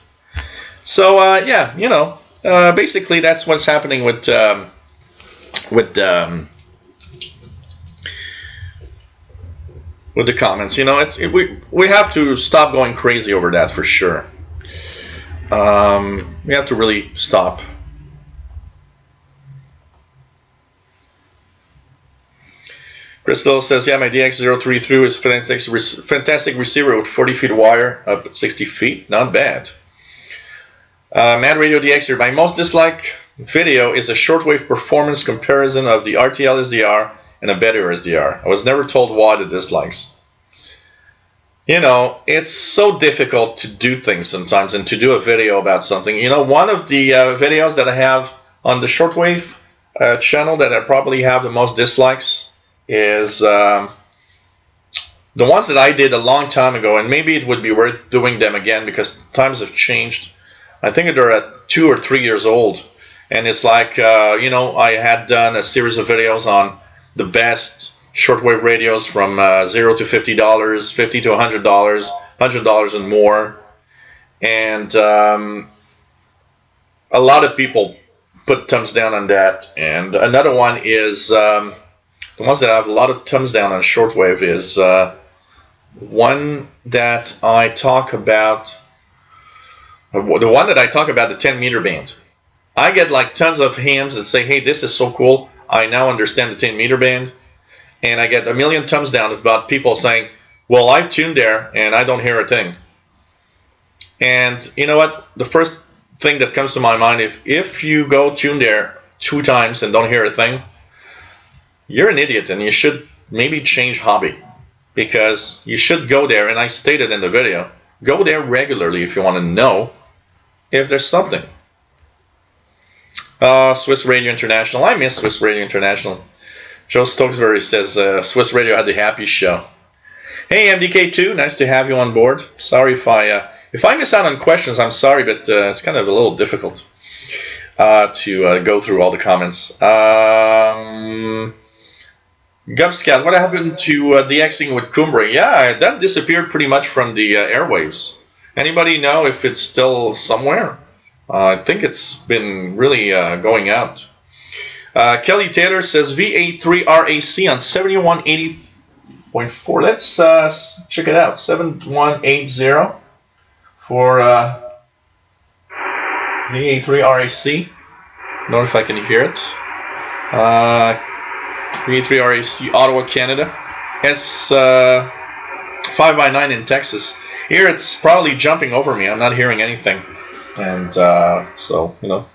A: So yeah, you know, basically that's what's happening with the comments. You know, we have to stop going crazy over that for sure. We have to really stop. Crystal says, yeah, my DX033 is a fantastic receiver with 40 feet wire up at 60 feet. Not bad. Mad Radio DXer, my most disliked video is a shortwave performance comparison of the RTL SDR and a better SDR. I was never told why the dislikes. You know, it's so difficult to do things sometimes and to do a video about something. You know, one of the videos that I have on the shortwave channel that I probably have the most dislikes is the ones that I did a long time ago, and maybe it would be worth doing them again because times have changed. I think they're at 2 or 3 years old, and it's like, you know, I had done a series of videos on the best shortwave radios from $0 to $50, $50 to $100, $100 and more, and a lot of people put thumbs down on that. And another one is the ones that have a lot of thumbs down on shortwave is one that I talk about. The one that I talk about, the 10 meter band. I get like tons of hands that say, hey, this is so cool. I now understand the 10 meter band. And I get a million thumbs down about people saying, well, I've tuned there and I don't hear a thing. And you know what? The first thing that comes to my mind, if you go tune there 2 times and don't hear a thing, you're an idiot and you should maybe change hobby. Because you should go there, and I stated in the video, go there regularly if you want to know if there's something. Swiss Radio International. I miss Swiss Radio International. Joe Stokesbury says Swiss Radio had the happy show. Hey MDK2, nice to have you on board. Sorry if I miss out on questions, I'm sorry, but it's kind of a little difficult to go through all the comments. Gubscat, what happened to DXing with Cumbre? Yeah, that disappeared pretty much from the airwaves. Anybody know if it's still somewhere? I think it's been really going out. Kelly Taylor says VA3RAC on 7180.4. Let's check it out. 7180 for VA3RAC. I don't know if I can hear it. VA3RAC Ottawa, Canada. S 5x9 in Texas. Here it's probably jumping over me. I'm not hearing anything. And so, you know.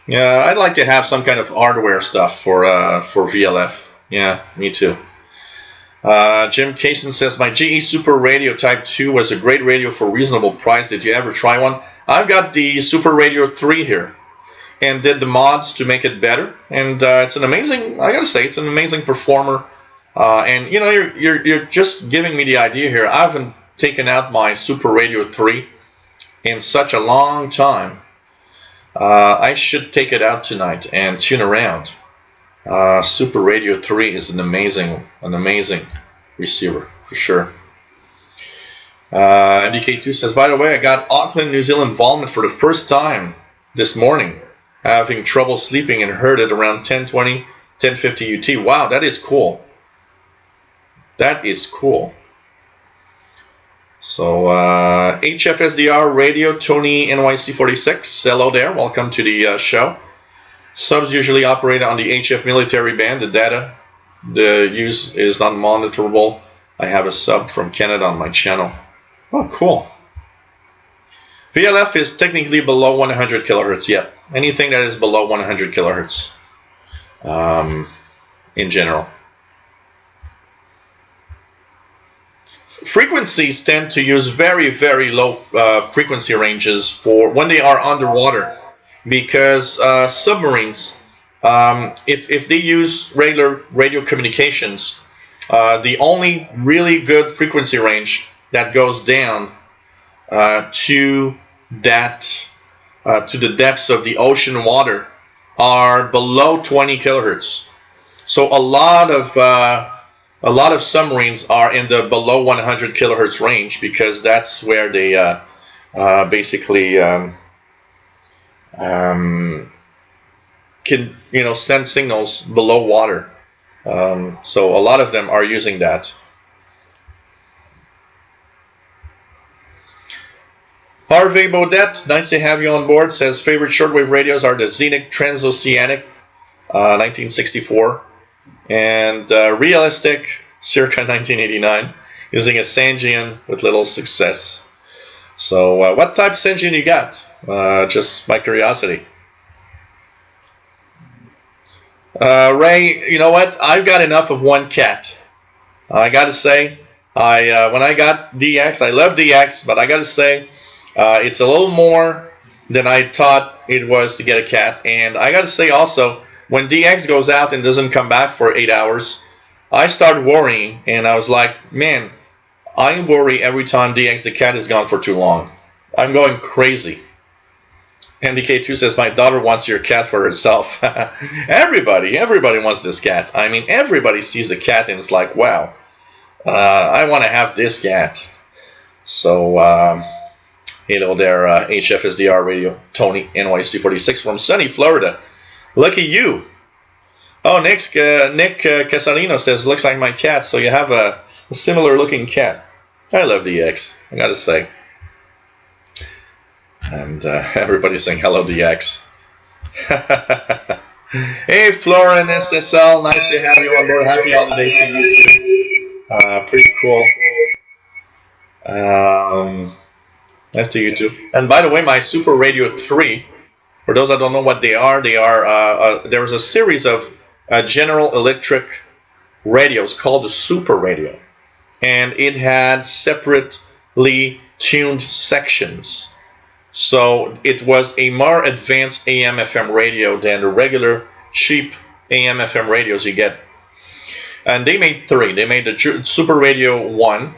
A: Yeah, I'd like to have some kind of hardware stuff for VLF. Yeah, me too. Jim Kaysen says, my GE Super Radio Type 2 was a great radio for a reasonable price. Did you ever try one? I've got the Super Radio 3 here. And did the mods to make it better, and it's an amazing. I gotta say, it's an amazing performer. And you know, you're just giving me the idea here. I haven't taken out my Super Radio 3 in such a long time. I should take it out tonight and tune around. Super Radio 3 is an amazing receiver for sure. MDK2 says, by the way, I got Auckland, New Zealand involvement for the first time this morning. Having trouble sleeping and heard it around 10:20, 10:50 UT. Wow, that is cool. That is cool. So, HFSDR Radio, Tony NYC46. Hello there. Welcome to the show. Subs usually operate on the HF military band. The data, the use is not monitorable. I have a sub from Canada on my channel. Oh, cool. VLF is technically below 100 kilohertz. Yep. Anything that is below 100 kilohertz in general. Frequencies tend to use very, very low frequency ranges for when they are underwater, because submarines, if they use regular radio communications, the only really good frequency range that goes down to the depths of the ocean water are below 20 kilohertz. So a lot of submarines are in the below 100 kilohertz range because that's where they basically can send signals below water. So a lot of them are using that. Harvey Baudet, nice to have you on board, says favorite shortwave radios are the Zenith Transoceanic 1964 and Realistic circa 1989 using a Sangean with little success. So what type of Sangean you got? Just my curiosity. Ray, you know what? I've got enough of one cat. I got to say, when I got DX, I love DX, but I got to say, it's a little more than I thought it was to get a cat. And I got to say also, when DX goes out and doesn't come back for 8 hours, I start worrying, and I was like, man, I worry every time DX the cat is gone for too long. I'm going crazy. MDK2 says, my daughter wants your cat for herself. Everybody wants this cat. I mean, everybody sees the cat and it's like, wow, I want to have this cat. So, hello there, HFSDR Radio, Tony, NYC46 from sunny Florida. Lucky you. Oh, Nick Casalino says, looks like my cat, so you have a similar looking cat. I love DX, I gotta say. And everybody's saying hello, DX. Hey, Flora and SSL, nice to have you on board. Happy holidays to you too. Pretty cool. Nice to you too. And by the way, my Super Radio 3, for those that don't know what they are there's a series of General Electric radios called the Super Radio. And it had separately tuned sections. So it was a more advanced AM/FM radio than the regular cheap AM/FM radios you get. And they made 3. They made the Super Radio 1,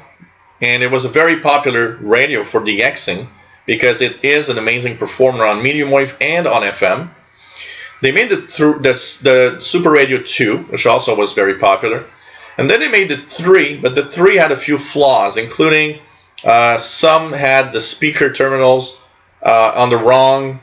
A: and it was a very popular radio for DXing because it is an amazing performer on medium wave and on FM. They made the Super Radio 2, which also was very popular. And then they made the 3, but the 3 had a few flaws, including some had the speaker terminals on the wrong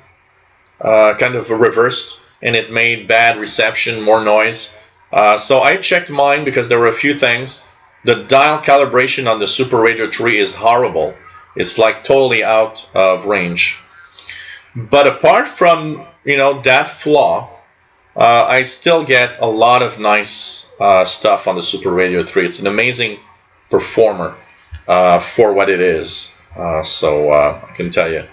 A: kind of reversed, and it made bad reception, more noise. So I checked mine because there were a few things. The dial calibration on the Super Radio 3 is horrible. It's like totally out of range. But apart from that flaw, I still get a lot of nice stuff on the Super Radio 3. It's an amazing performer for what it is. So I can tell you.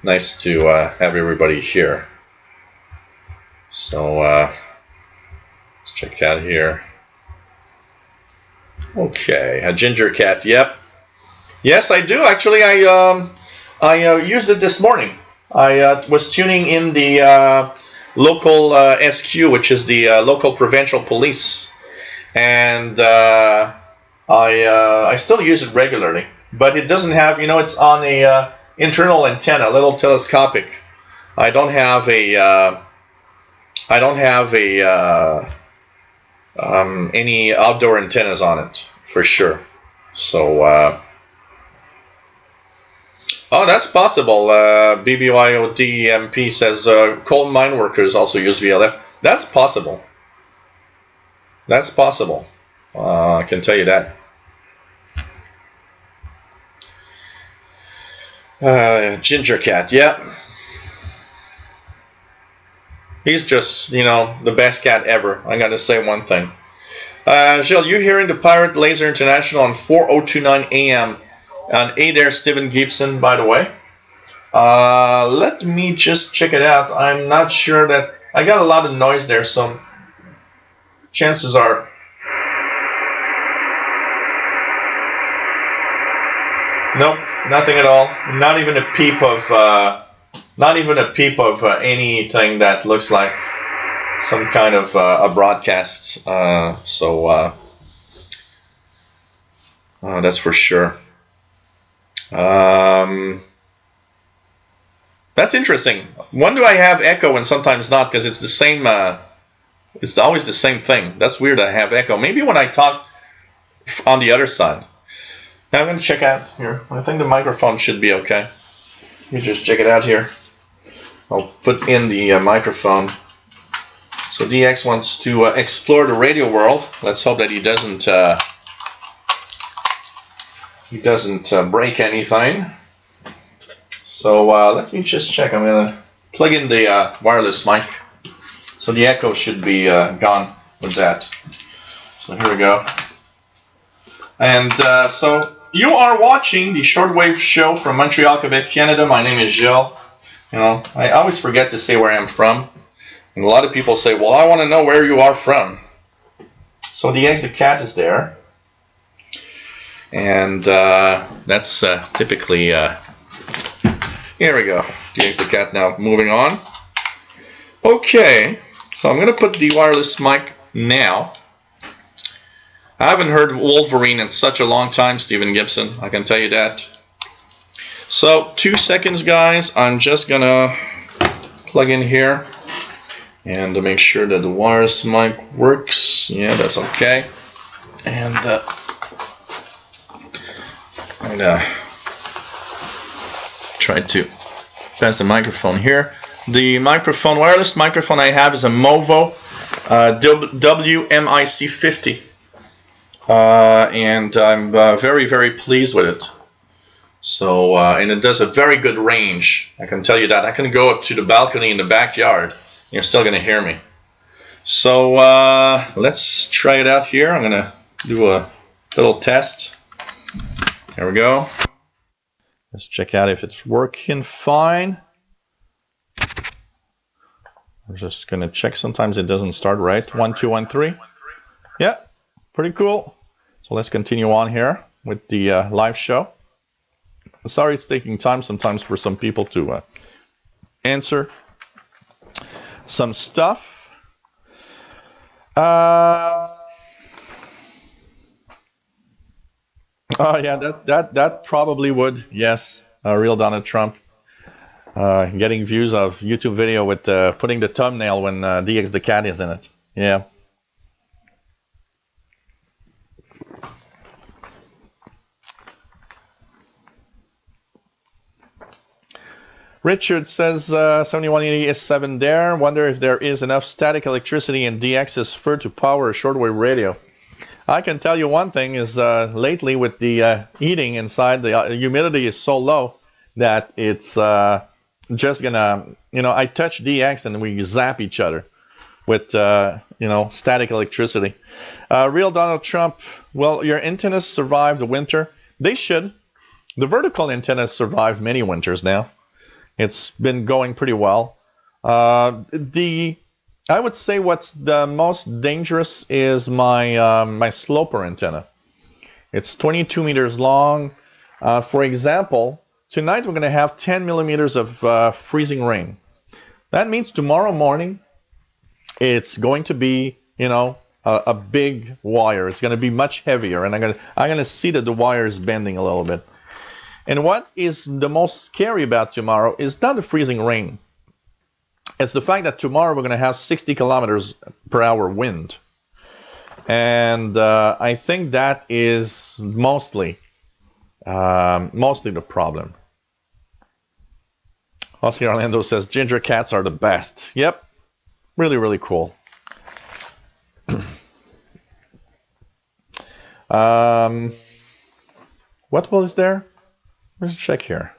A: Nice to have everybody here. So let's check out here. Okay, a ginger cat. Yep. Yes, I do. Actually, I used it this morning. I was tuning in the local SQ, which is the local provincial police, and I still use it regularly. But it doesn't have, it's on a internal antenna, a little telescopic. I don't have any outdoor antennas on it for sure. So oh, that's possible. BBYODMP says coal mine workers also use VLF. That's possible. That's possible. I can tell you that. Ginger cat, yeah. He's just, the best cat ever. I gotta say one thing. Gilles, you hearing the Pirate Laser International on 4029 AM on Adair Stephen Gibson, by the way? Let me just check it out. I'm not sure that... I got a lot of noise there, so chances are... Nope, nothing at all. Not even a peep of anything that looks like some kind of a broadcast. So that's for sure. That's interesting. When do I have echo and sometimes not? Because it's the same. It's always the same thing. That's weird. I have echo. Maybe when I talk on the other side. Now I'm going to check out here. I think the microphone should be okay. Let me just check it out here. I'll put in the microphone. So DX wants to explore the radio world. Let's hope that he doesn't break anything. So let me just check. I'm gonna plug in the wireless mic. So the echo should be gone with that. So here we go. And so you are watching the Shortwave show from Montreal, Quebec, Canada. My name is Gilles. You know, I always forget to say where I'm from. And a lot of people say, well, I want to know where you are from. So DX the cat is there. And that's typically... here we go. DX the cat now moving on. Okay, so I'm going to put the wireless mic now. I haven't heard Wolverine in such a long time, Stephen Gibson. I can tell you that. So, 2 seconds, guys. I'm just going to plug in here. And to make sure that the wireless mic works. Yeah, that's okay. And I'm going to try to pass the microphone here. The microphone, wireless microphone I have is a Movo WMIC50. And I'm very, very pleased with it. So, and it does a very good range. I can tell you that. I can go up to the balcony in the backyard. You're still going to hear me. So let's try it out here. I'm going to do a little test. There we go. Let's check out if it's working fine. I'm just going to check. Sometimes it doesn't start right. 1, 2, 1, 3. Yeah, pretty cool. So let's continue on here with the live show. Sorry it's taking time sometimes for some people to answer some stuff. Oh yeah, that probably would. Yes, real Donald Trump getting views of YouTube video with putting the thumbnail when DX the cat is in it. Yeah. Richard says 7180 is 7 there. Wonder if there is enough static electricity in DX's fur to power a shortwave radio. I can tell you one thing is lately with the heating inside, the humidity is so low that it's just gonna, I touch DX and we zap each other with, static electricity. Real Donald Trump, well, your antennas survived the winter. They should. The vertical antennas survived many winters now. It's been going pretty well. I would say what's the most dangerous is my my sloper antenna. It's 22 meters long. For example, tonight we're going to have 10 millimeters of freezing rain. That means tomorrow morning it's going to be, a big wire. It's going to be much heavier, and I'm going to see that the wire is bending a little bit. And what is the most scary about tomorrow is not the freezing rain. It's the fact that tomorrow we're going to have 60 kilometers per hour wind. And I think that is mostly the problem. Oscar Orlando says, ginger cats are the best. Yep. Really, really cool. What was there? Let's check here.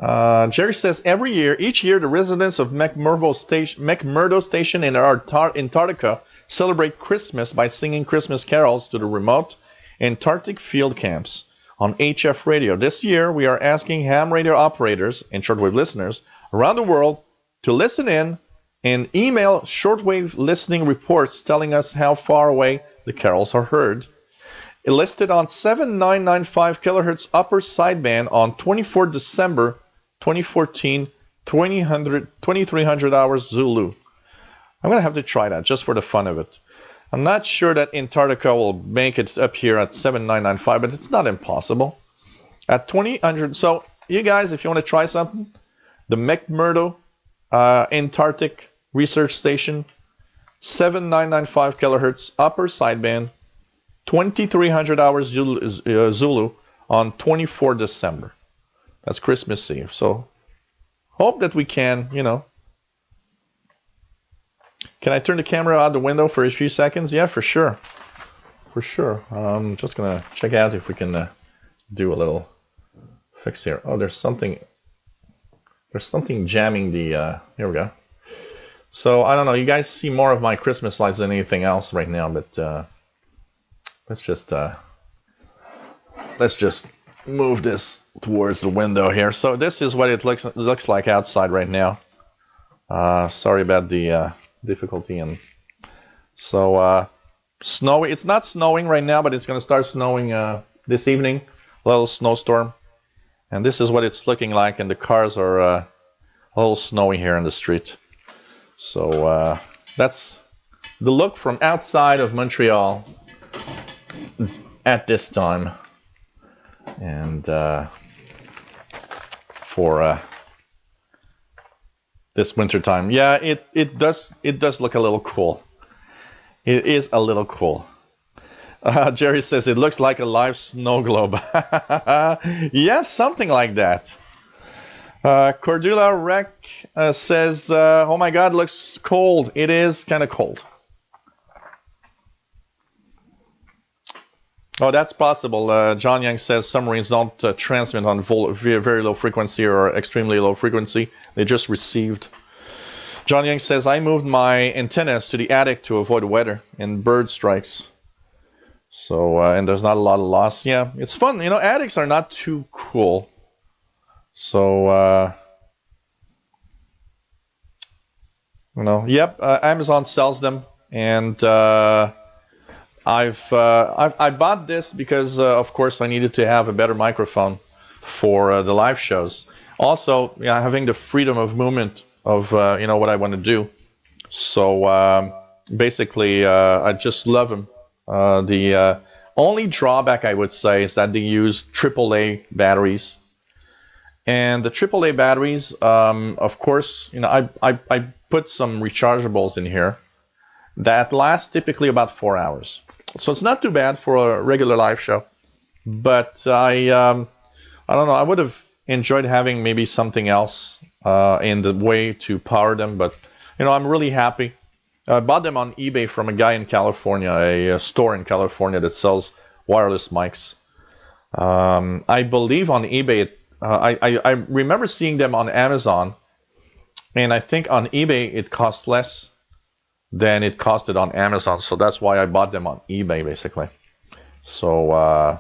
A: Jerry says each year the residents of McMurdo Station in Antarctica celebrate Christmas by singing Christmas carols to the remote Antarctic field camps on HF radio. This year we are asking ham radio operators and shortwave listeners around the world to listen in and email shortwave listening reports telling us how far away the carols are heard. It listed on 7995 kHz upper sideband on 24 December 2014, 2300 hours Zulu. I'm going to have to try that just for the fun of it. I'm not sure that Antarctica will make it up here at 7995, but it's not impossible. At 2000, so you guys, if you want to try something, The McMurdo Antarctic Research Station, 7995 kilohertz upper sideband, 2300 hours Zulu on 24 December. That's Christmas Eve. So hope that we can, Can I turn the camera out the window for a few seconds? Yeah, for sure. For sure. I'm just going to check out if we can do a little fix here. Oh, there's something jamming the... here we go. So, I don't know. You guys see more of my Christmas lights than anything else right now, but let's just move this towards the window here. So this is what it looks like outside right now. Sorry about the difficulty. And so snowy. It's not snowing right now, but it's going to start snowing this evening. A little snowstorm. And this is what it's looking like. And the cars are a little snowy here in the street. So that's the look from outside of Montreal at this time. And for this winter time, yeah, it does look a little cool. It is a little cool. Jerry says it looks like a live snow globe. Yes, something like that. Cordula Rec says, "Oh my God, looks cold." It is kind of cold. Oh, that's possible. John Young says submarines don't transmit on very low frequency or extremely low frequency. They just received. John Young says, I moved my antennas to the attic to avoid weather and bird strikes. So, and there's not a lot of loss. Yeah, it's fun. Attics are not too cool. So, yep, Amazon sells them. And I bought this because, of course, I needed to have a better microphone for the live shows. Also, having the freedom of movement of, what I want to do. So, basically, I just love them. The only drawback, I would say, is that they use AAA batteries. And the AAA batteries, of course, I put some rechargeables in here that last typically about 4 hours. So it's not too bad for a regular live show. But I don't know, I would have enjoyed having maybe something else in the way to power them. But, I'm really happy. I bought them on eBay from a guy in California, a store in California that sells wireless mics. I believe on eBay, I remember seeing them on Amazon. And I think on eBay it costs less than it costed on Amazon, so that's why I bought them on eBay basically. So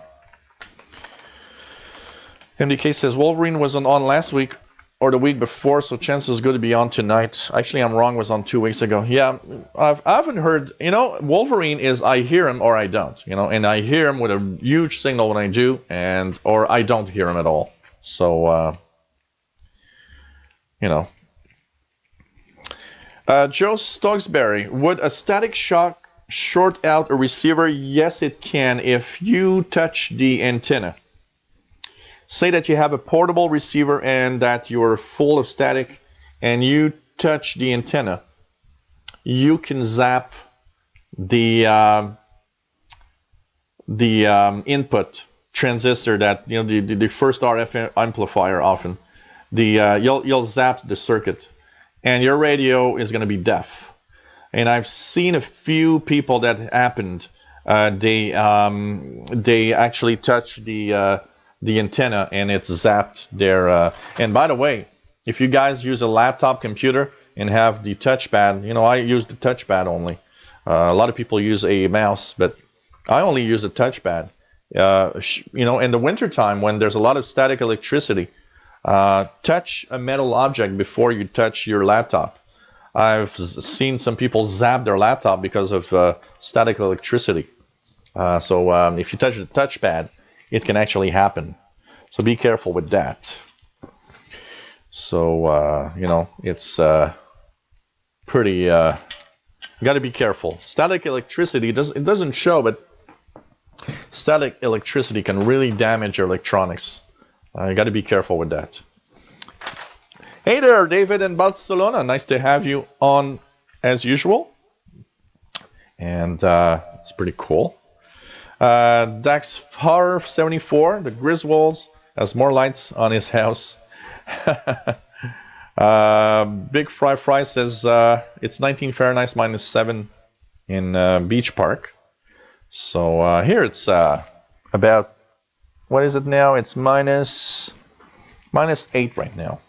A: MDK says Wolverine wasn't on last week or the week before, so chances is good to be on tonight. Actually, I'm wrong, was on 2 weeks ago. Yeah, I haven't heard. Wolverine is I hear him or I don't. And I hear him with a huge signal when I do, or I don't hear him at all. So Joe Stokesbury, would a static shock short out a receiver? Yes, it can if you touch the antenna. Say that you have a portable receiver and that you're full of static and you touch the antenna. You can zap the input transistor, that the first RF amplifier often. You'll zap the circuit. And your radio is going to be deaf. And I've seen a few people that happened. They actually touched the antenna and it zapped their. And by the way, if you guys use a laptop computer and have the touchpad, I use the touchpad only. A lot of people use a mouse, but I only use a touchpad. In the wintertime when there's a lot of static electricity. Touch a metal object before you touch your laptop. I've seen some people zap their laptop because of static electricity. So if you touch the touchpad, it can actually happen. So be careful with that. So, it's pretty... you got to be careful. Static electricity, it doesn't show, but static electricity can really damage your electronics. You got to be careful with that. Hey there, David in Barcelona. Nice to have you on as usual. And it's pretty cool. Dax Horror 74, the Griswolds, has more lights on his house. Big Fry says it's 19 Fahrenheit minus 7 in Beach Park. So here it's about, what is it now? It's minus 8 right now.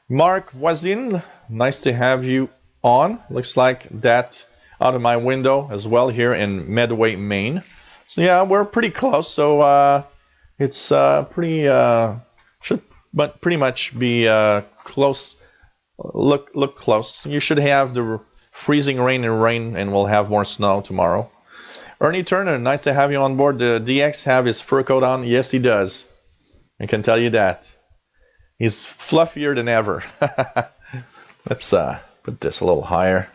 A: Mark Voisin, nice to have you on. Looks like that out of my window as well here in Medway, Maine. So yeah, we're pretty close. So it's should pretty much be close. Look close. You should have the freezing rain, and we'll have more snow tomorrow. Ernie Turner, nice to have you on board. The DX have his fur coat on? Yes, he does. I can tell you that. He's fluffier than ever. Let's put this a little higher.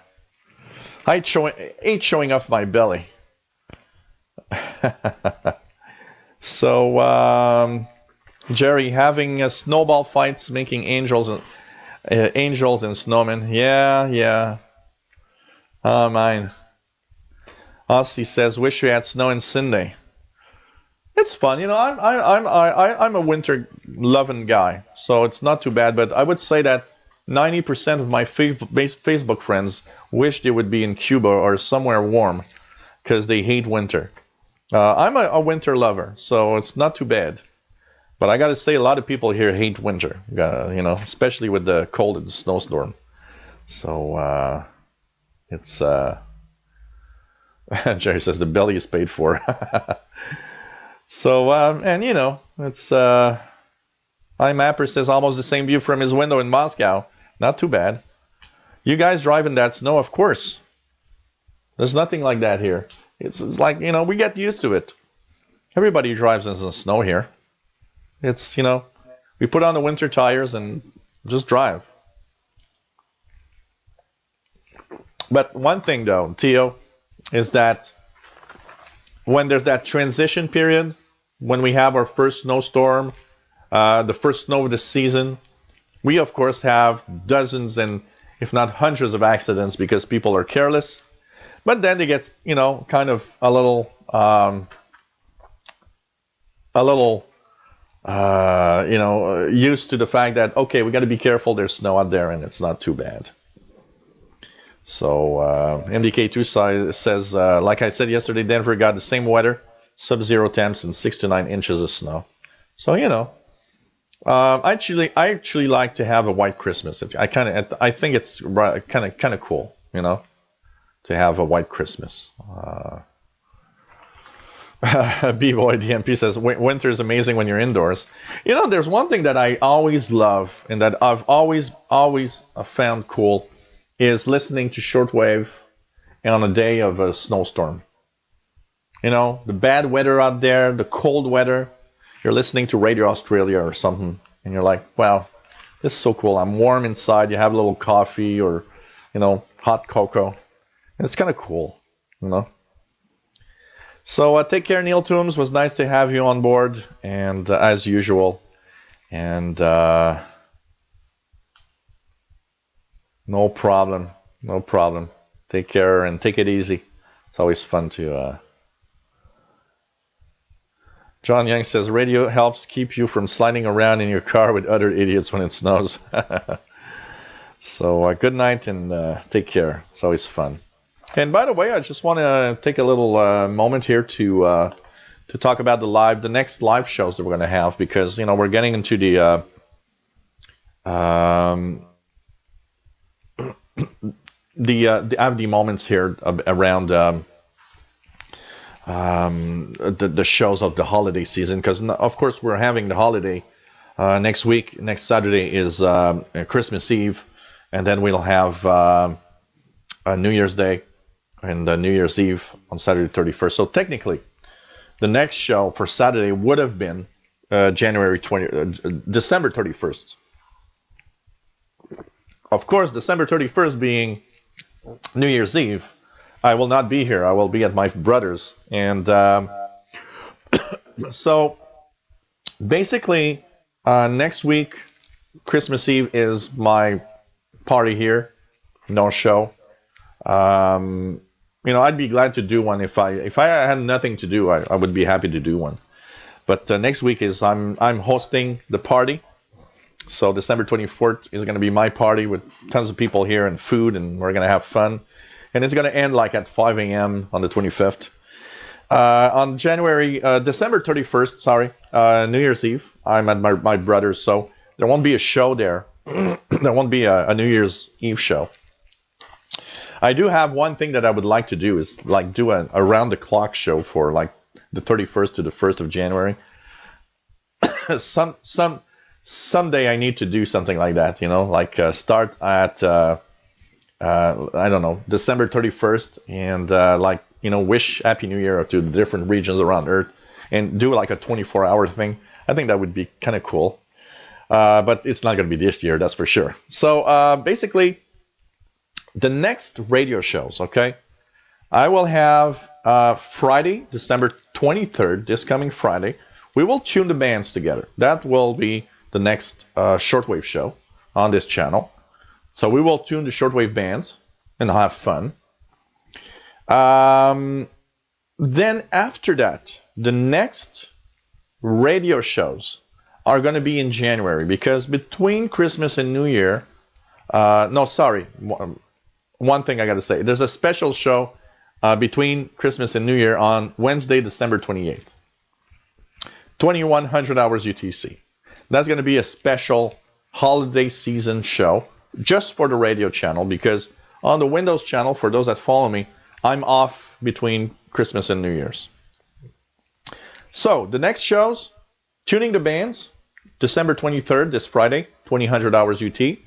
A: I hate showing off my belly. So, Jerry, having snowball fights, making angels and snowmen. Yeah. Oh, mine. Aussie says, wish we had snow in Sydney. It's fun, you know. I'm a winter loving guy, so it's not too bad. But I would say that 90% of my Facebook friends wish they would be in Cuba or somewhere warm, because they hate winter. I'm a winter lover, so it's not too bad. But I got to say, a lot of people here hate winter, you know, especially with the cold and the snowstorm. So it's Jerry says the belly is paid for. So, and you know, it's, iMapper says almost the same view from his window in Moscow. Not too bad. You guys drive in that snow, of course. There's nothing like that here. It's like, you know, we get used to it. Everybody drives in the snow here. It's, you know, we put on the winter tires and just drive. But one thing, though, Theo, is that when there's that transition period, when we have our first snowstorm, the first snow of the season, we of course have dozens and if not hundreds of accidents because people are careless. But then they get, you know, kind of a little, you know, used to the fact that, okay, we got to be careful. There's snow out there and it's not too bad. So MDK2 says, like I said yesterday, Denver got the same weather, sub-zero temps and 6 to 9 inches of snow. So, you know, I actually like to have a white Christmas. I think it's kind of cool, you know, to have a white Christmas. B-Boy DMP says, winter is amazing when you're indoors. You know, there's one thing that I always love and that I've always found cool is listening to Shortwave on a day of a snowstorm. You know, the bad weather out there, the cold weather, you're listening to Radio Australia or something, and you're like, wow, this is so cool. I'm warm inside. You have a little coffee or, you know, hot cocoa. And it's kind of cool, you know. So take care, Neil Toombs. Was nice to have you on board, and as usual. And no problem. Take care and take it easy. It's always fun to... John Young says, radio helps keep you from sliding around in your car with other idiots when it snows. So good night and take care. It's always fun. And by the way, I just want to take a little moment here to talk about the next live shows that we're going to have, because, you know, we're getting into the... I have the moments here around the shows of the holiday season, because of course we're having the holiday next week. Next Saturday is Christmas Eve, and then we'll have New Year's Day and New Year's Eve on Saturday 31st. So technically, the next show for Saturday would have been December 31st. Of course, December 31st being New Year's Eve, I will not be here. I will be at my brother's. And so basically, next week,
B: Christmas Eve is my party here. No show. I'd be glad to do one if I had nothing to do. I would be happy to do one. But next week is I'm hosting the party. So December 24th is going to be my party with tons of people here and food, and we're going to have fun. And it's going to end like at 5 a.m. on the 25th. On December 31st, New Year's Eve, I'm at my brother's, so there won't be a show there. There won't be a New Year's Eve show. I do have one thing that I would like to do is like do a around-the-clock show for like the 31st to the 1st of January. Someday I need to do something like that, like start at I don't know, December 31st, and wish Happy New Year to the different regions around Earth, and do like a 24-hour thing. I think that would be kind of cool, but it's not going to be this year, that's for sure. So basically, the next radio shows, okay, I will have Friday, December 23rd, this coming Friday. We will tune the bands together. That will be the next shortwave show on this channel. So we will tune the shortwave bands and have fun. Then after that, the next radio shows are going to be in January, because between Christmas and New Year, one thing I got to say, there's a special show between Christmas and New Year on Wednesday, December 28th, 2100 hours UTC. That's going to be a special holiday season show just for the radio channel, because on the Windows channel, for those that follow me, I'm off between Christmas and New Year's. So the next shows, tuning the bands, December 23rd, this Friday, 2000 hours UT.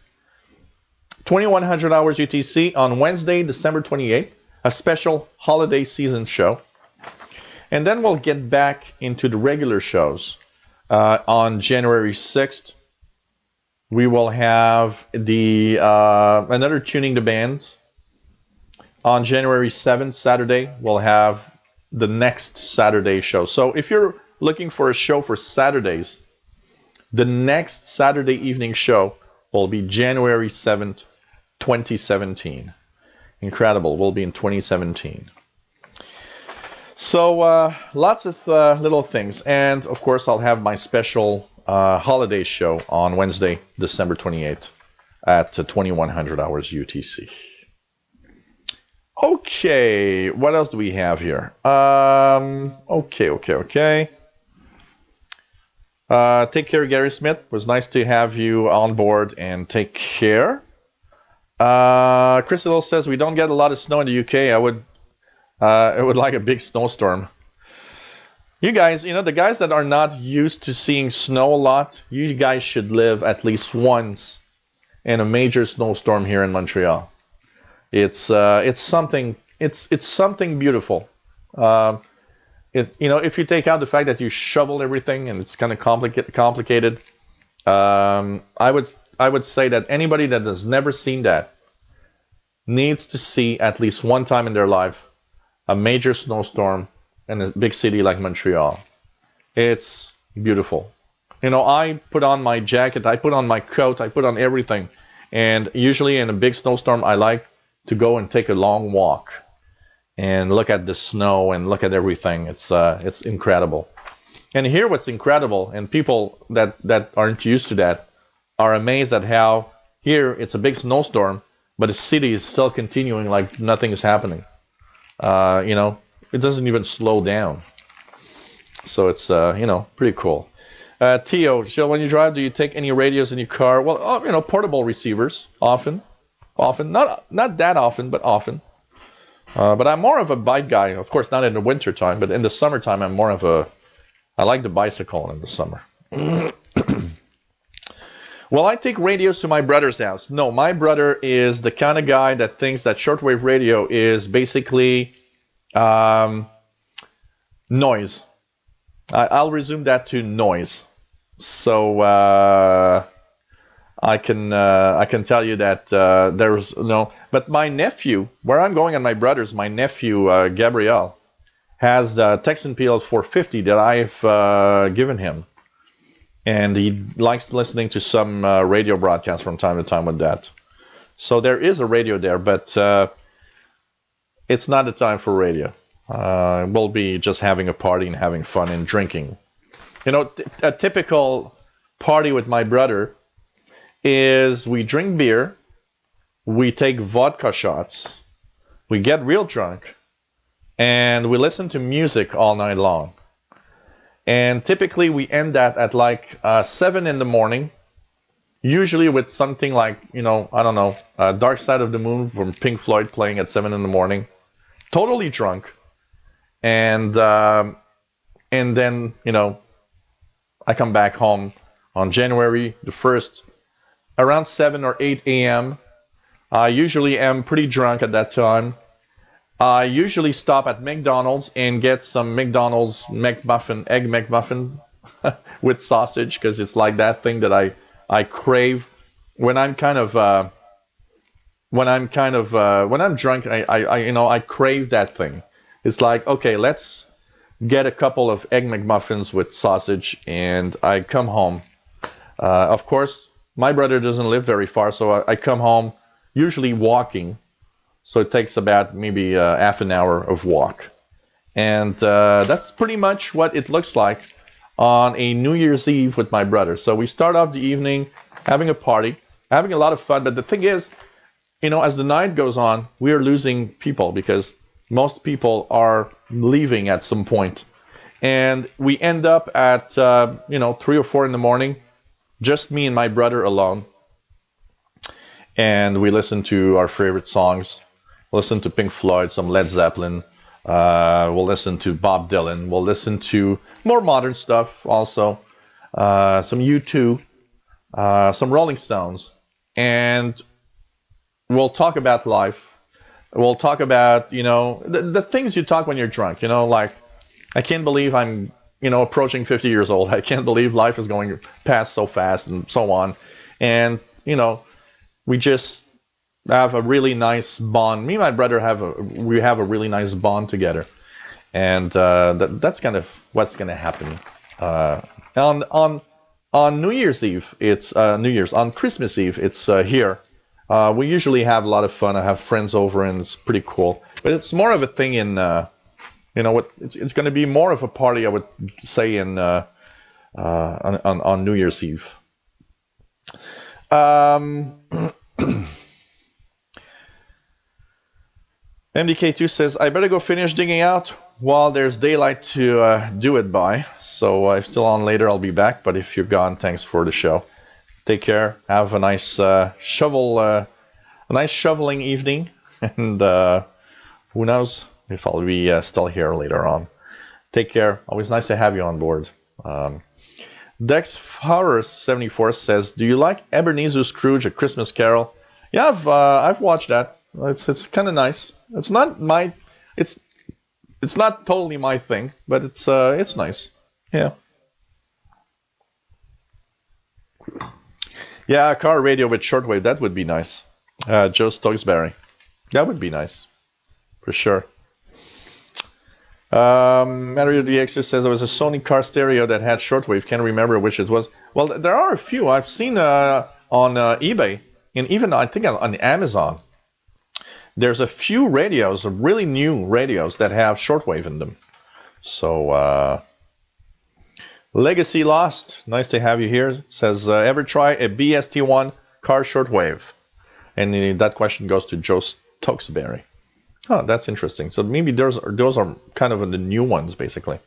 B: 2100 hours UTC on Wednesday, December 28th, a special holiday season show. And then we'll get back into the regular shows on January 6th. We will have the another tuning the bands. On January 7th, Saturday, we'll have the next Saturday show. So if you're looking for a show for Saturdays, the next Saturday evening show will be January 7th, 2017. Incredible. We'll be in 2017. So lots of little things. And of course, I'll have my special holiday show on Wednesday, December 28th at 2100 hours UTC. Okay, what else do we have here? Okay. Take care, Gary Smith. It was nice to have you on board, and take care. Chris Little says we don't get a lot of snow in the UK. I would like a big snowstorm. You guys, the guys that are not used to seeing snow a lot, you guys should live at least once in a major snowstorm here in Montreal. It's something beautiful. If you take out the fact that you shovel everything and it's kind of complicated, I would say that anybody that has never seen that needs to see at least one time in their life a major snowstorm in a big city like Montreal. It's beautiful. I put on my jacket, I put on my coat, I put on everything, and usually in a big snowstorm I like to go and take a long walk and look at the snow and look at everything. It's incredible. And here what's incredible, and people that aren't used to that are amazed at how here it's a big snowstorm, but the city is still continuing like nothing is happening. It doesn't even slow down. So it's pretty cool. Theo, so when you drive, do you take any radios in your car? Well, portable receivers, often, not that often, but often. But I'm more of a bike guy. Of course, not in the winter time, but in the summertime, I like the bicycle in the summer. Well, I take radios to my brother's house. No, my brother is the kind of guy that thinks that shortwave radio is basically noise. I'll resume that to noise. So I can tell you that there's no. But my nephew, where I'm going, and my brother's, my nephew Gabriel has Texan PL 450 that I've given him, and he likes listening to some radio broadcasts from time to time with that. So there is a radio there, but it's not the time for radio. We'll be just having a party and having fun and drinking. You know, a typical party with my brother is we drink beer, we take vodka shots, we get real drunk, and we listen to music all night long. And typically we end that at like 7 in the morning, usually with something like, you know, I don't know, Dark Side of the Moon from Pink Floyd playing at 7 in the morning, totally drunk. And then, you know, I come back home on January the 1st around 7 or 8 a.m. I usually am pretty drunk at that time. I usually stop at McDonald's and get some McDonald's McMuffin, egg McMuffin with sausage, because it's like that thing that I crave when I'm when I'm drunk. I crave that thing. It's like, okay, let's get a couple of egg McMuffins with sausage, and I come home. Of course, my brother doesn't live very far, so I come home usually walking. So it takes about maybe half an hour of walk. And that's pretty much what it looks like on a New Year's Eve with my brother. So we start off the evening having a party, having a lot of fun. But the thing is, you know, as the night goes on, we are losing people because most people are leaving at some point. And we end up at, 3 or 4 in the morning, just me and my brother alone. And we listen to our favorite songs. We'll listen to Pink Floyd, some Led Zeppelin. We'll listen to Bob Dylan. We'll listen to more modern stuff also. Some U2, some Rolling Stones. And we'll talk about life. We'll talk about, the things you talk when you're drunk. Like, I can't believe I'm, approaching 50 years old. I can't believe life is going past so fast and so on. And, we just have a really nice bond. Me and my brother have a really nice bond together, and that's kind of what's going to happen on New Year's Eve. It's on Christmas Eve. It's here. We usually have a lot of fun. I have friends over, and it's pretty cool. But it's more of a thing in it's going to be more of a party, I would say, in on New Year's Eve. MDK2 says, I better go finish digging out while there's daylight to do it by. So if still on later, I'll be back. But if you're gone, thanks for the show. Take care. Have a nice shoveling evening. And who knows if I'll be still here later on. Take care. Always nice to have you on board. Dex Forrest 74 says, do you like Ebenezer Scrooge: A Christmas Carol? Yeah, I've watched that. It's kind of nice. It's not totally my thing, but it's nice. Yeah. Yeah, a car radio with shortwave, that would be nice. Joe Stokesbury. That would be nice. For sure. Mario DXer says there was a Sony car stereo that had shortwave. Can't remember which it was. Well, there are a few. I've seen on eBay and even I think on Amazon. There's a few radios, really new radios that have shortwave in them. So Legacy Lost, nice to have you here. Says ever try a BST1 car shortwave? And that question goes to Joe Stokesbury. Oh, that's interesting. So maybe those are kind of the new ones, basically.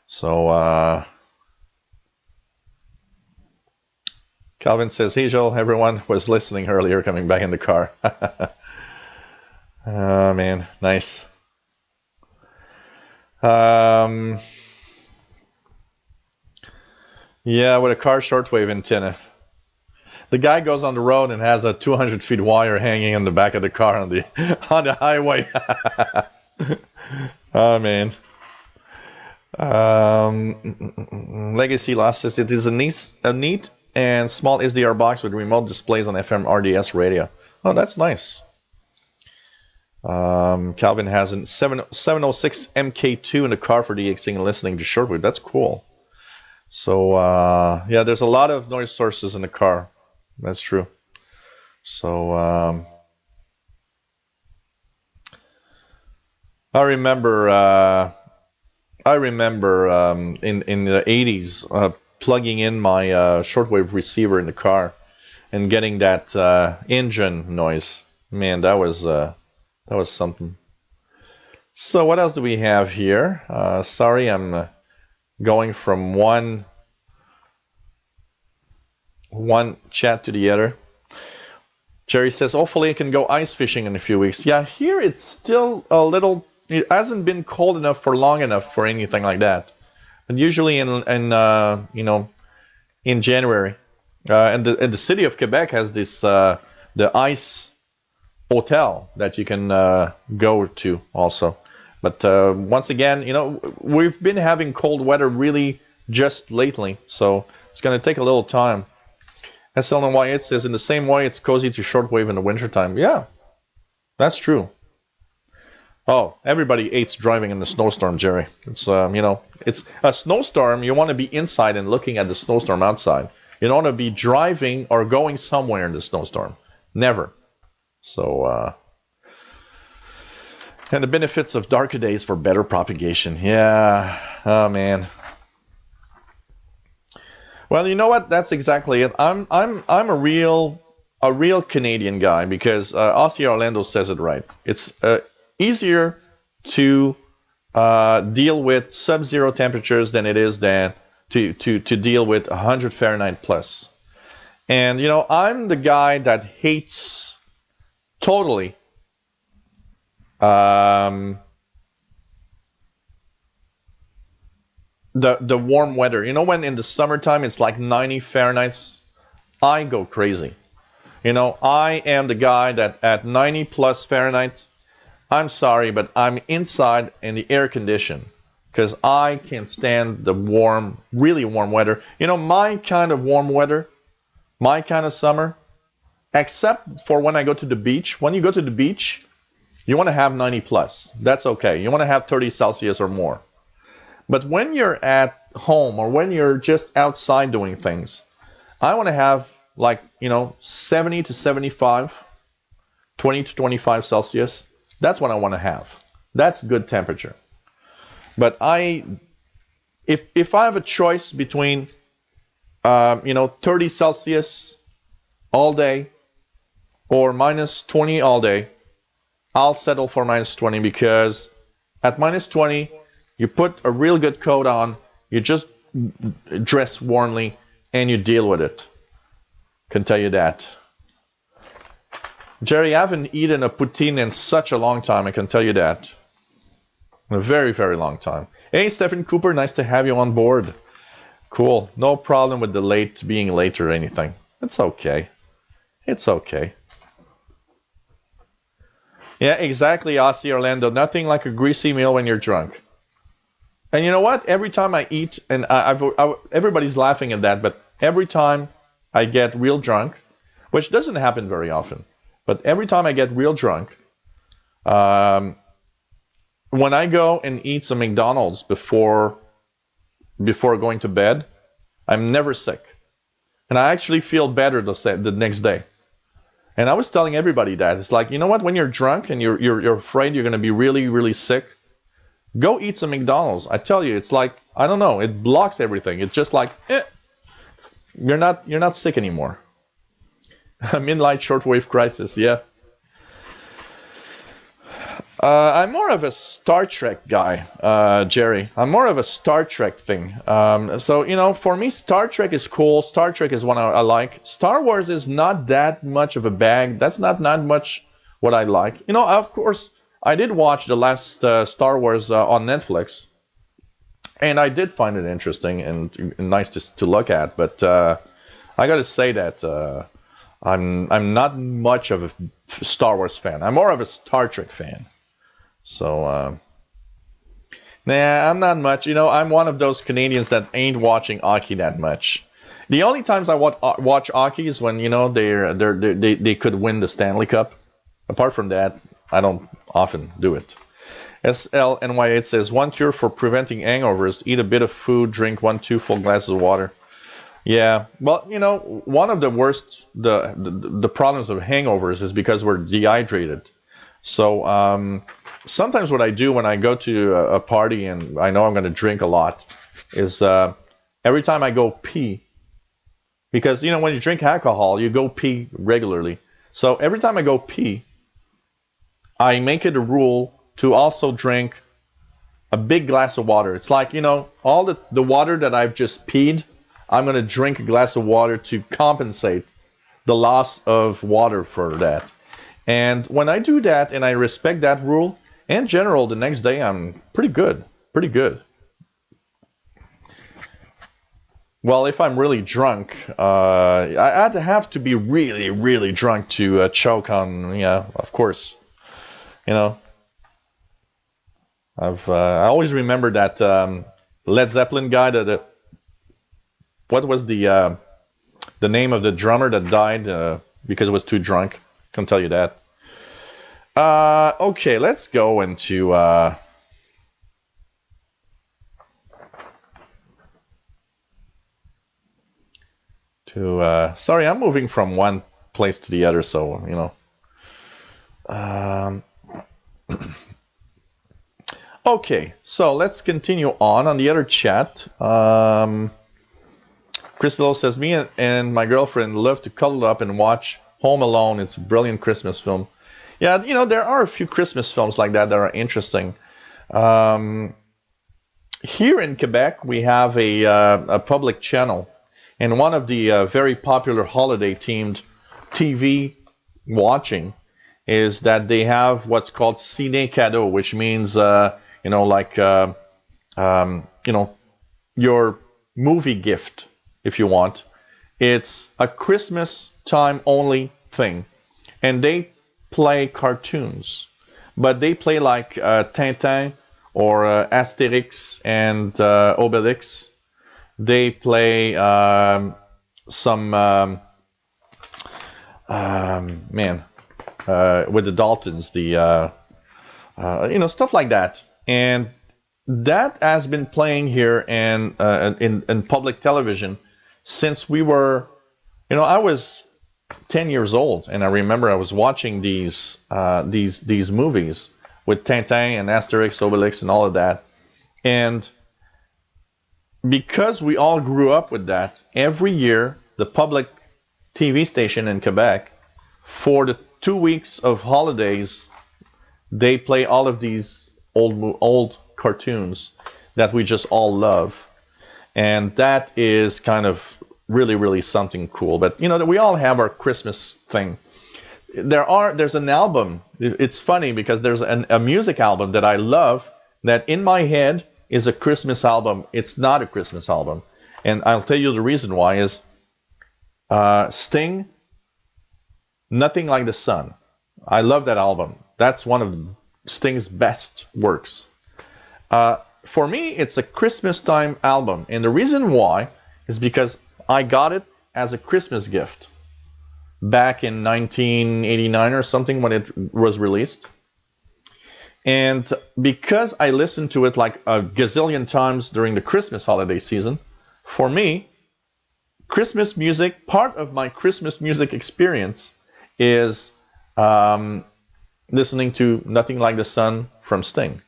B: So Calvin says, hey, Joel, everyone was listening earlier coming back in the car. Oh, man, nice. Yeah, with a car shortwave antenna. The guy goes on the road and has a 200 feet wire hanging in the back of the car on the highway. Oh man. Legacy Lost says it is a neat and small SDR box with remote displays on FM RDS radio. Oh, that's nice. Calvin has a 706 MK2 in the car for DXing and listening to shortwave. That's cool. So yeah, there's a lot of noise sources in the car. That's true. So I remember in the 80s plugging in my shortwave receiver in the car and getting that engine noise. Man, that was something. So what else do we have here? Sorry, I'm going from one chat to the other. Jerry says, hopefully I can go ice fishing in a few weeks. Yeah, here it's still a little, it hasn't been cold enough for long enough for anything like that. And usually in January, and the city of Quebec has this the ice hotel that you can go to also. But once again, we've been having cold weather really just lately, so it's going to take a little time. SLNY says, in the same way, it's cozy to shortwave in the wintertime. Yeah, that's true. Oh, everybody hates driving in the snowstorm, Jerry. It's it's a snowstorm. You want to be inside and looking at the snowstorm outside. You don't want to be driving or going somewhere in the snowstorm. Never. So, and the benefits of darker days for better propagation. Yeah. Oh man. Well, you know what? That's exactly it. I'm a real Canadian guy because Aussie Orlando says it right. It's easier to deal with sub-zero temperatures than it is to deal with 100 Fahrenheit plus. And I'm the guy that hates totally the warm weather. When in the summertime it's like 90 Fahrenheit, I go crazy. I am the guy that at 90 plus Fahrenheit, I'm sorry, but I'm inside in the air condition because I can't stand the warm, really warm weather. My kind of warm weather, my kind of summer, except for when I go to the beach. When you go to the beach, you want to have 90 plus. That's okay. You want to have 30 Celsius or more. But when you're at home or when you're just outside doing things, I want to have 70 to 75, 20 to 25 Celsius. That's what I want to have. That's good temperature. But if I have a choice between 30 Celsius all day or minus 20 all day, I'll settle for minus 20 because at minus 20, you put a real good coat on, you just dress warmly, and you deal with it. Can tell you that. Jerry, I haven't eaten a poutine in such a long time, I can tell you that. A very, very long time. Hey, Stephen Cooper, nice to have you on board. Cool. No problem with being late or anything. It's okay. It's okay. Yeah, exactly, Aussie Orlando. Nothing like a greasy meal when you're drunk. And you know what? Every time I eat, and everybody's laughing at that, but every time I get real drunk, which doesn't happen very often, but every time I get real drunk, when I go and eat some McDonald's before going to bed, I'm never sick. And I actually feel better the next day. And I was telling everybody that. It's like, you know what? When you're drunk and you're afraid you're going to be really, really sick, go eat some McDonald's. I tell you, it's like, I don't know, it blocks everything. It's just like, you're not sick anymore. Midnight shortwave crisis, yeah. I'm more of a Star Trek guy, Jerry. I'm more of a Star Trek thing. So, for me, Star Trek is cool. Star Trek is what I like. Star Wars is not that much of a bag. That's not much what I like. Of course, I did watch the last Star Wars on Netflix, and I did find it interesting and nice to look at. But I got to say that I'm not much of a Star Wars fan. I'm more of a Star Trek fan. So, nah, I'm not much. I'm one of those Canadians that ain't watching hockey that much. The only times I watch hockey is when they could win the Stanley Cup. Apart from that, I don't often do it. SLNY8 says, one cure for preventing hangovers, eat a bit of food, drink 1-2 full glasses of water. Yeah, well, one of the worst, the problems of hangovers is because we're dehydrated. So sometimes what I do when I go to a party and I know I'm going to drink a lot is every time I go pee, because, when you drink alcohol, you go pee regularly. So every time I go pee, I make it a rule to also drink a big glass of water. It's like, all the water that I've just peed, I'm going to drink a glass of water to compensate the loss of water for that. And when I do that and I respect that rule, in general, the next day I'm pretty good. Pretty good. Well, if I'm really drunk, I'd have to be really, really drunk to choke on, of course. I always remember that Led Zeppelin guy. What was the name of the drummer that died because he was too drunk? Can't tell you that. Okay, let's go into sorry, I'm moving from one place to the other, so Okay, so let's continue on the other chat. Crystal says, me and my girlfriend love to cuddle up and watch Home Alone. It's a brilliant Christmas film. Yeah, there are a few Christmas films like that are interesting. Here in Quebec, we have a public channel, and one of the very popular holiday-themed TV watching is that they have what's called Ciné Cadeau, which means your movie gift, if you want. It's a Christmas time only thing, and they play cartoons, but they play like Tintin or Asterix and Obelix. They play some with the Daltons, stuff like that. And that has been playing here in public television since we were, I was 10 years old, and I remember I was watching these movies with Tintin and Asterix, Obelix, and all of that. And because we all grew up with that, every year the public TV station in Quebec, for the 2 weeks of holidays, they play all of these old cartoons that we just all love, and that is kind of really, really something cool. But we all have our Christmas thing. There's an album. It's funny because there's a music album that I love that in my head is a Christmas album. It's not a Christmas album, and I'll tell you the reason why is Sting, Nothing Like the Sun. I love that album. That's one of Sting's best works. For me, it's a Christmas time album, and the reason why is because I got it as a Christmas gift back in 1989 or something when it was released. And because I listened to it like a gazillion times during the Christmas holiday season, for me, Christmas music, part of my Christmas music experience is listening to Nothing Like the Sun from Sting.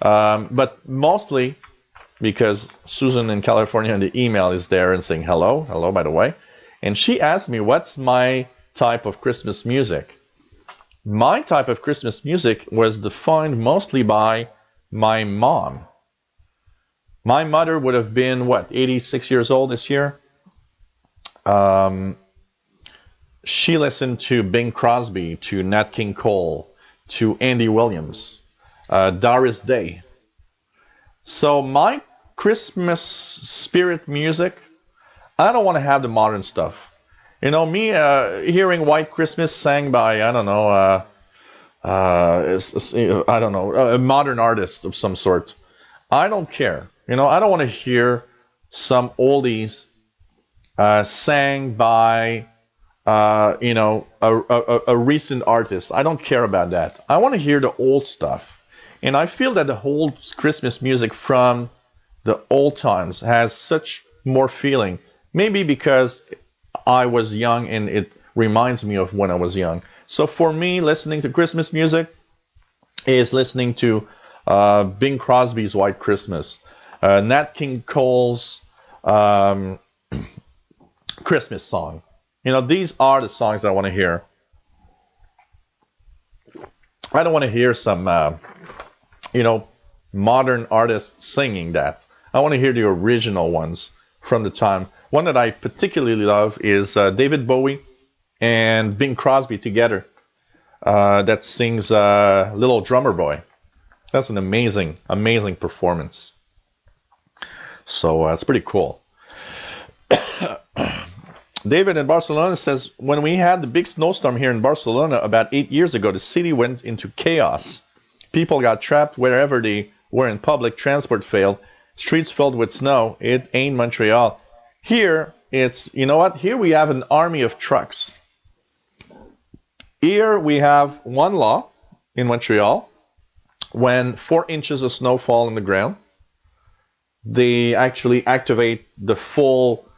B: But mostly because Susan in California in the email is there and saying hello, by the way. And she asked me, what's my type of Christmas music? My type of Christmas music was defined mostly by my mom. My mother would have been, 86 years old this year? She listened to Bing Crosby, to Nat King Cole, to Andy Williams, Doris Day. So my Christmas spirit music, I don't want to have the modern stuff. Me hearing White Christmas sang by, a modern artist of some sort. I don't care. I don't want to hear some oldies sang by, a recent artist. I don't care about that. I want to hear the old stuff. And I feel that the whole Christmas music from the old times has such more feeling. Maybe because I was young and it reminds me of when I was young. So for me, listening to Christmas music is listening to Bing Crosby's White Christmas, Nat King Cole's Christmas song. These are the songs that I want to hear. I don't want to hear some, modern artists singing that. I want to hear the original ones from the time. One that I particularly love is David Bowie and Bing Crosby together. That sings Little Drummer Boy. That's an amazing, amazing performance. So it's pretty cool. David in Barcelona says, when we had the big snowstorm here in Barcelona about 8 years ago, the city went into chaos. People got trapped wherever they were in public. Transport failed. Streets filled with snow. It ain't Montreal. Here, Here we have an army of trucks. Here we have one law in Montreal. When 4 inches of snow fall on the ground, they actually activate the full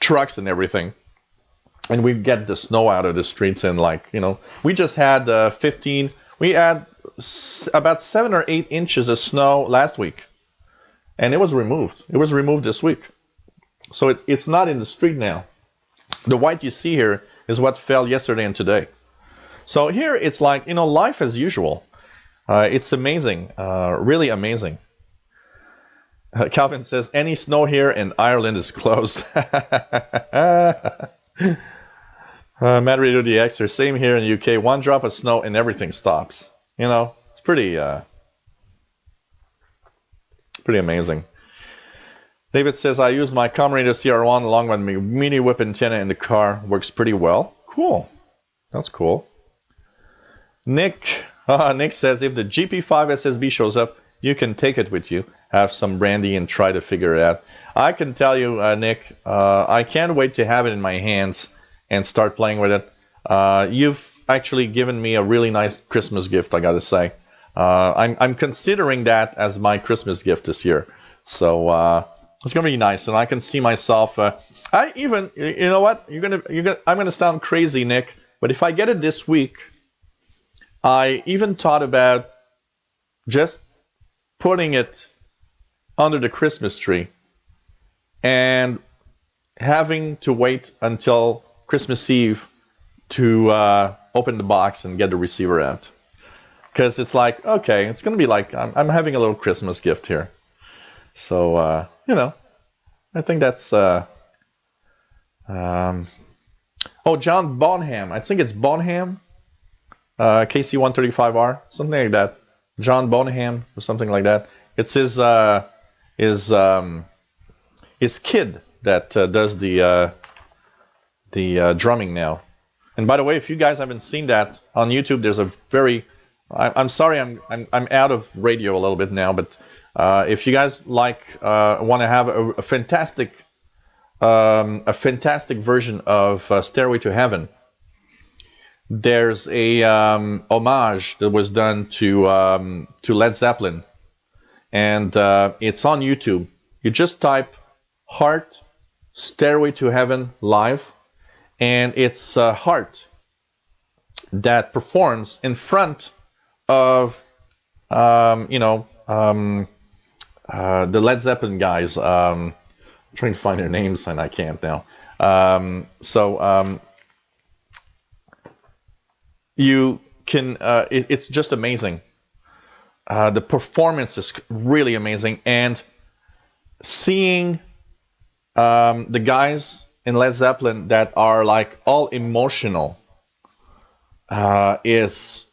B: trucks and everything, and we get the snow out of the streets. And we just had we had about 7 or 8 inches of snow last week, and it was removed this week. So it's not in the street now. The white you see here is what fell yesterday and today. So here it's like, life as usual. It's amazing, really amazing. Calvin says, any snow here in Ireland is closed. Mad Radio DX, same here in the UK. One drop of snow and everything stops. It's pretty amazing. David says, I use my comm radio CR1 along with my mini whip antenna in the car. Works pretty well. Cool. That's cool. Nick says, if the GP5 SSB shows up, you can take it with you, have some brandy, and try to figure it out. I can tell you, Nick, I can't wait to have it in my hands and start playing with it. You've actually given me a really nice Christmas gift, I gotta say. I'm considering that as my Christmas gift this year. So it's gonna be nice, and I can see myself. You know what? I'm gonna sound crazy, Nick, but if I get it this week, I even thought about just putting it under the Christmas tree and having to wait until Christmas Eve to open the box and get the receiver out. Because it's like, okay, it's going to be like I'm having a little Christmas gift here. So, I think that's... John Bonham. I think it's Bonham. KC135R. Something like that. John Bonham or something like that. It's his kid that does the drumming now. And by the way, if you guys haven't seen that on YouTube, there's a very I'm sorry I'm out of radio a little bit now, but if you guys want to have a fantastic version of Stairway to Heaven, there's a homage that was done to Led Zeppelin, and it's on YouTube. You just type Heart Stairway to Heaven live, and it's Heart that performs in front of the Led Zeppelin guys. I'm trying to find their names and I can't now. You can. It's just amazing. The performance is really amazing, and seeing the guys in Led Zeppelin that are like all emotional is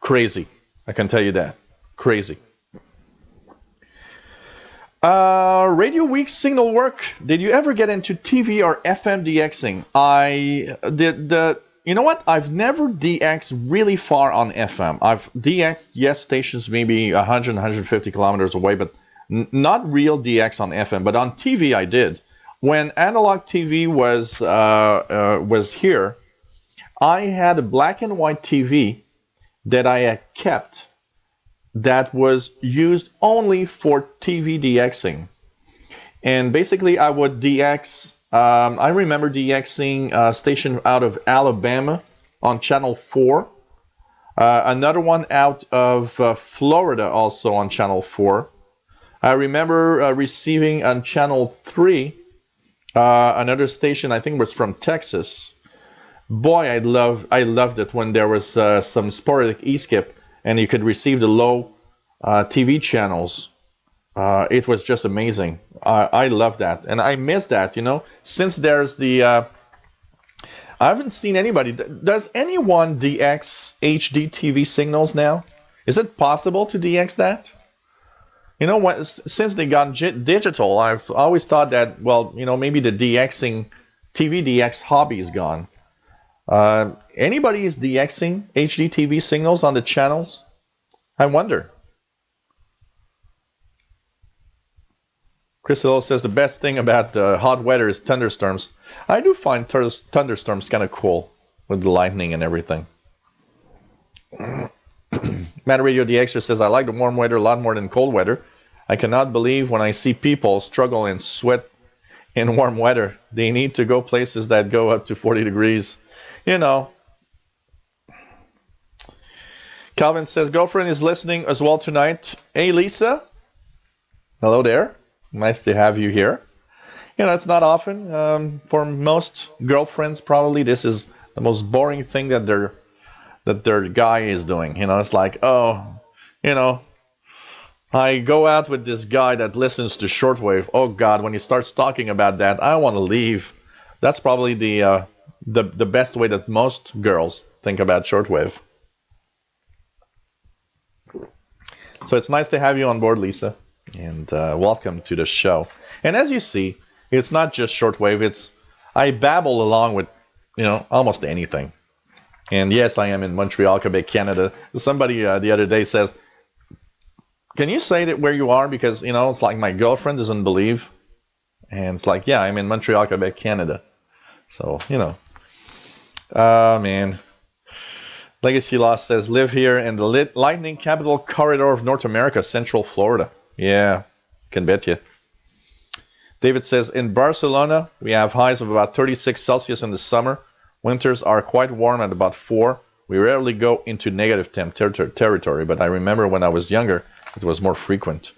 B: crazy. I can tell you that. Crazy. Radio Week signal work. Did you ever get into TV or FM DXing? I did. You know what? I've never DXed really far on FM. I've DXed, stations maybe 100, 150 kilometers away, but not real DX on FM. But on TV, I did. When analog TV was here, I had a black and white TV, that I had kept that was used only for TV DXing. And basically, I would DX. I remember DXing a station out of Alabama on Channel 4. Another one out of Florida, also on Channel 4. I remember receiving on Channel 3 another station, I think was from Texas. Boy, I loved it when there was some sporadic e-skip and you could receive the low TV channels. It was just amazing. I love that, and I miss that. Since there's the, I haven't seen anybody. Does anyone DX HD TV signals now? Is it possible to DX that? Since they got digital, I've always thought that, well, maybe the DXing, TV DX hobby is gone. Anybody is DXing HD TV signals on the channels? I wonder. Chris Hill says the best thing about hot weather is thunderstorms. I do find thunderstorms kind of cool with the lightning and everything. Man Radio DXer says, I like the warm weather a lot more than cold weather. I cannot believe when I see people struggle and sweat in warm weather. They need to go places that go up to 40 degrees. Calvin says, girlfriend is listening as well tonight. Hey, Lisa. Hello there. Nice to have you here. It's not often. For most girlfriends, probably this is the most boring thing that their guy is doing. It's like, I go out with this guy that listens to Shortwave. Oh God, when he starts talking about that, I want to leave. That's probably the best way that most girls think about Shortwave. So it's nice to have you on board, Lisa. And welcome to the show. And as you see, it's not just Shortwave. I babble along with, almost anything. And yes, I am in Montreal, Quebec, Canada. Somebody the other day says, can you say that where you are? Because, it's like my girlfriend doesn't believe. And it's like, yeah, I'm in Montreal, Quebec, Canada. So, man. Legacy Lost says, live here in the lightning capital corridor of North America, Central Florida. Yeah, can bet you. David says, in Barcelona, we have highs of about 36 Celsius in the summer. Winters are quite warm at about 4. We rarely go into negative temp territory, but I remember when I was younger, it was more frequent.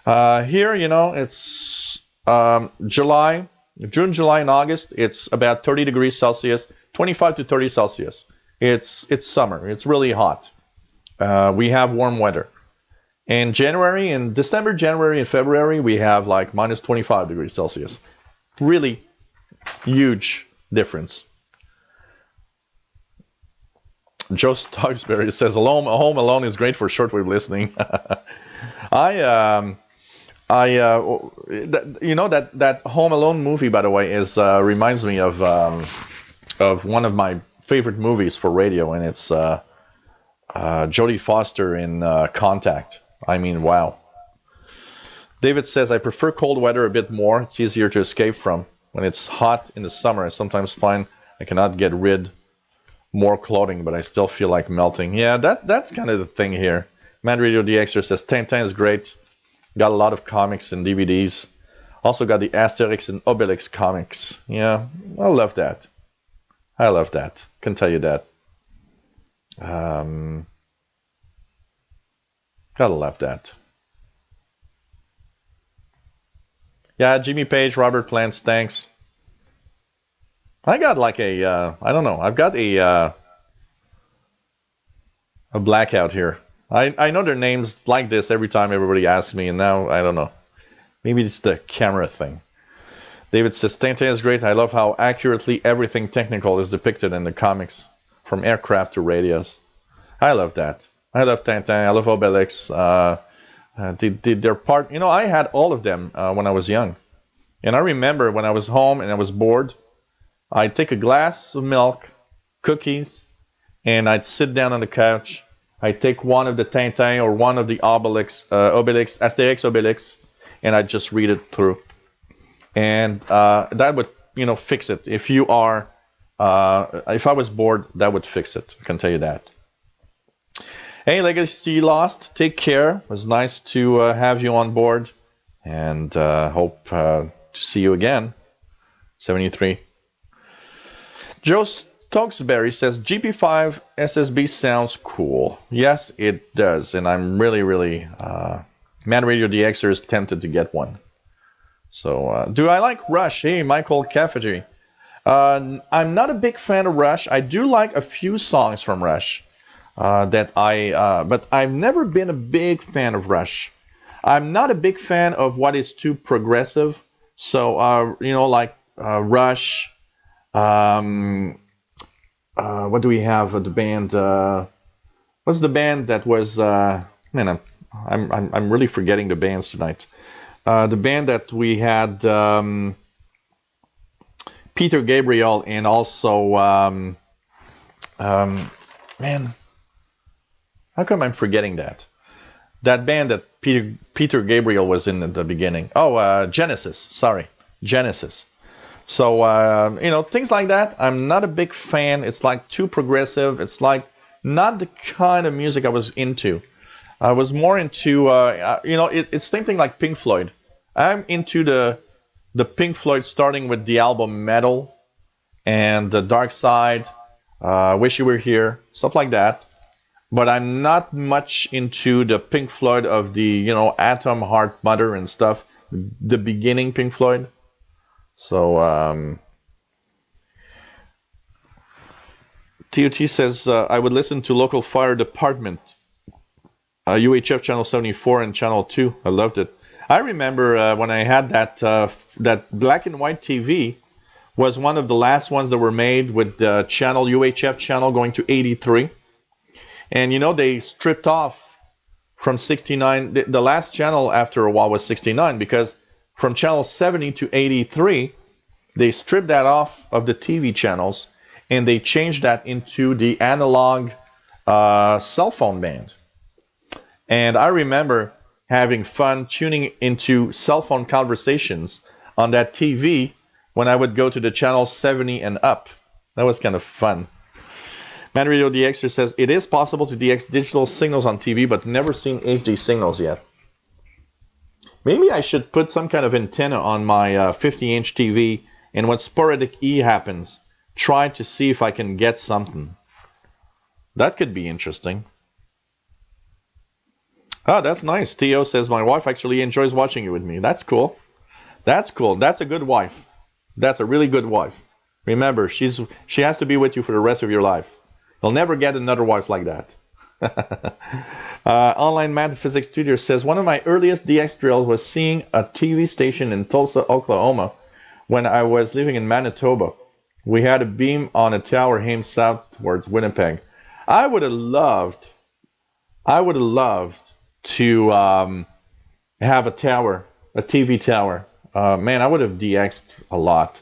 B: Here, it's June, July, and August. It's about 30 degrees Celsius, 25 to 30 Celsius. It's summer. It's really hot. We have warm weather. In December, January, and February, we have like minus 25 degrees Celsius. Really huge difference. Joe Stogsberry says, Home Alone is great for shortwave listening. That Home Alone movie, by the way, reminds me of one of my favorite movies for radio, and it's Jodie Foster in Contact. I mean, wow. David says, I prefer cold weather a bit more. It's easier to escape from. When it's hot in the summer, I sometimes find I cannot get rid more clothing, but I still feel like melting. Yeah, that's kind of the thing here. Man Radio DXer says, Tintin is great. Got a lot of comics and DVDs. Also got the Asterix and Obelix comics. Yeah, I love that. Can tell you that. Gotta love that. Yeah, Jimmy Page, Robert Plant, thanks. I got like I don't know. I've got a blackout here. I know their names like this every time everybody asks me, and now I don't know. Maybe it's the camera thing. David says, Tintin is great. I love how accurately everything technical is depicted in the comics, from aircraft to radios. I love that. I love Tintin. I love Obelix. They're part. I had all of them when I was young, and I remember when I was home and I was bored, I'd take a glass of milk, cookies, and I'd sit down on the couch. I'd take one of the Tintin or one of the Obelix, Asterix, Obelix, and I'd just read it through, and that would fix it. If I was bored, that would fix it. I can tell you that. Hey, Legacy Lost, take care. It was nice to have you on board, and hope to see you again. 73. Joe Stokesbury says GP5 SSB sounds cool. Yes, it does, and I'm really, Man Radio DXer is tempted to get one. So, do I like Rush? Hey, Michael Cafferty. I'm not a big fan of Rush. I do like a few songs from Rush but I've never been a big fan of Rush. I'm not a big fan of what is too progressive. So, Rush. What do we have? The band. What's the band that was? Man, I'm really forgetting the bands tonight. The band that we had. Peter Gabriel and also man, how come I'm forgetting that? That band that Peter Gabriel was in at the beginning. Oh, Genesis. Sorry, Genesis. So things like that. I'm not a big fan. It's like too progressive. It's like not the kind of music I was into. I was more into it's same thing like Pink Floyd. I'm into the Pink Floyd starting with the album Metal and the Dark Side, Wish You Were Here, stuff like that. But I'm not much into the Pink Floyd of the, Atom Heart Mother and stuff, the beginning Pink Floyd. So, TOT says, I would listen to local fire department, UHF channel 74 and channel 2. I loved it. I remember when I had that black and white TV was one of the last ones that were made with the channel UHF channel going to 83. And they stripped off from 69. The last channel after a while was 69 because from channel 70 to 83, they stripped that off of the TV channels and they changed that into the analog cell phone band. And I remember having fun tuning into cell phone conversations on that TV when I would go to the channel 70 and up. That was kind of fun. Man Radio DXer says, it is possible to DX digital signals on TV, but never seen HD signals yet. Maybe I should put some kind of antenna on my 50-inch TV, and when sporadic E happens, try to see if I can get something. That could be interesting. Oh, that's nice. Theo says, my wife actually enjoys watching you with me. That's cool. That's cool. That's a good wife. That's a really good wife. Remember, she has to be with you for the rest of your life. You'll never get another wife like that. Online Metaphysics Studio says, one of my earliest DX drills was seeing a TV station in Tulsa, Oklahoma, when I was living in Manitoba. We had a beam on a tower aimed south towards Winnipeg. I would have loved to have a tower, a TV tower. Man, I would have DX'd a lot.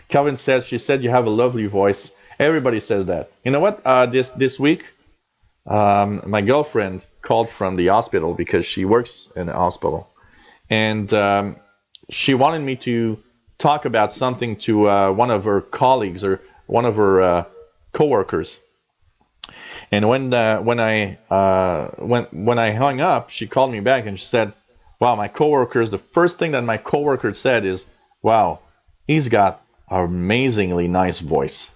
B: Calvin says, she said you have a lovely voice. Everybody says that. You know what? This week, my girlfriend called from the hospital because she works in a hospital. And she wanted me to talk about something to one of her colleagues or one of her coworkers. And when I hung up, she called me back and she said, wow, my coworkers, the first thing that my coworker said is, wow, he's got an amazingly nice voice.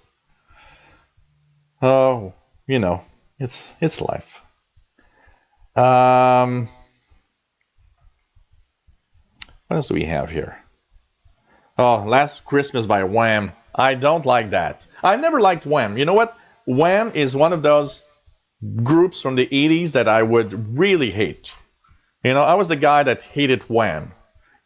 B: Oh, it's life. What else do we have here? Oh, Last Christmas by Wham. I don't like that. I never liked Wham. You know what? Wham is one of those groups from the 80s that I would really hate. I was the guy that hated Wham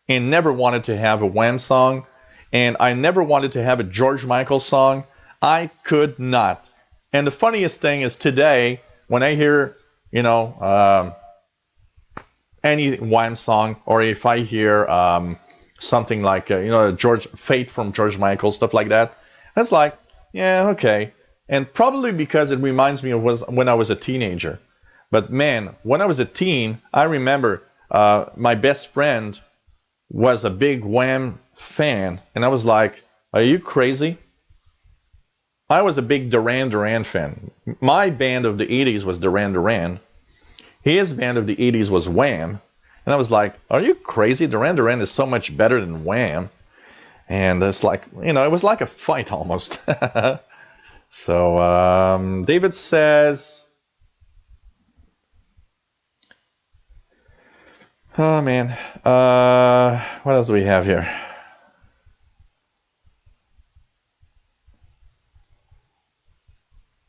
B: and never wanted to have a Wham song. And I never wanted to have a George Michael song. I could not. And the funniest thing is today, when I hear, any Wham song, or if I hear something like, Fate from George Michael, stuff like that, it's like, yeah, okay. And probably because it reminds me of when I was a teenager. But man, when I was a teen, I remember my best friend was a big Wham fan. And I was like, are you crazy? I was a big Duran Duran fan. My band of the 80s was Duran Duran. His band of the 80s was Wham. And I was like, are you crazy? Duran Duran is so much better than Wham. And it's like, it was like a fight almost. So David says, oh man, what else do we have here?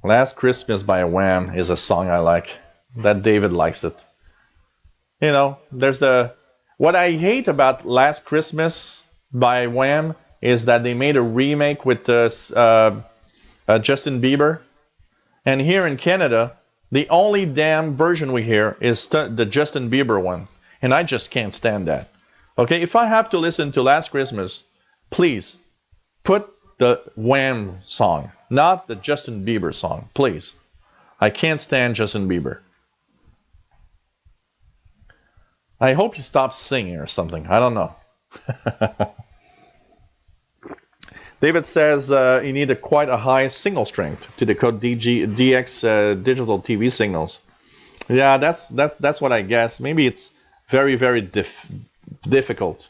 B: Last Christmas by Wham is a song I like. That David likes it. There's what I hate about Last Christmas by Wham is that they made a remake with Justin Bieber. And here in Canada, the only damn version we hear is the Justin Bieber one. And I just can't stand that. Okay, if I have to listen to Last Christmas, please put the Wham song, not the Justin Bieber song, please. I can't stand Justin Bieber. I hope he stops singing or something. I don't know. David says you need quite a high signal strength to decode DX digital TV signals. Yeah, that's what I guess. Maybe it's very, very difficult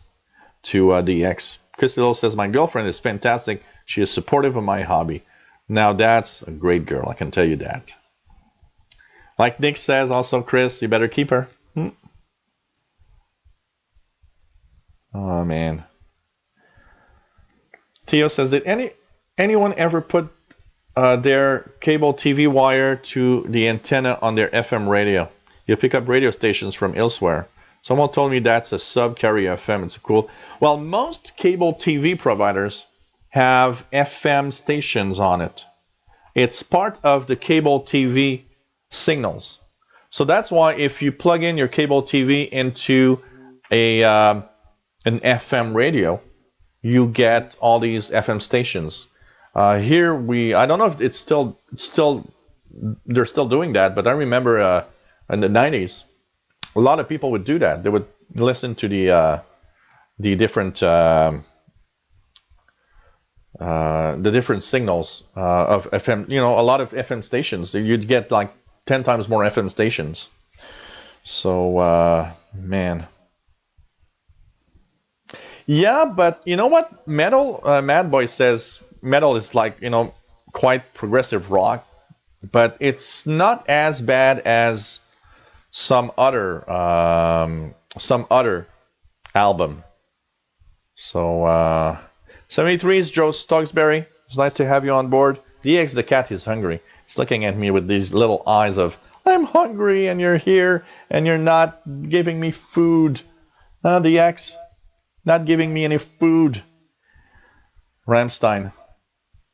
B: to DX. Crystal says, my girlfriend is fantastic. She is supportive of my hobby. Now that's a great girl, I can tell you that. Like Nick says also, Chris, you better keep her. Oh, man. Theo says, did anyone ever put their cable TV wire to the antenna on their FM radio? You pick up radio stations from elsewhere. Someone told me that's a sub-carrier FM. It's cool. Well, most cable TV providers have FM stations on it. It's part of the cable TV signals. So that's why if you plug in your cable TV into an FM radio, you get all these FM stations. Here I don't know if it's still they're still doing that, but I remember in the 90s, a lot of people would do that. They would listen to the different signals of FM. A lot of FM stations. You'd get like 10 times more FM stations. So man. Yeah, but you know what? Metal, Mad Boy says metal is like, quite progressive rock, but it's not as bad as some other album. So 73 is Joe Stogsberry. It's nice to have you on board. DX the cat is hungry. He's looking at me with these little eyes of, I'm hungry and you're here and you're not giving me food. DX. Not giving me any food. Rammstein.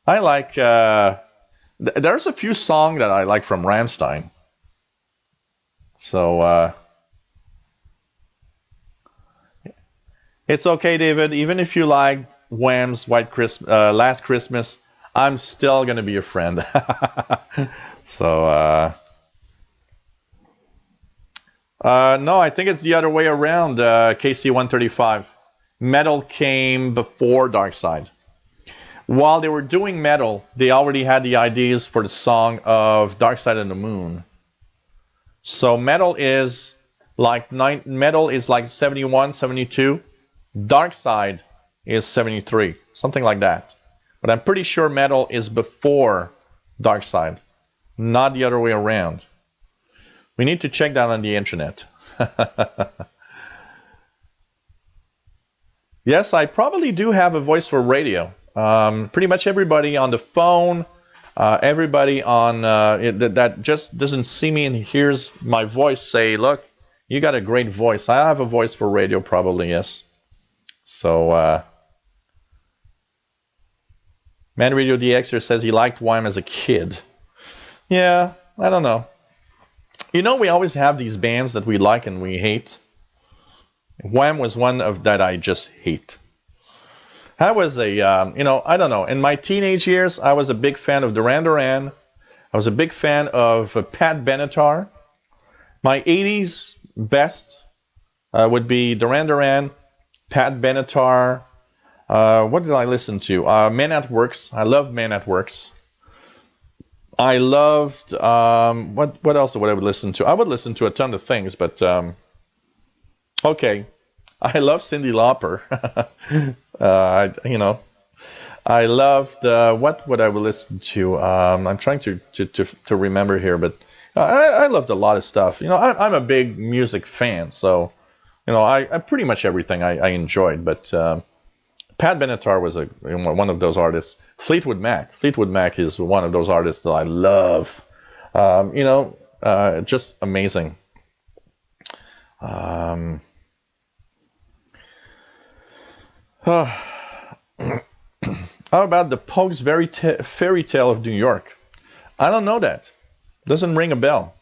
B: I like... there's a few songs that I like from Rammstein. So... it's okay, David. Even if you liked Wham's Last Christmas, I'm still going to be your friend. So... no, I think it's the other way around, KC135. Metal came before Dark Side. While they were doing metal, they already had the ideas for the song of Dark Side of the Moon. So metal is like 71, 72. Dark Side is 73, something like that. But I'm pretty sure metal is before Dark Side, not the other way around. We need to check that on the internet. Yes, I probably do have a voice for radio. Pretty much everybody on the phone, everybody on that just doesn't see me and hears my voice say, look, you got a great voice. I have a voice for radio, probably, yes. So, Man Radio DXer says he liked Wham as a kid. Yeah, I don't know. We always have these bands that we like and we hate. Wham was one of that I just hate. I was I don't know. In my teenage years, I was a big fan of Duran Duran. I was a big fan of Pat Benatar. My 80s best would be Duran Duran, Pat Benatar. What did I listen to? Men at Works. I love Men at Works. I loved what else would I would listen to? I would listen to a ton of things, but okay, I love Cyndi Lauper. I loved what would I would listen to? I'm trying to remember here, but I loved a lot of stuff. I'm a big music fan, so I pretty much everything I enjoyed. But Pat Benatar was one of those artists. Fleetwood Mac is one of those artists that I love. Just amazing. Um, How about the Pogue's Fairy Tale of New York? I don't know that. Doesn't ring a bell.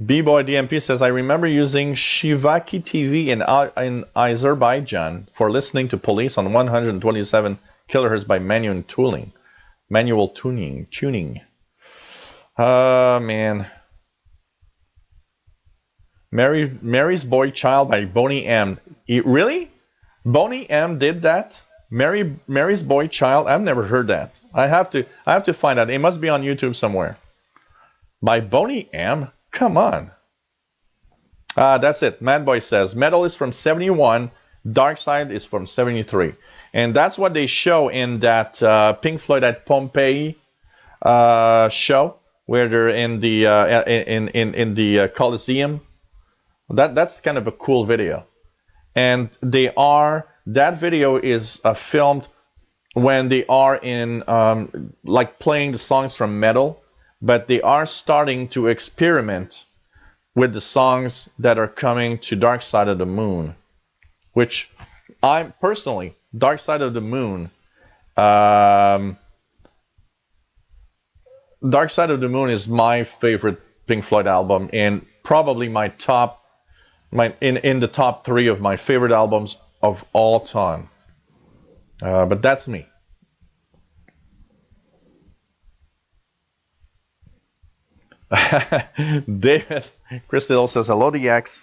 B: B-Boy DMP says, I remember using Shivaki TV in Azerbaijan for listening to Police on 127 kilohertz by manual tuning. Man. Mary's Boy Child by Boney M. Really? Boney M did that? Mary's Boy Child? I've never heard that. I have to find out. It must be on YouTube somewhere. By Boney M? Come on. That's it. Mad Boy says Metal is from 71, Dark Side is from 73. And that's what they show in that Pink Floyd at Pompeii show where they're in the Coliseum. That's kind of a cool video. And that video is filmed when they are in like playing the songs from Metal, but they are starting to experiment with the songs that are coming to Dark Side of the Moon, which I personally, Dark Side of the Moon, Dark Side of the Moon is my favorite Pink Floyd album and probably in the top 3 of my favorite albums of all time. But that's me. David Crystal says hello to Yax.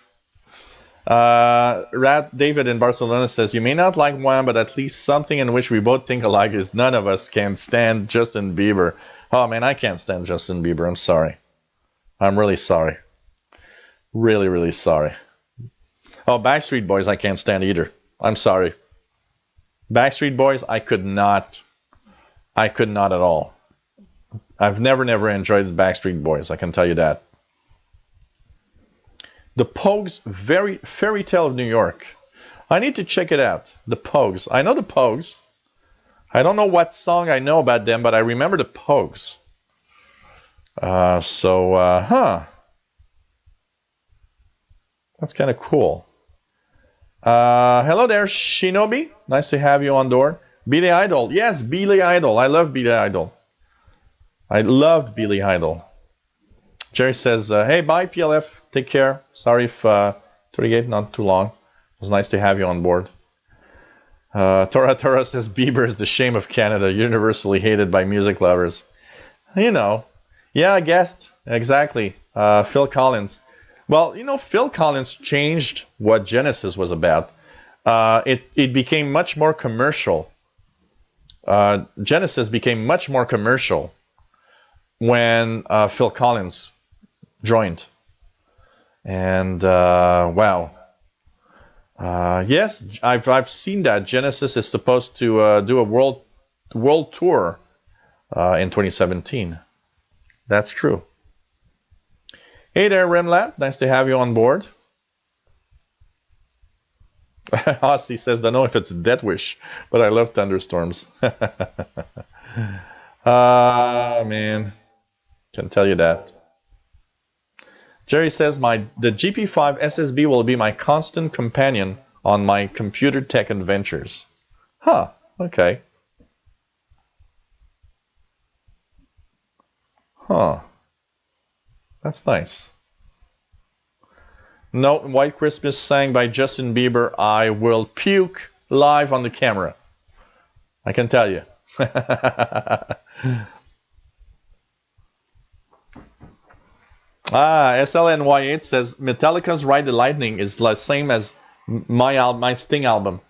B: David in Barcelona says you may not like Wham, but at least something in which we both think alike is none of us can stand Justin Bieber. Oh man, I can't stand Justin Bieber. I'm sorry. I'm really sorry. Really, really sorry. Oh, Backstreet Boys, I can't stand either. I'm sorry. Backstreet Boys, I could not at all. I've never enjoyed the Backstreet Boys, I can tell you that. The Pogues Fairy Tale of New York. I need to check it out. The Pogues. I know the Pogues. I don't know what song I know about them, but I remember the Pogues. That's kind of cool. Hello there, Shinobi. Nice to have you on board. Billy Idol. Yes, Billy Idol. I love Billy Idol. I loved Billy Idol. Jerry says, hey, bye, PLF. Take care. Sorry if 38, not too long. It was nice to have you on board. Tora says, Bieber is the shame of Canada, universally hated by music lovers. Yeah, I guessed. Exactly. Phil Collins. Well, Phil Collins changed what Genesis was about. It became much more commercial. Genesis became much more commercial when Phil Collins joined. And wow. Yes, I've seen that. Genesis is supposed to do a world tour in 2017. That's true. Hey there, Remlap. Nice to have you on board. Aussie says, don't know if it's a death wish, but I love thunderstorms. Man. Can tell you that. Jerry says, the GP5 SSB will be my constant companion on my computer tech adventures. Huh, okay. Huh. That's nice. No, White Christmas sang by Justin Bieber. I will puke live on the camera. I can tell you. SLNY8 says Metallica's Ride the Lightning is the same as my Sting album.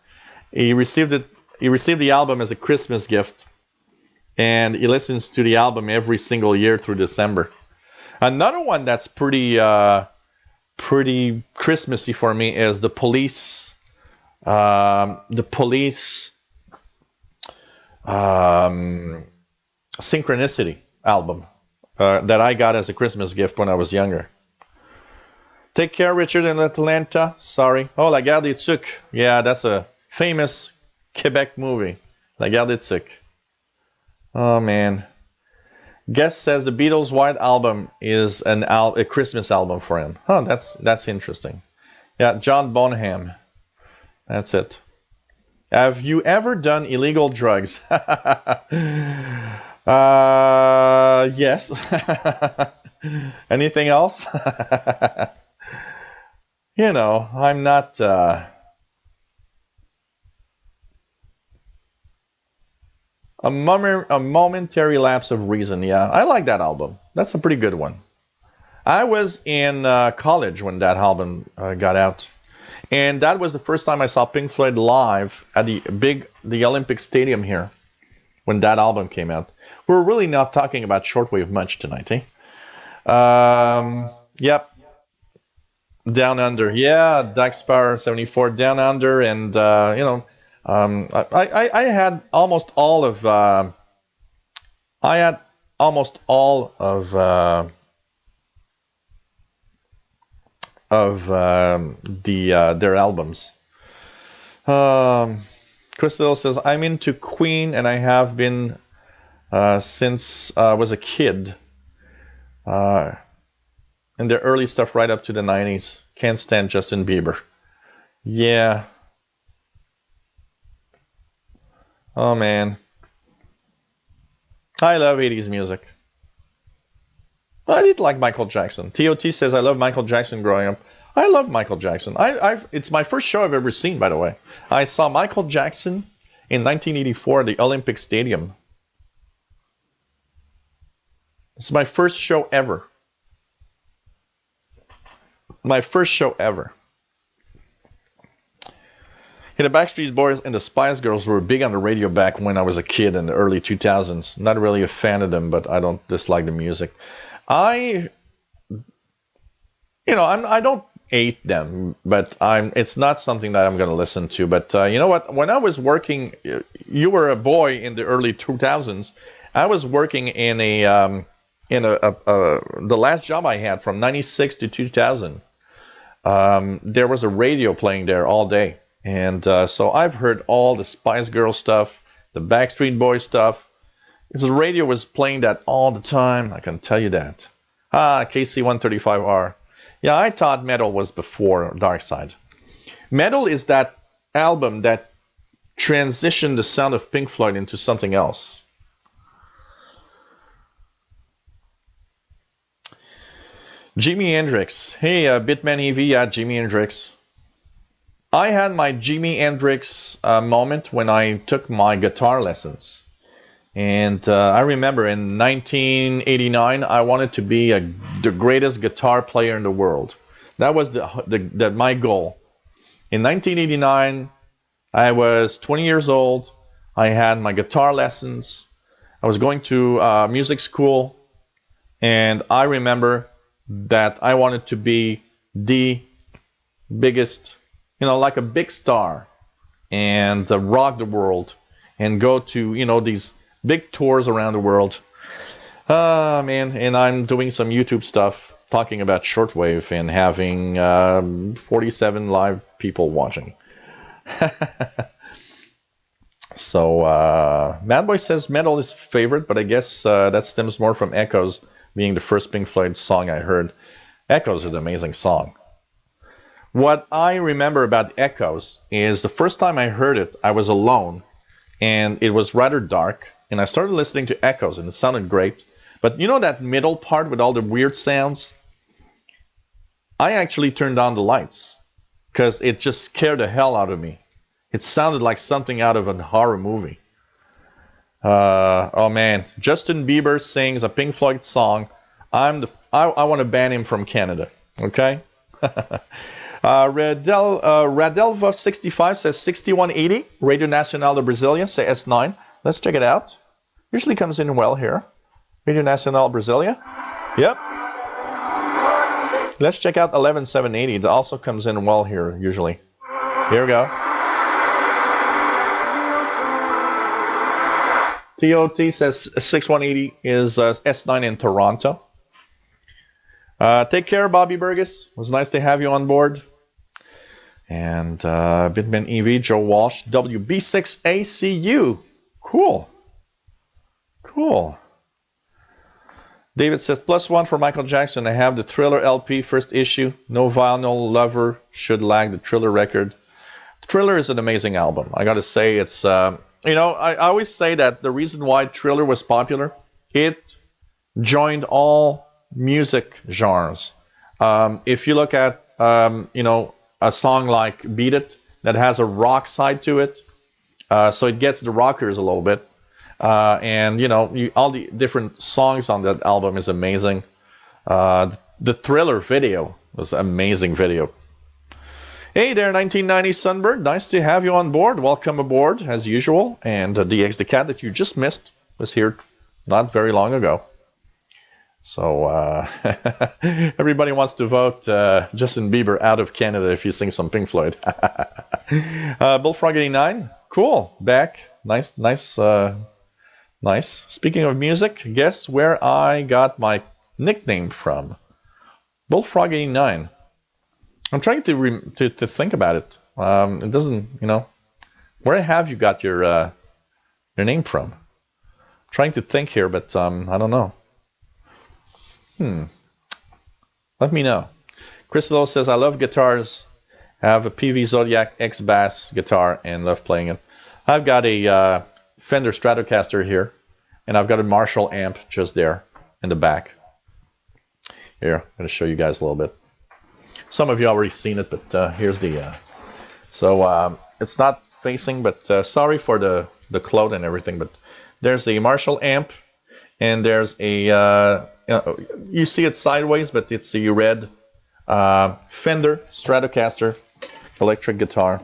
B: He received it he received the album as a Christmas gift, and he listens to the album every single year through December. Another one that's pretty Christmassy for me is the Police. The Police Synchronicity album that I got as a Christmas gift when I was younger. Take care, Richard, in Atlanta. Sorry. Oh, La Garde des Tucs. Yeah, that's a famous Quebec movie. La Garde des Tucs. Oh, man. Guest says the Beatles' White Album is a Christmas album for him. Huh, that's interesting. Yeah, John Bonham. That's it. Have you ever done illegal drugs? Yes. Anything else? You know, I'm not. A momentary lapse of reason. Yeah, I like that album. That's a pretty good one. I was in college when that album got out, and that was the first time I saw Pink Floyd live at the Olympic Stadium here when that album came out. We're really not talking about Shortwave much tonight, eh? Yep. Down Under, yeah, Daxpar 74, Down Under, and I had almost all of their albums. Crystal says I'm into Queen, and I have been since I was a kid. And their early stuff right up to the 90s. Can't stand Justin Bieber. Yeah. Oh, man. I love 80s music. I did like Michael Jackson. TOT says I love Michael Jackson growing up. I love Michael Jackson. It's my first show I've ever seen, by the way. I saw Michael Jackson in 1984 at the Olympic Stadium. It's my first show ever. My first show ever. The Backstreet Boys and the Spice Girls were big on the radio back when I was a kid in the early 2000s. Not really a fan of them, but I don't dislike the music. I don't hate them, but it's not something that I'm going to listen to. But you know what? When I was working, you were a boy in the early 2000s. I was working in the last job I had from 96 to 2000. There was a radio playing there all day. And so I've heard all the Spice Girl stuff, the Backstreet Boys stuff. The radio was playing that all the time, I can tell you that. KC135R. Yeah, I thought Metal was before Dark Side. Metal is that album that transitioned the sound of Pink Floyd into something else. Jimi Hendrix. Hey, Bitman EV, yeah, Jimi Hendrix. I had my Jimi Hendrix moment when I took my guitar lessons. And I remember in 1989, I wanted to be the greatest guitar player in the world. That was my goal. In 1989, I was 20 years old. I had my guitar lessons. I was going to music school. And I remember that I wanted to be the biggest, like a big star, and rock the world, and go to, these big tours around the world. Man, and I'm doing some YouTube stuff talking about Shortwave and having 47 live people watching. So, Madboy says Metal is favorite, but I guess that stems more from Echoes being the first Pink Floyd song I heard. Echoes is an amazing song. What I remember about Echoes is the first time I heard it, I was alone, and it was rather dark, and I started listening to Echoes, and it sounded great. But that middle part with all the weird sounds? I actually turned on the lights, because it just scared the hell out of me. It sounded like something out of a horror movie. Oh man, Justin Bieber sings a Pink Floyd song. I want to ban him from Canada, okay? Radelva65 says 6180. Radio Nacional de Brasilia, say S9. Let's check it out. Usually comes in well here. Radio Nacional Brasilia. Yep. Let's check out 11780. It also comes in well here, usually. Here we go. TOT says 6180 is S9 in Toronto. Take care, Bobby Burgess. It was nice to have you on board. And Bitman EV, Joe Walsh, WB6ACU. Cool. Cool. David says, +1 for Michael Jackson. I have the Thriller LP first issue. No vinyl lover should lag the Thriller record. Thriller is an amazing album. I gotta say, it's, you know, I always say that the reason why Thriller was popular, it joined all music genres. If you look at, you know, a song like Beat It, that has a rock side to it, so it gets the rockers a little bit. And, you know, all the different songs on that album is amazing. The Thriller video was an amazing video. Hey there, 1990 Sunbird. Nice to have you on board. Welcome aboard, as usual. And DX the Cat that you just missed was here not very long ago. So everybody wants to vote Justin Bieber out of Canada if you sing some Pink Floyd. Bullfrog 89, cool, back, nice, nice, nice. Speaking of music, guess where I got my nickname from? Bullfrog 89. I'm trying to think about it. It doesn't, you know, where have you got your name from? I'm trying to think here, but I don't know. Let me know. Chris Lowe says, I love guitars. I have a PV Zodiac X bass guitar and love playing it. I've got a Fender Stratocaster here, and I've got a Marshall amp just there in the back. Here, I'm going to show you guys a little bit. Some of you already seen it, but here's the... So it's not facing, but sorry for the cloud and everything, but there's a Marshall amp, and there's a... you see it sideways, but it's the red Fender Stratocaster electric guitar,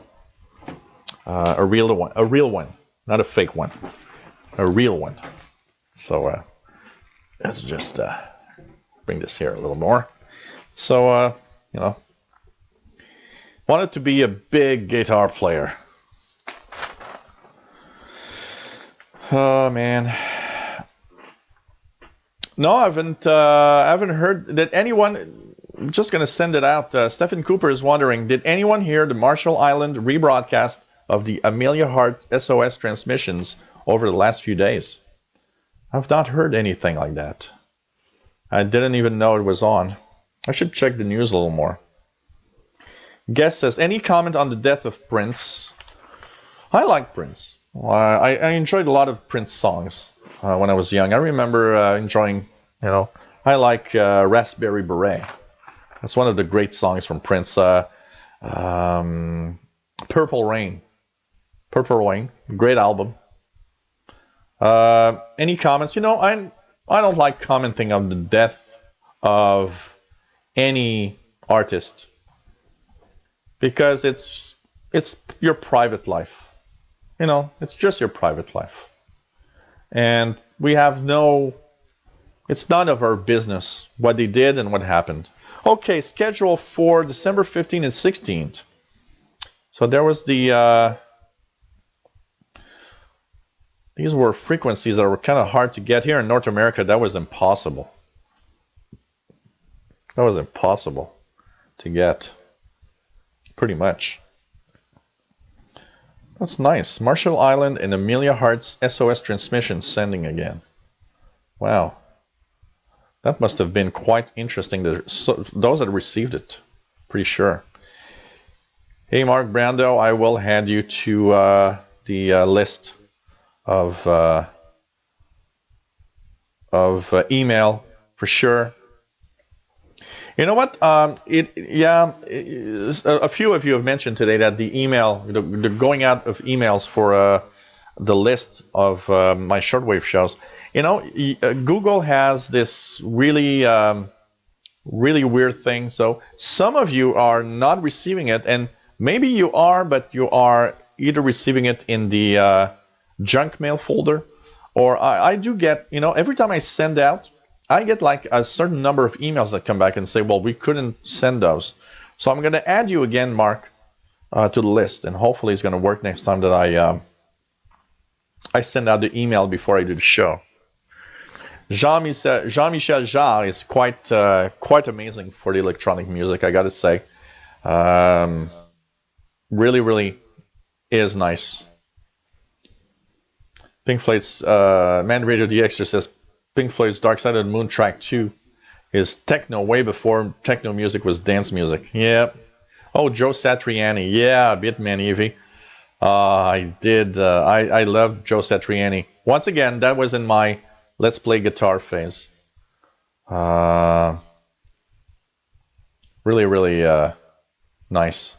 B: a real one, not a fake one, a real one. So let's just bring this here a little more. So you know, wanted to be a big guitar player. Oh man. No, I haven't heard that anyone. I'm just gonna send it out. Stephen Cooper is wondering, did anyone hear the Marshall Island rebroadcast of the Amelia Hart SOS transmissions over the last few days? I've not heard anything like that. I didn't even know it was on. I should check the news a little more. Guest says, any comment on the death of Prince? I like Prince. I enjoyed a lot of Prince songs. When I was young, I remember enjoying, you know, I like Raspberry Beret. That's one of the great songs from Prince. Purple Rain, great album. Any comments? You know, I don't like commenting on the death of any artist because it's your private life. You know, it's just your private life. And we have it's none of our business what they did and what happened. Okay, schedule for December 15th and 16th. So there was these were frequencies that were kind of hard to get here in North America. That was impossible. That was impossible to get, pretty much. That's nice. Marshall Island and Amelia Hart's SOS transmission sending again. Wow. That must have been quite interesting. Those that received it, pretty sure. Hey, Mark Brando, I will hand you to the list of email for sure. You know what? A few of you have mentioned today that the email, the going out of emails for the list of my shortwave shows. You know, Google has this really really weird thing. So some of you are not receiving it, and maybe you are, but you are either receiving it in the junk mail folder, or I do get, every time I send out, I get like a certain number of emails that come back and say, well, we couldn't send those. So I'm going to add you again, Mark, to the list, and hopefully it's going to work next time that I send out the email before I do the show. Jean-Michel Jarre is quite amazing for the electronic music, I gotta say. Really, really is nice. Pink Floyd's Man Radio the Extra says Pink Floyd's Dark Side of the Moon track 2 is techno way before techno music was dance music. Yeah. Oh, Joe Satriani. Yeah, Bitman Evie. I did. I loved Joe Satriani. Once again, that was in my let's play guitar phase. Really, really nice.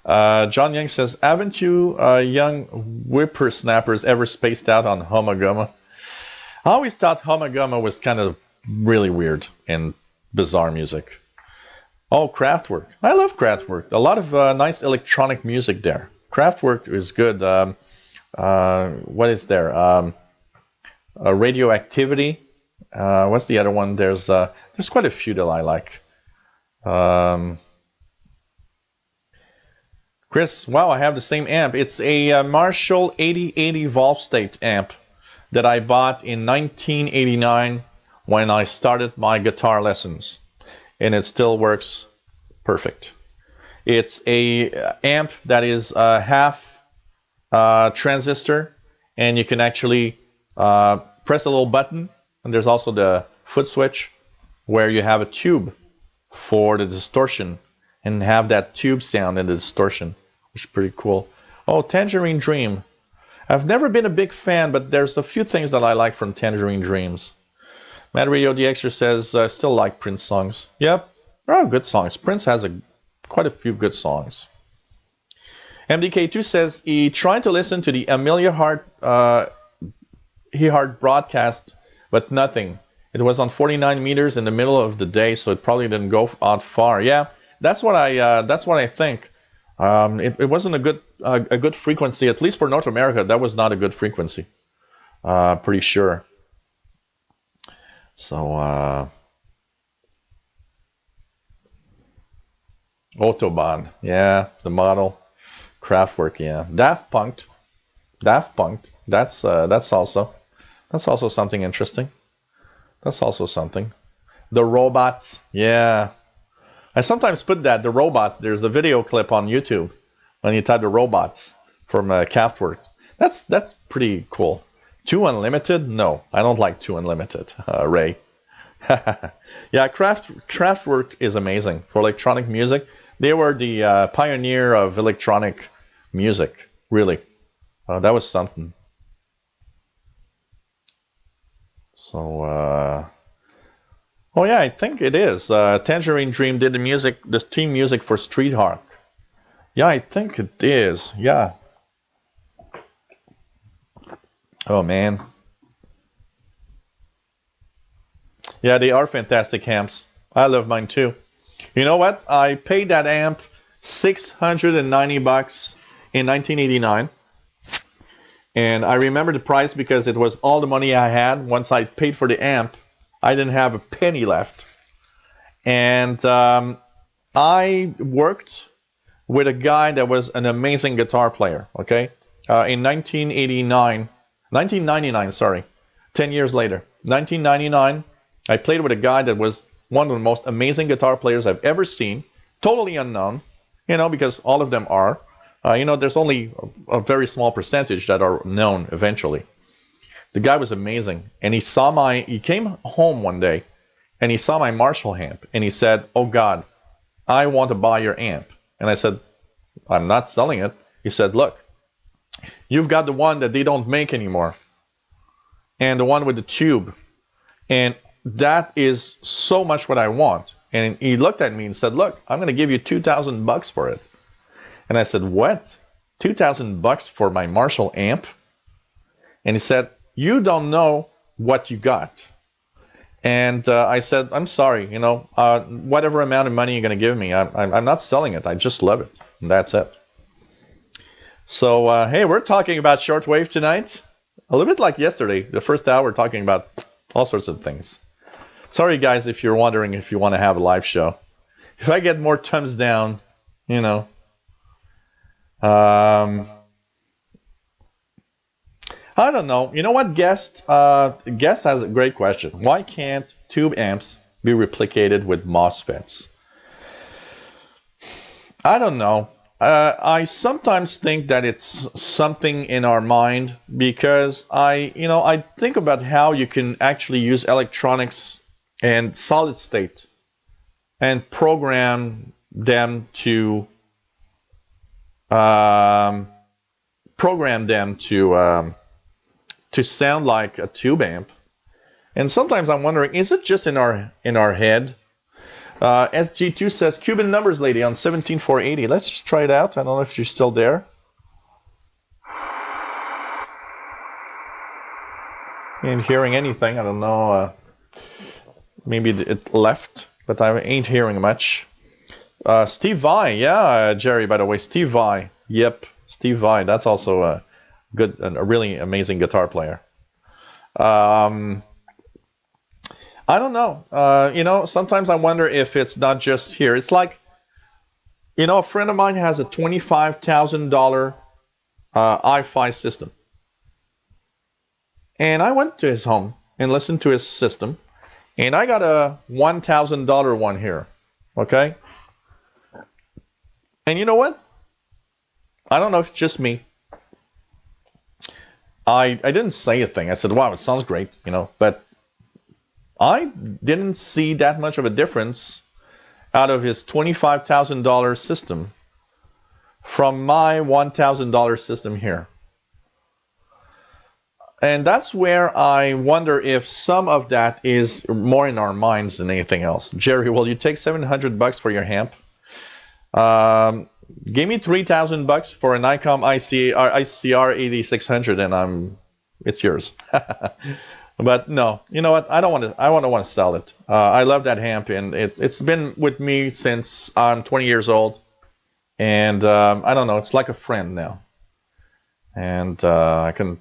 B: John Young says, haven't you young whippersnappers ever spaced out on Homagoma? I always thought Homagoma was kind of really weird and bizarre music. Oh, Kraftwerk. I love Kraftwerk. A lot of nice electronic music there. Kraftwerk is good. What is there? Radioactivity. What's the other one? There's quite a few that I like. Chris, wow, I have the same amp. It's a Marshall 8080 valve state amp that I bought in 1989 when I started my guitar lessons, and it still works perfect. It's a amp that is half transistor, and you can actually press a little button, and there's also the foot switch where you have a tube for the distortion and have that tube sound in the distortion, which is pretty cool. Oh, Tangerine Dream. I've never been a big fan, but there's a few things that I like from Tangerine Dreams. Mad Radio the Extra says, I still like Prince songs. Yep, they're all good songs. Prince has quite a few good songs. MDK2 says he tried to listen to the Amelia Earhart broadcast, but nothing. It was on 49 meters in the middle of the day, so it probably didn't go out far. Yeah, that's what I think. It wasn't a good frequency, at least for North America. That was not a good frequency. Pretty sure. So Autobahn, yeah, the model. Kraftwerk, yeah. Daft Punk. That's also something interesting. That's also something. The Robots, yeah. I sometimes put the Robots. There's a video clip on YouTube when you type the Robots from Kraftwerk. That's pretty cool. 2 Unlimited? No, I don't like 2 Unlimited, Ray. Yeah, Kraftwerk is amazing for electronic music. They were the pioneer of electronic music, really. That was something. So, oh yeah, I think it is. Tangerine Dream did the theme music for Street Hawk. Yeah, I think it is. Yeah. Oh man. Yeah, they are fantastic amps. I love mine too. You know what? I paid that amp $690 in 1989. And I remember the price because it was all the money I had. Once I paid for the amp, I didn't have a penny left. And I worked with a guy that was an amazing guitar player, okay? In 1999, sorry, 10 years later. 1999, I played with a guy that was one of the most amazing guitar players I've ever seen. Totally unknown, because all of them are. There's only a very small percentage that are known eventually. The guy was amazing. And he came home one day and he saw my Marshall amp and he said, oh God, I want to buy your amp. And I said, I'm not selling it. He said, look, you've got the one that they don't make anymore. And the one with the tube. And that is so much what I want. And he looked at me and said, look, I'm going to give you $2,000 for it. And I said, what? $2,000 for my Marshall amp? And he said, you don't know what you got. And I said, I'm sorry, whatever amount of money you're going to give me, I'm not selling it. I just love it. And that's it. So, hey, we're talking about shortwave tonight. A little bit like yesterday. The first hour, talking about all sorts of things. Sorry, guys, if you're wondering if you want to have a live show. If I get more thumbs down, I don't know. You know what, Guest? Guest has a great question. Why can't tube amps be replicated with MOSFETs? I don't know. I sometimes think that it's something in our mind because I think about how you can actually use electronics and solid state and program them to sound like a tube amp. And sometimes I'm wondering, is it just in our head? SG2 says Cuban numbers lady on 17480. Let's just try it out. I don't know if she's still there. Ain't hearing anything. I don't know. Maybe it left, but I ain't hearing much. Steve Vai, yeah, Jerry. By the way, Steve Vai. Yep, Steve Vai. That's also a really amazing guitar player. I don't know. Sometimes I wonder if it's not just here. It's like, a friend of mine has a $25,000 hi-fi system. And I went to his home and listened to his system. And I got a $1,000 one here. Okay? And you know what? I don't know if it's just me. I didn't say a thing. I said, wow, it sounds great, but I didn't see that much of a difference out of his $25,000 system from my $1,000 system here. And that's where I wonder if some of that is more in our minds than anything else. Jerry, will you take $700 for your amp? Give me $3,000 for an ICOM ICR 8600, and it's yours. But no, you know what? I don't want to sell it. I love that amp, and it's been with me since I'm 20 years old, and I don't know. It's like a friend now, and I can,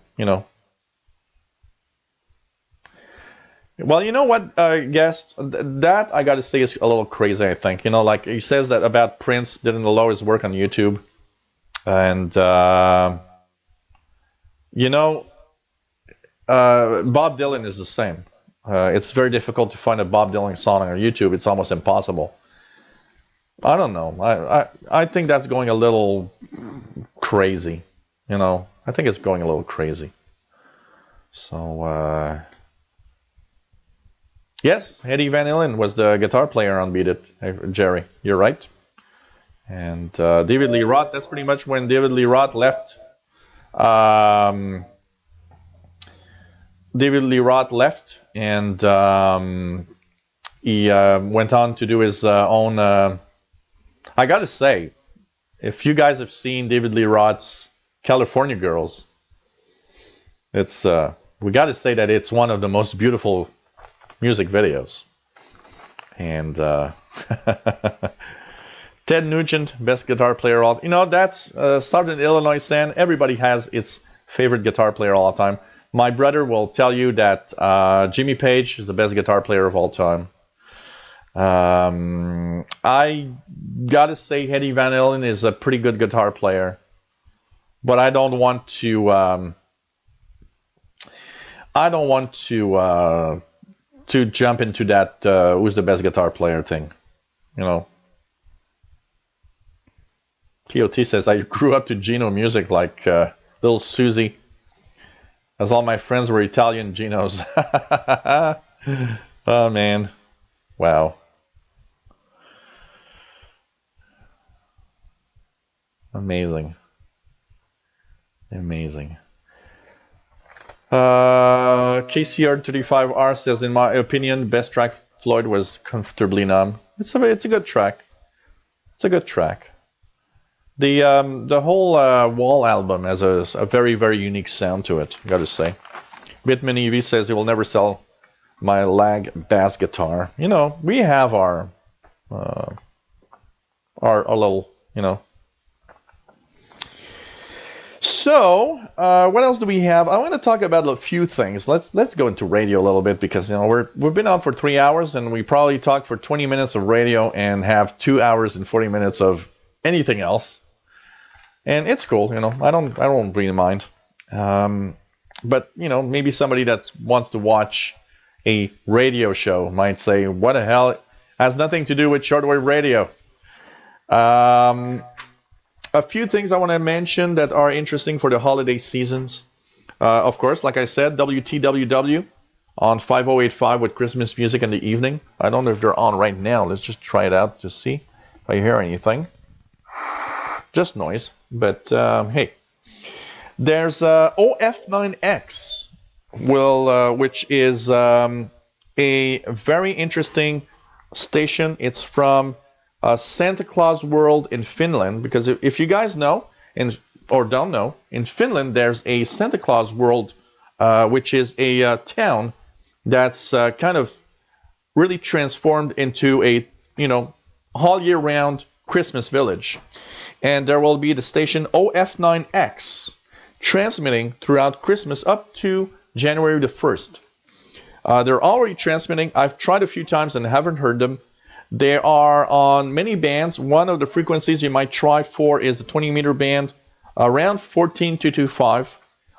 B: Well, you know what, guest? That I got to say is a little crazy. I think, like he says that about Prince didn't allow his work on YouTube, and Bob Dylan is the same. It's very difficult to find a Bob Dylan song on YouTube. It's almost impossible. I don't know. I think that's going a little crazy. I think it's going a little crazy. So, yes, Eddie Van Halen was the guitar player on Beat It, Jerry. You're right. And David Lee Roth, that's pretty much when David Lee Roth left. David Lee Roth left, and he went on to do his own. I gotta say, if you guys have seen David Lee Roth's California Girls, it's we gotta say that it's one of the most beautiful music videos. And Ted Nugent, best guitar player all. That's Southern Illinois San. Everybody has its favorite guitar player all the time. My brother will tell you that Jimmy Page is the best guitar player of all time. I gotta say Eddie Van Halen is a pretty good guitar player, but I don't want to jump into that who's the best guitar player thing. TOT says I grew up to Gino music like Little Susie. As all my friends were Italian Ginos. Oh, man. Wow. Amazing. Amazing. KCR35R says, in my opinion, best track Floyd was Comfortably Numb. It's a good track. It's a good track. The whole Wall album has a very, very unique sound to it, I gotta say. Bitman EV says he will never sell my lag bass guitar. You know, we have our little, you know. So, what else do we have? I want to talk about a few things. Let's go into radio a little bit because you know we've been on for 3 hours and we probably talked for 20 minutes of radio and have 2 hours and 40 minutes of anything else. And it's cool, you know. I don't really mind. But you know, maybe somebody that wants to watch a radio show might say, "What the hell? It has nothing to do with shortwave radio." A few things I want to mention that are interesting for the holiday seasons. Of course, like I said, WTWW on 5085 with Christmas music in the evening. I don't know if they're on right now. Let's just try it out to see if I hear anything. Just noise, but hey. There's OF9X, which is a very interesting station. It's from Santa Claus World in Finland, because if you guys know or don't know, in Finland there's a Santa Claus World, which is a town that's kind of really transformed into a all year round Christmas village, and there will be the station OF9X transmitting throughout Christmas up to January the 1st. They're already transmitting. I've tried a few times and haven't heard them. They are on many bands. One of the frequencies you might try for is the 20-meter band, around 14225,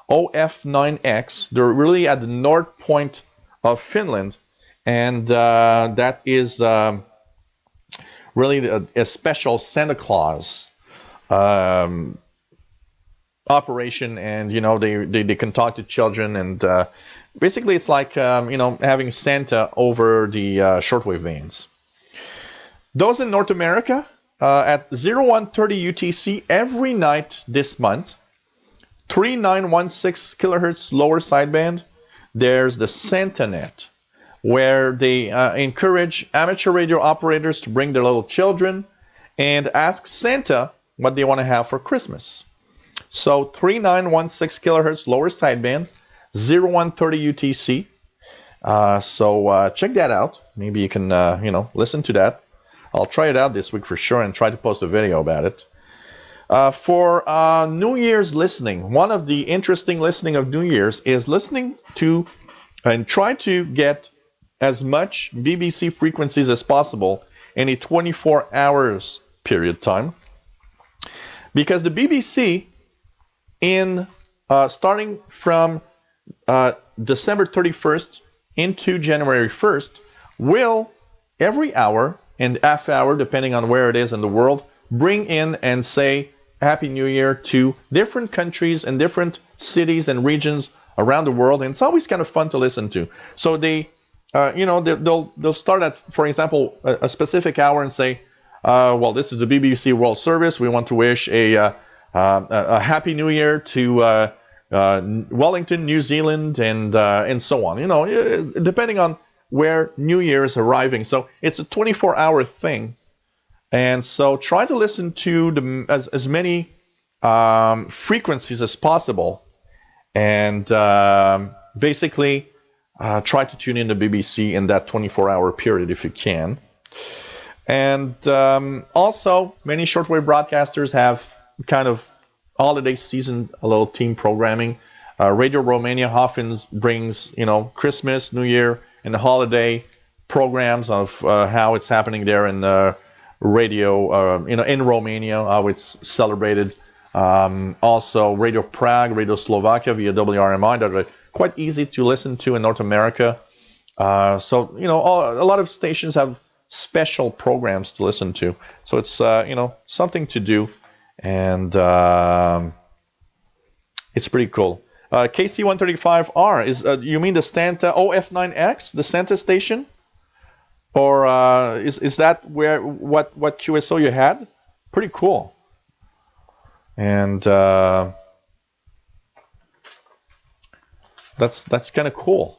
B: OF9X. They're really at the north point of Finland, and that is really a special Santa Claus operation, and they can talk to children, and basically it's like having Santa over the shortwave bands. Those in North America at 0130 UTC every night this month, 3916 kilohertz lower sideband. There's the SantaNet, where they encourage amateur radio operators to bring their little children and ask Santa what they want to have for Christmas. So 3916 kilohertz lower sideband, 0130 UTC. So check that out. Maybe you can listen to that. I'll try it out this week for sure and try to post a video about it. For New Year's listening, one of the interesting listening of New Year's is listening to and try to get as much BBC frequencies as possible in a 24 hours period time, because the BBC in starting from December 31st into January 1st will every hour and half hour, depending on where it is in the world, bring in and say Happy New Year to different countries and different cities and regions around the world, and it's always kind of fun to listen to. So they, they'll start at, for example, a specific hour and say, well, this is the BBC World Service. We want to wish a Happy New Year to Wellington, New Zealand, and so on. Depending on where New Year is arriving. So it's a 24-hour thing. And so try to listen to as many frequencies as possible, and basically try to tune in the BBC in that 24-hour period if you can. And also, many shortwave broadcasters have kind of holiday season a little team programming. Radio Romania often brings Christmas, New Year, and the holiday programs of how it's happening there in radio, in Romania, how it's celebrated. Also, Radio Prague, Radio Slovakia via WRMI that are quite easy to listen to in North America. So a lot of stations have special programs to listen to. So it's something to do, and it's pretty cool. KC135R is you mean the Santa OF9X, the Santa station, or is that what QSO you had? Pretty cool. And that's kind of cool.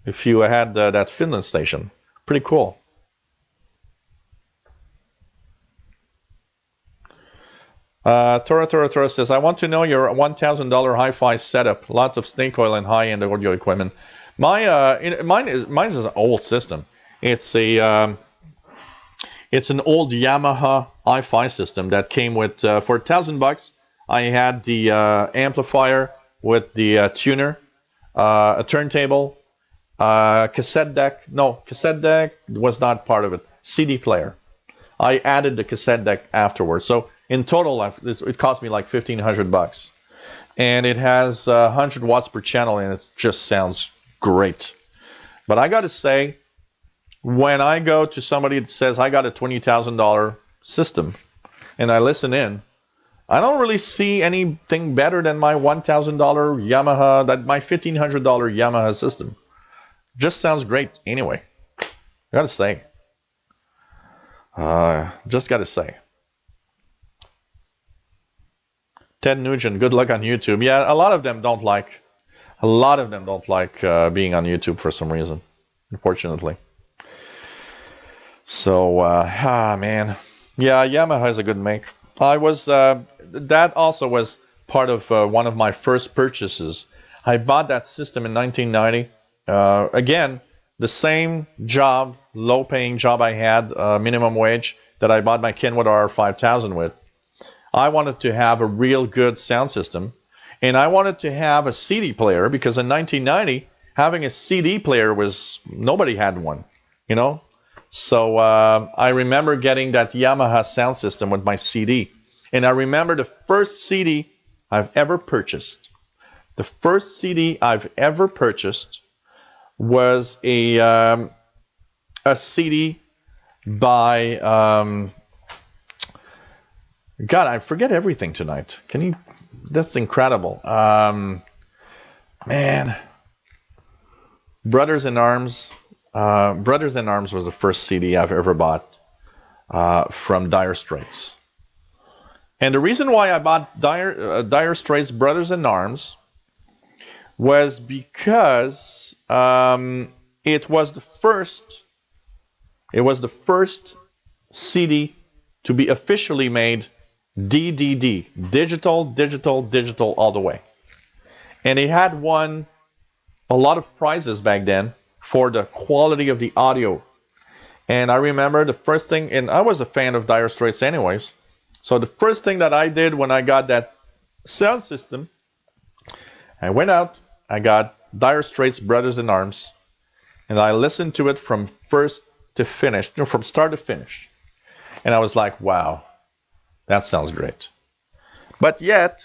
B: If you had that Finland station, pretty cool. Tora says, I want to know your $1,000 hi-fi setup. Lots of snake oil and high-end audio equipment. Mine is an old system. It's a it's an old Yamaha hi-fi system that came with for $1,000. I had the amplifier with the tuner, a turntable, cassette deck. No, cassette deck was not part of it. CD player. I added the cassette deck afterwards. So in total, it cost me like $1,500. And it has 100 watts per channel, and it just sounds great. But I got to say, when I go to somebody that says I got a $20,000 system, and I listen in, I don't really see anything better than my $1,000 Yamaha, my $1,500 Yamaha system. Just sounds great anyway. Gotta say. Just gotta say. Ted Nugent, good luck on YouTube. Yeah, a lot of them don't like being on YouTube for some reason, unfortunately. So, man. Yeah, Yamaha is a good make. That also was part of one of my first purchases. I bought that system in 1990. Again, the same job, low-paying job I had, minimum wage, that I bought my Kenwood R5000 with. I wanted to have a real good sound system, and I wanted to have a CD player because in 1990, having a CD player nobody had one, you know. So I remember getting that Yamaha sound system with my CD, and I remember the first CD I've ever purchased. The first CD I've ever purchased was a CD by God, I forget everything tonight. That's incredible. Man. Brothers in Arms. Brothers in Arms was the first CD I've ever bought from Dire Straits. And the reason why I bought Dire Straits' Brothers in Arms was because it was the first CD to be officially made DDD, digital all the way. And it had won a lot of prizes back then for the quality of the audio. And I remember the first thing, and I was a fan of Dire Straits anyways, so the first thing that I did when I got that sound system, I went out, I got Dire Straits' Brothers in Arms, and I listened to it from start to finish. And I was like, wow, that sounds great. But yet,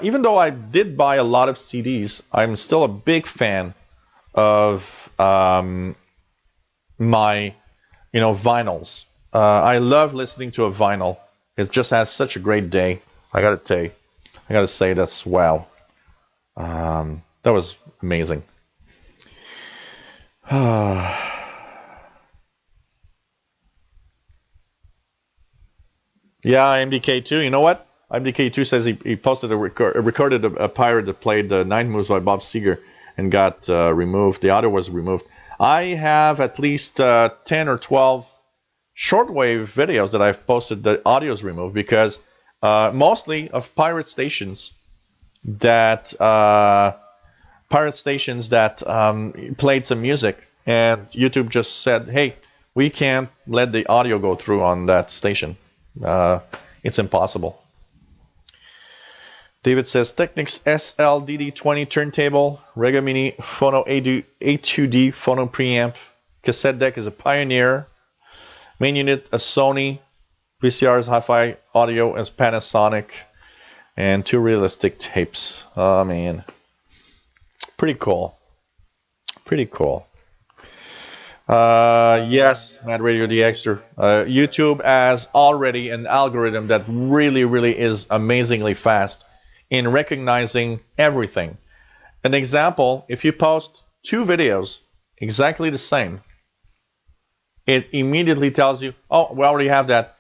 B: even though I did buy a lot of CDs, I'm still a big fan of my, vinyls. I love listening to a vinyl. It just has such a great day. I gotta say that's wow. That was amazing. Yeah, MDK2. You know what? MDK2 says he posted recorded a pirate that played the Nine Moves by Bob Seger and got removed. The audio was removed. I have at least 10 or 12 shortwave videos that I've posted. The audio's removed because mostly of pirate stations that played some music, and YouTube just said, "Hey, we can't let the audio go through on that station. It's impossible." David says Technics SLDD20 turntable, Rega Mini Phono A2D phono preamp, cassette deck is a Pioneer, main unit a Sony, VCR's hi-fi audio is Panasonic, and 2 realistic tapes. Oh man, pretty cool. Pretty cool. Yes, Mad Radio DXer. YouTube has already an algorithm that really is amazingly fast in recognizing everything. An example, if you post 2 videos exactly the same, it immediately tells you, oh, we already have that.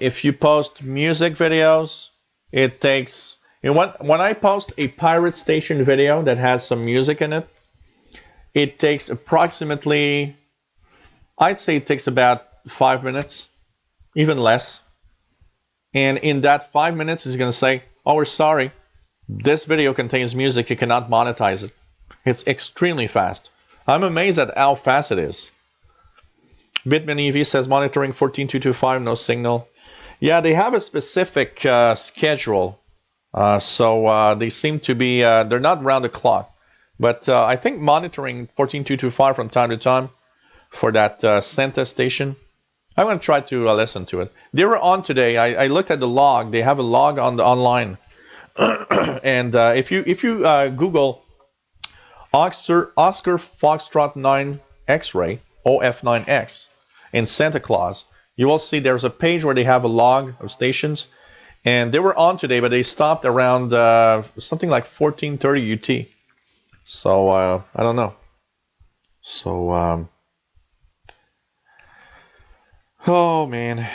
B: If you post music videos, it takes... when I post a pirate station video that has some music in it, it takes approximately, I'd say it takes about 5 minutes, even less. And in that 5 minutes, it's going to say, oh, we're sorry. This video contains music. You cannot monetize it. It's extremely fast. I'm amazed at how fast it is. Bitman EV says monitoring 14225, no signal. Yeah, they have a specific schedule. So they seem to be, they're not round the clock. But I think monitoring 14225 from time to time for that Santa station. I'm going to try to listen to it. They were on today. I looked at the log. They have a log on the online. And if you Google Oscar Foxtrot 9 X-ray, OF9X, in Santa Claus, you will see there's a page where they have a log of stations. And they were on today, but they stopped around something like 14:30 UT. So I don't know. So oh man.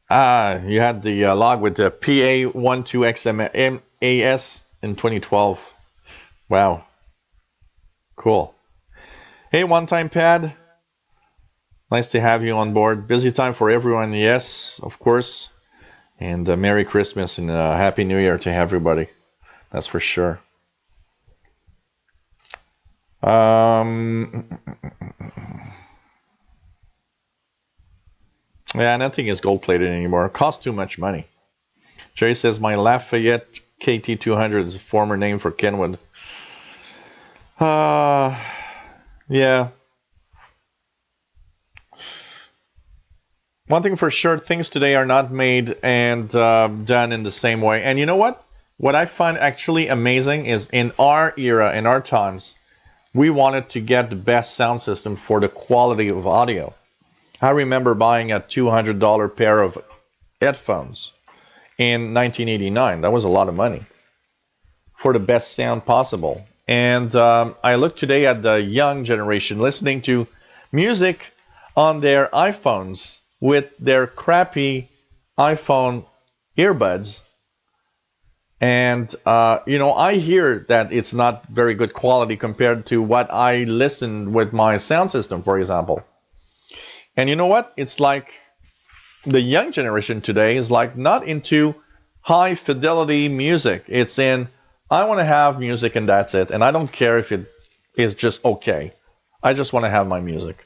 B: You had the log with the PA12XMAS in 2012. Wow. Cool. Hey, one-time pad. Nice to have you on board. Busy time for everyone, yes, of course. And Merry Christmas and Happy New Year to everybody. That's for sure. Yeah, nothing is gold-plated anymore. It costs too much money. Jerry says, my Lafayette KT200 is a former name for Kenwood. Yeah. One thing for sure, things today are not made and done in the same way. And you know what? What I find actually amazing is in our era, in our times, we wanted to get the best sound system for the quality of audio. I remember buying a $200 pair of headphones in 1989. That was a lot of money for the best sound possible. And I look today at the young generation listening to music on their iPhones with their crappy iPhone earbuds. And, I hear that it's not very good quality compared to what I listen with my sound system, for example. And you know what? It's like the young generation today is like not into high fidelity music. It's in, I want to have music and that's it. And I don't care if it is just okay. I just want to have my music.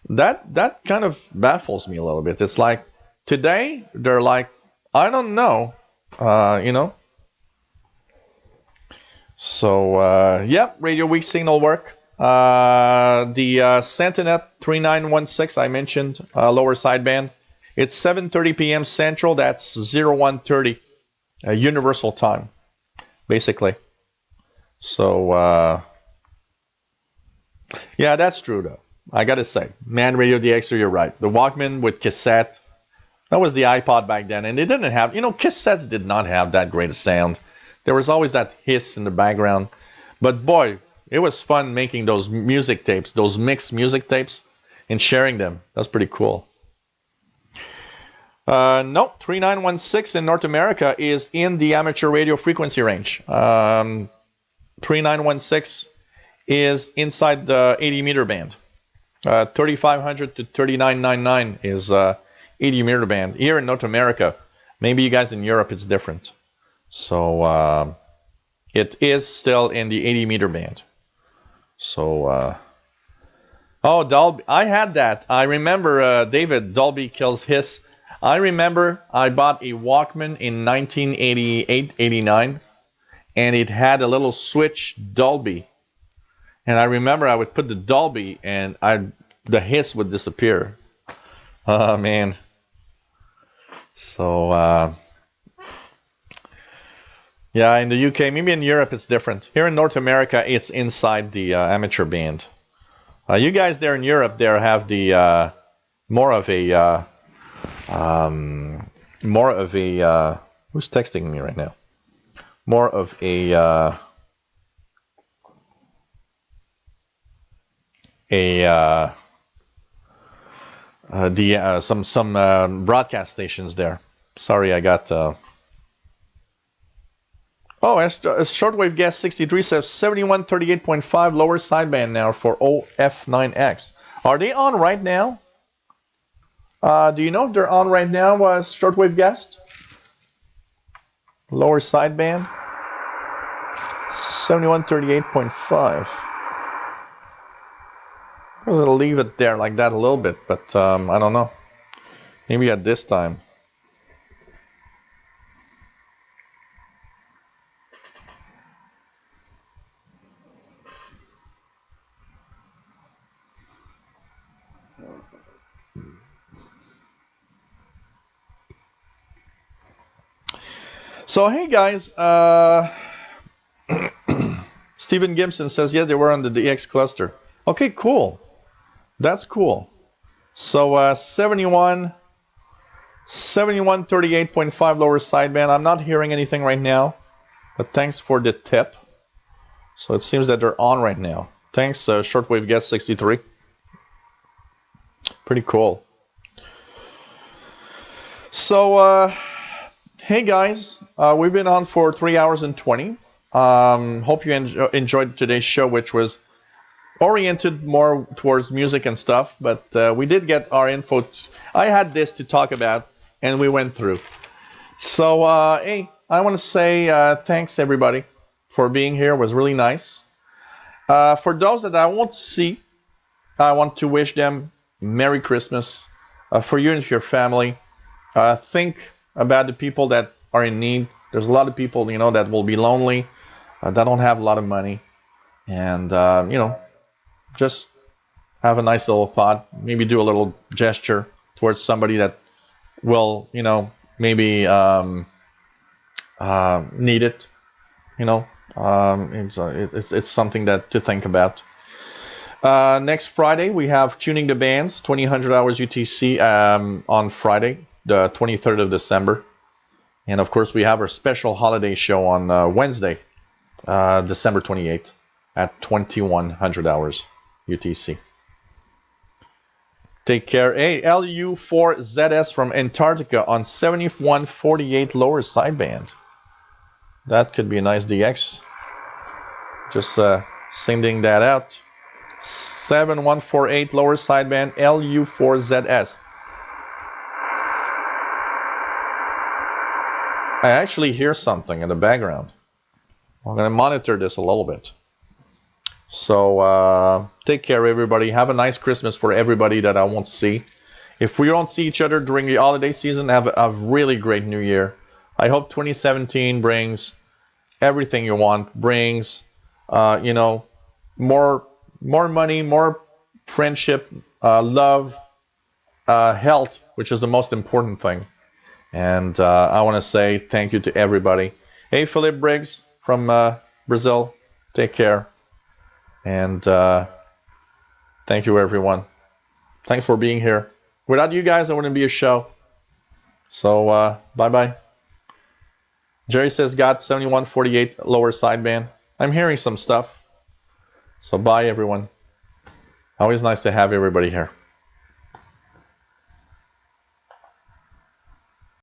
B: That kind of baffles me a little bit. It's like today they're like, I don't know, So, Radio Week signal work. The Sentinel 3916 I mentioned, lower sideband. It's 7:30 p.m. Central. That's 0130 Universal Time, basically. So, yeah, that's true, though. I got to say, Man Radio DXer, you're right. The Walkman with cassette, that was the iPod back then. And they didn't have, cassettes did not have that great a sound. There was always that hiss in the background. But boy, it was fun making those music tapes, those mixed music tapes, and sharing them. That's pretty cool. No, 3916 in North America is in the amateur radio frequency range. 3916 is inside the 80 meter band. 3500 to 3999 is 80 meter band. Here in North America, maybe you guys in Europe, it's different. So it is still in the 80 meter band. So, Dolby, I had that. I remember, David, Dolby kills hiss. I remember I bought a Walkman in 1988-89, and it had a little switch Dolby. And I remember I would put the Dolby, and the hiss would disappear. Oh, man. So, yeah, in the UK, maybe in Europe it's different. Here in North America, it's inside the amateur band. You guys there in Europe, there have the more of a who's texting me right now? More of a some broadcast stations there. Sorry, I got. Shortwave Guest 63 says 7138.5 lower sideband now for OF9X. Are they on right now? Do you know if they're on right now, Shortwave guest? Lower sideband. 7138.5. I'm going to leave it there like that a little bit, but I don't know. Maybe at this time. So hey guys, Stephen Gibson says yeah, they were on the DX cluster. Okay, cool. That's cool. So 71 38.5 lower sideband. I'm not hearing anything right now, but thanks for the tip. So it seems that they're on right now. Thanks, Shortwave Guest 63. Pretty cool. So hey guys, we've been on for 3 hours and 20. Hope you enjoyed today's show, which was oriented more towards music and stuff, but we did get our info. I had this to talk about, and we went through. So, hey, I want to say thanks everybody for being here. It was really nice. For those that I won't see, I want to wish them Merry Christmas. For you and your family, think about the people that are in need. There's a lot of people, you know, that will be lonely, that don't have a lot of money, and you know, just have a nice little thought. Maybe do a little gesture towards somebody that will, you know, maybe need it. You know, it's something that to think about. Next Friday we have Tuning the Bands, 2000 hours UTC on Friday, the 23rd of December, and of course we have our special holiday show on Wednesday, December 28th at 2100 hours UTC. Take care. Hey, LU4ZS from Antarctica on 7148 lower sideband. That could be a nice DX. Just sending that out. 7148 lower sideband LU4ZS. I actually hear something in the background. I'm going to monitor this a little bit. So take care, everybody. Have a nice Christmas for everybody that I won't see. If we don't see each other during the holiday season, have a really great New Year. I hope 2017 brings everything you want. Brings, you know, more money, more friendship, love, health, which is the most important thing. And I want to say thank you to everybody. Hey, Philip Briggs from Brazil. Take care. And thank you, everyone. Thanks for being here. Without you guys, there wouldn't be a show. So, bye-bye. Jerry says, got 7148 lower sideband. I'm hearing some stuff. So, bye, everyone. Always nice to have everybody here.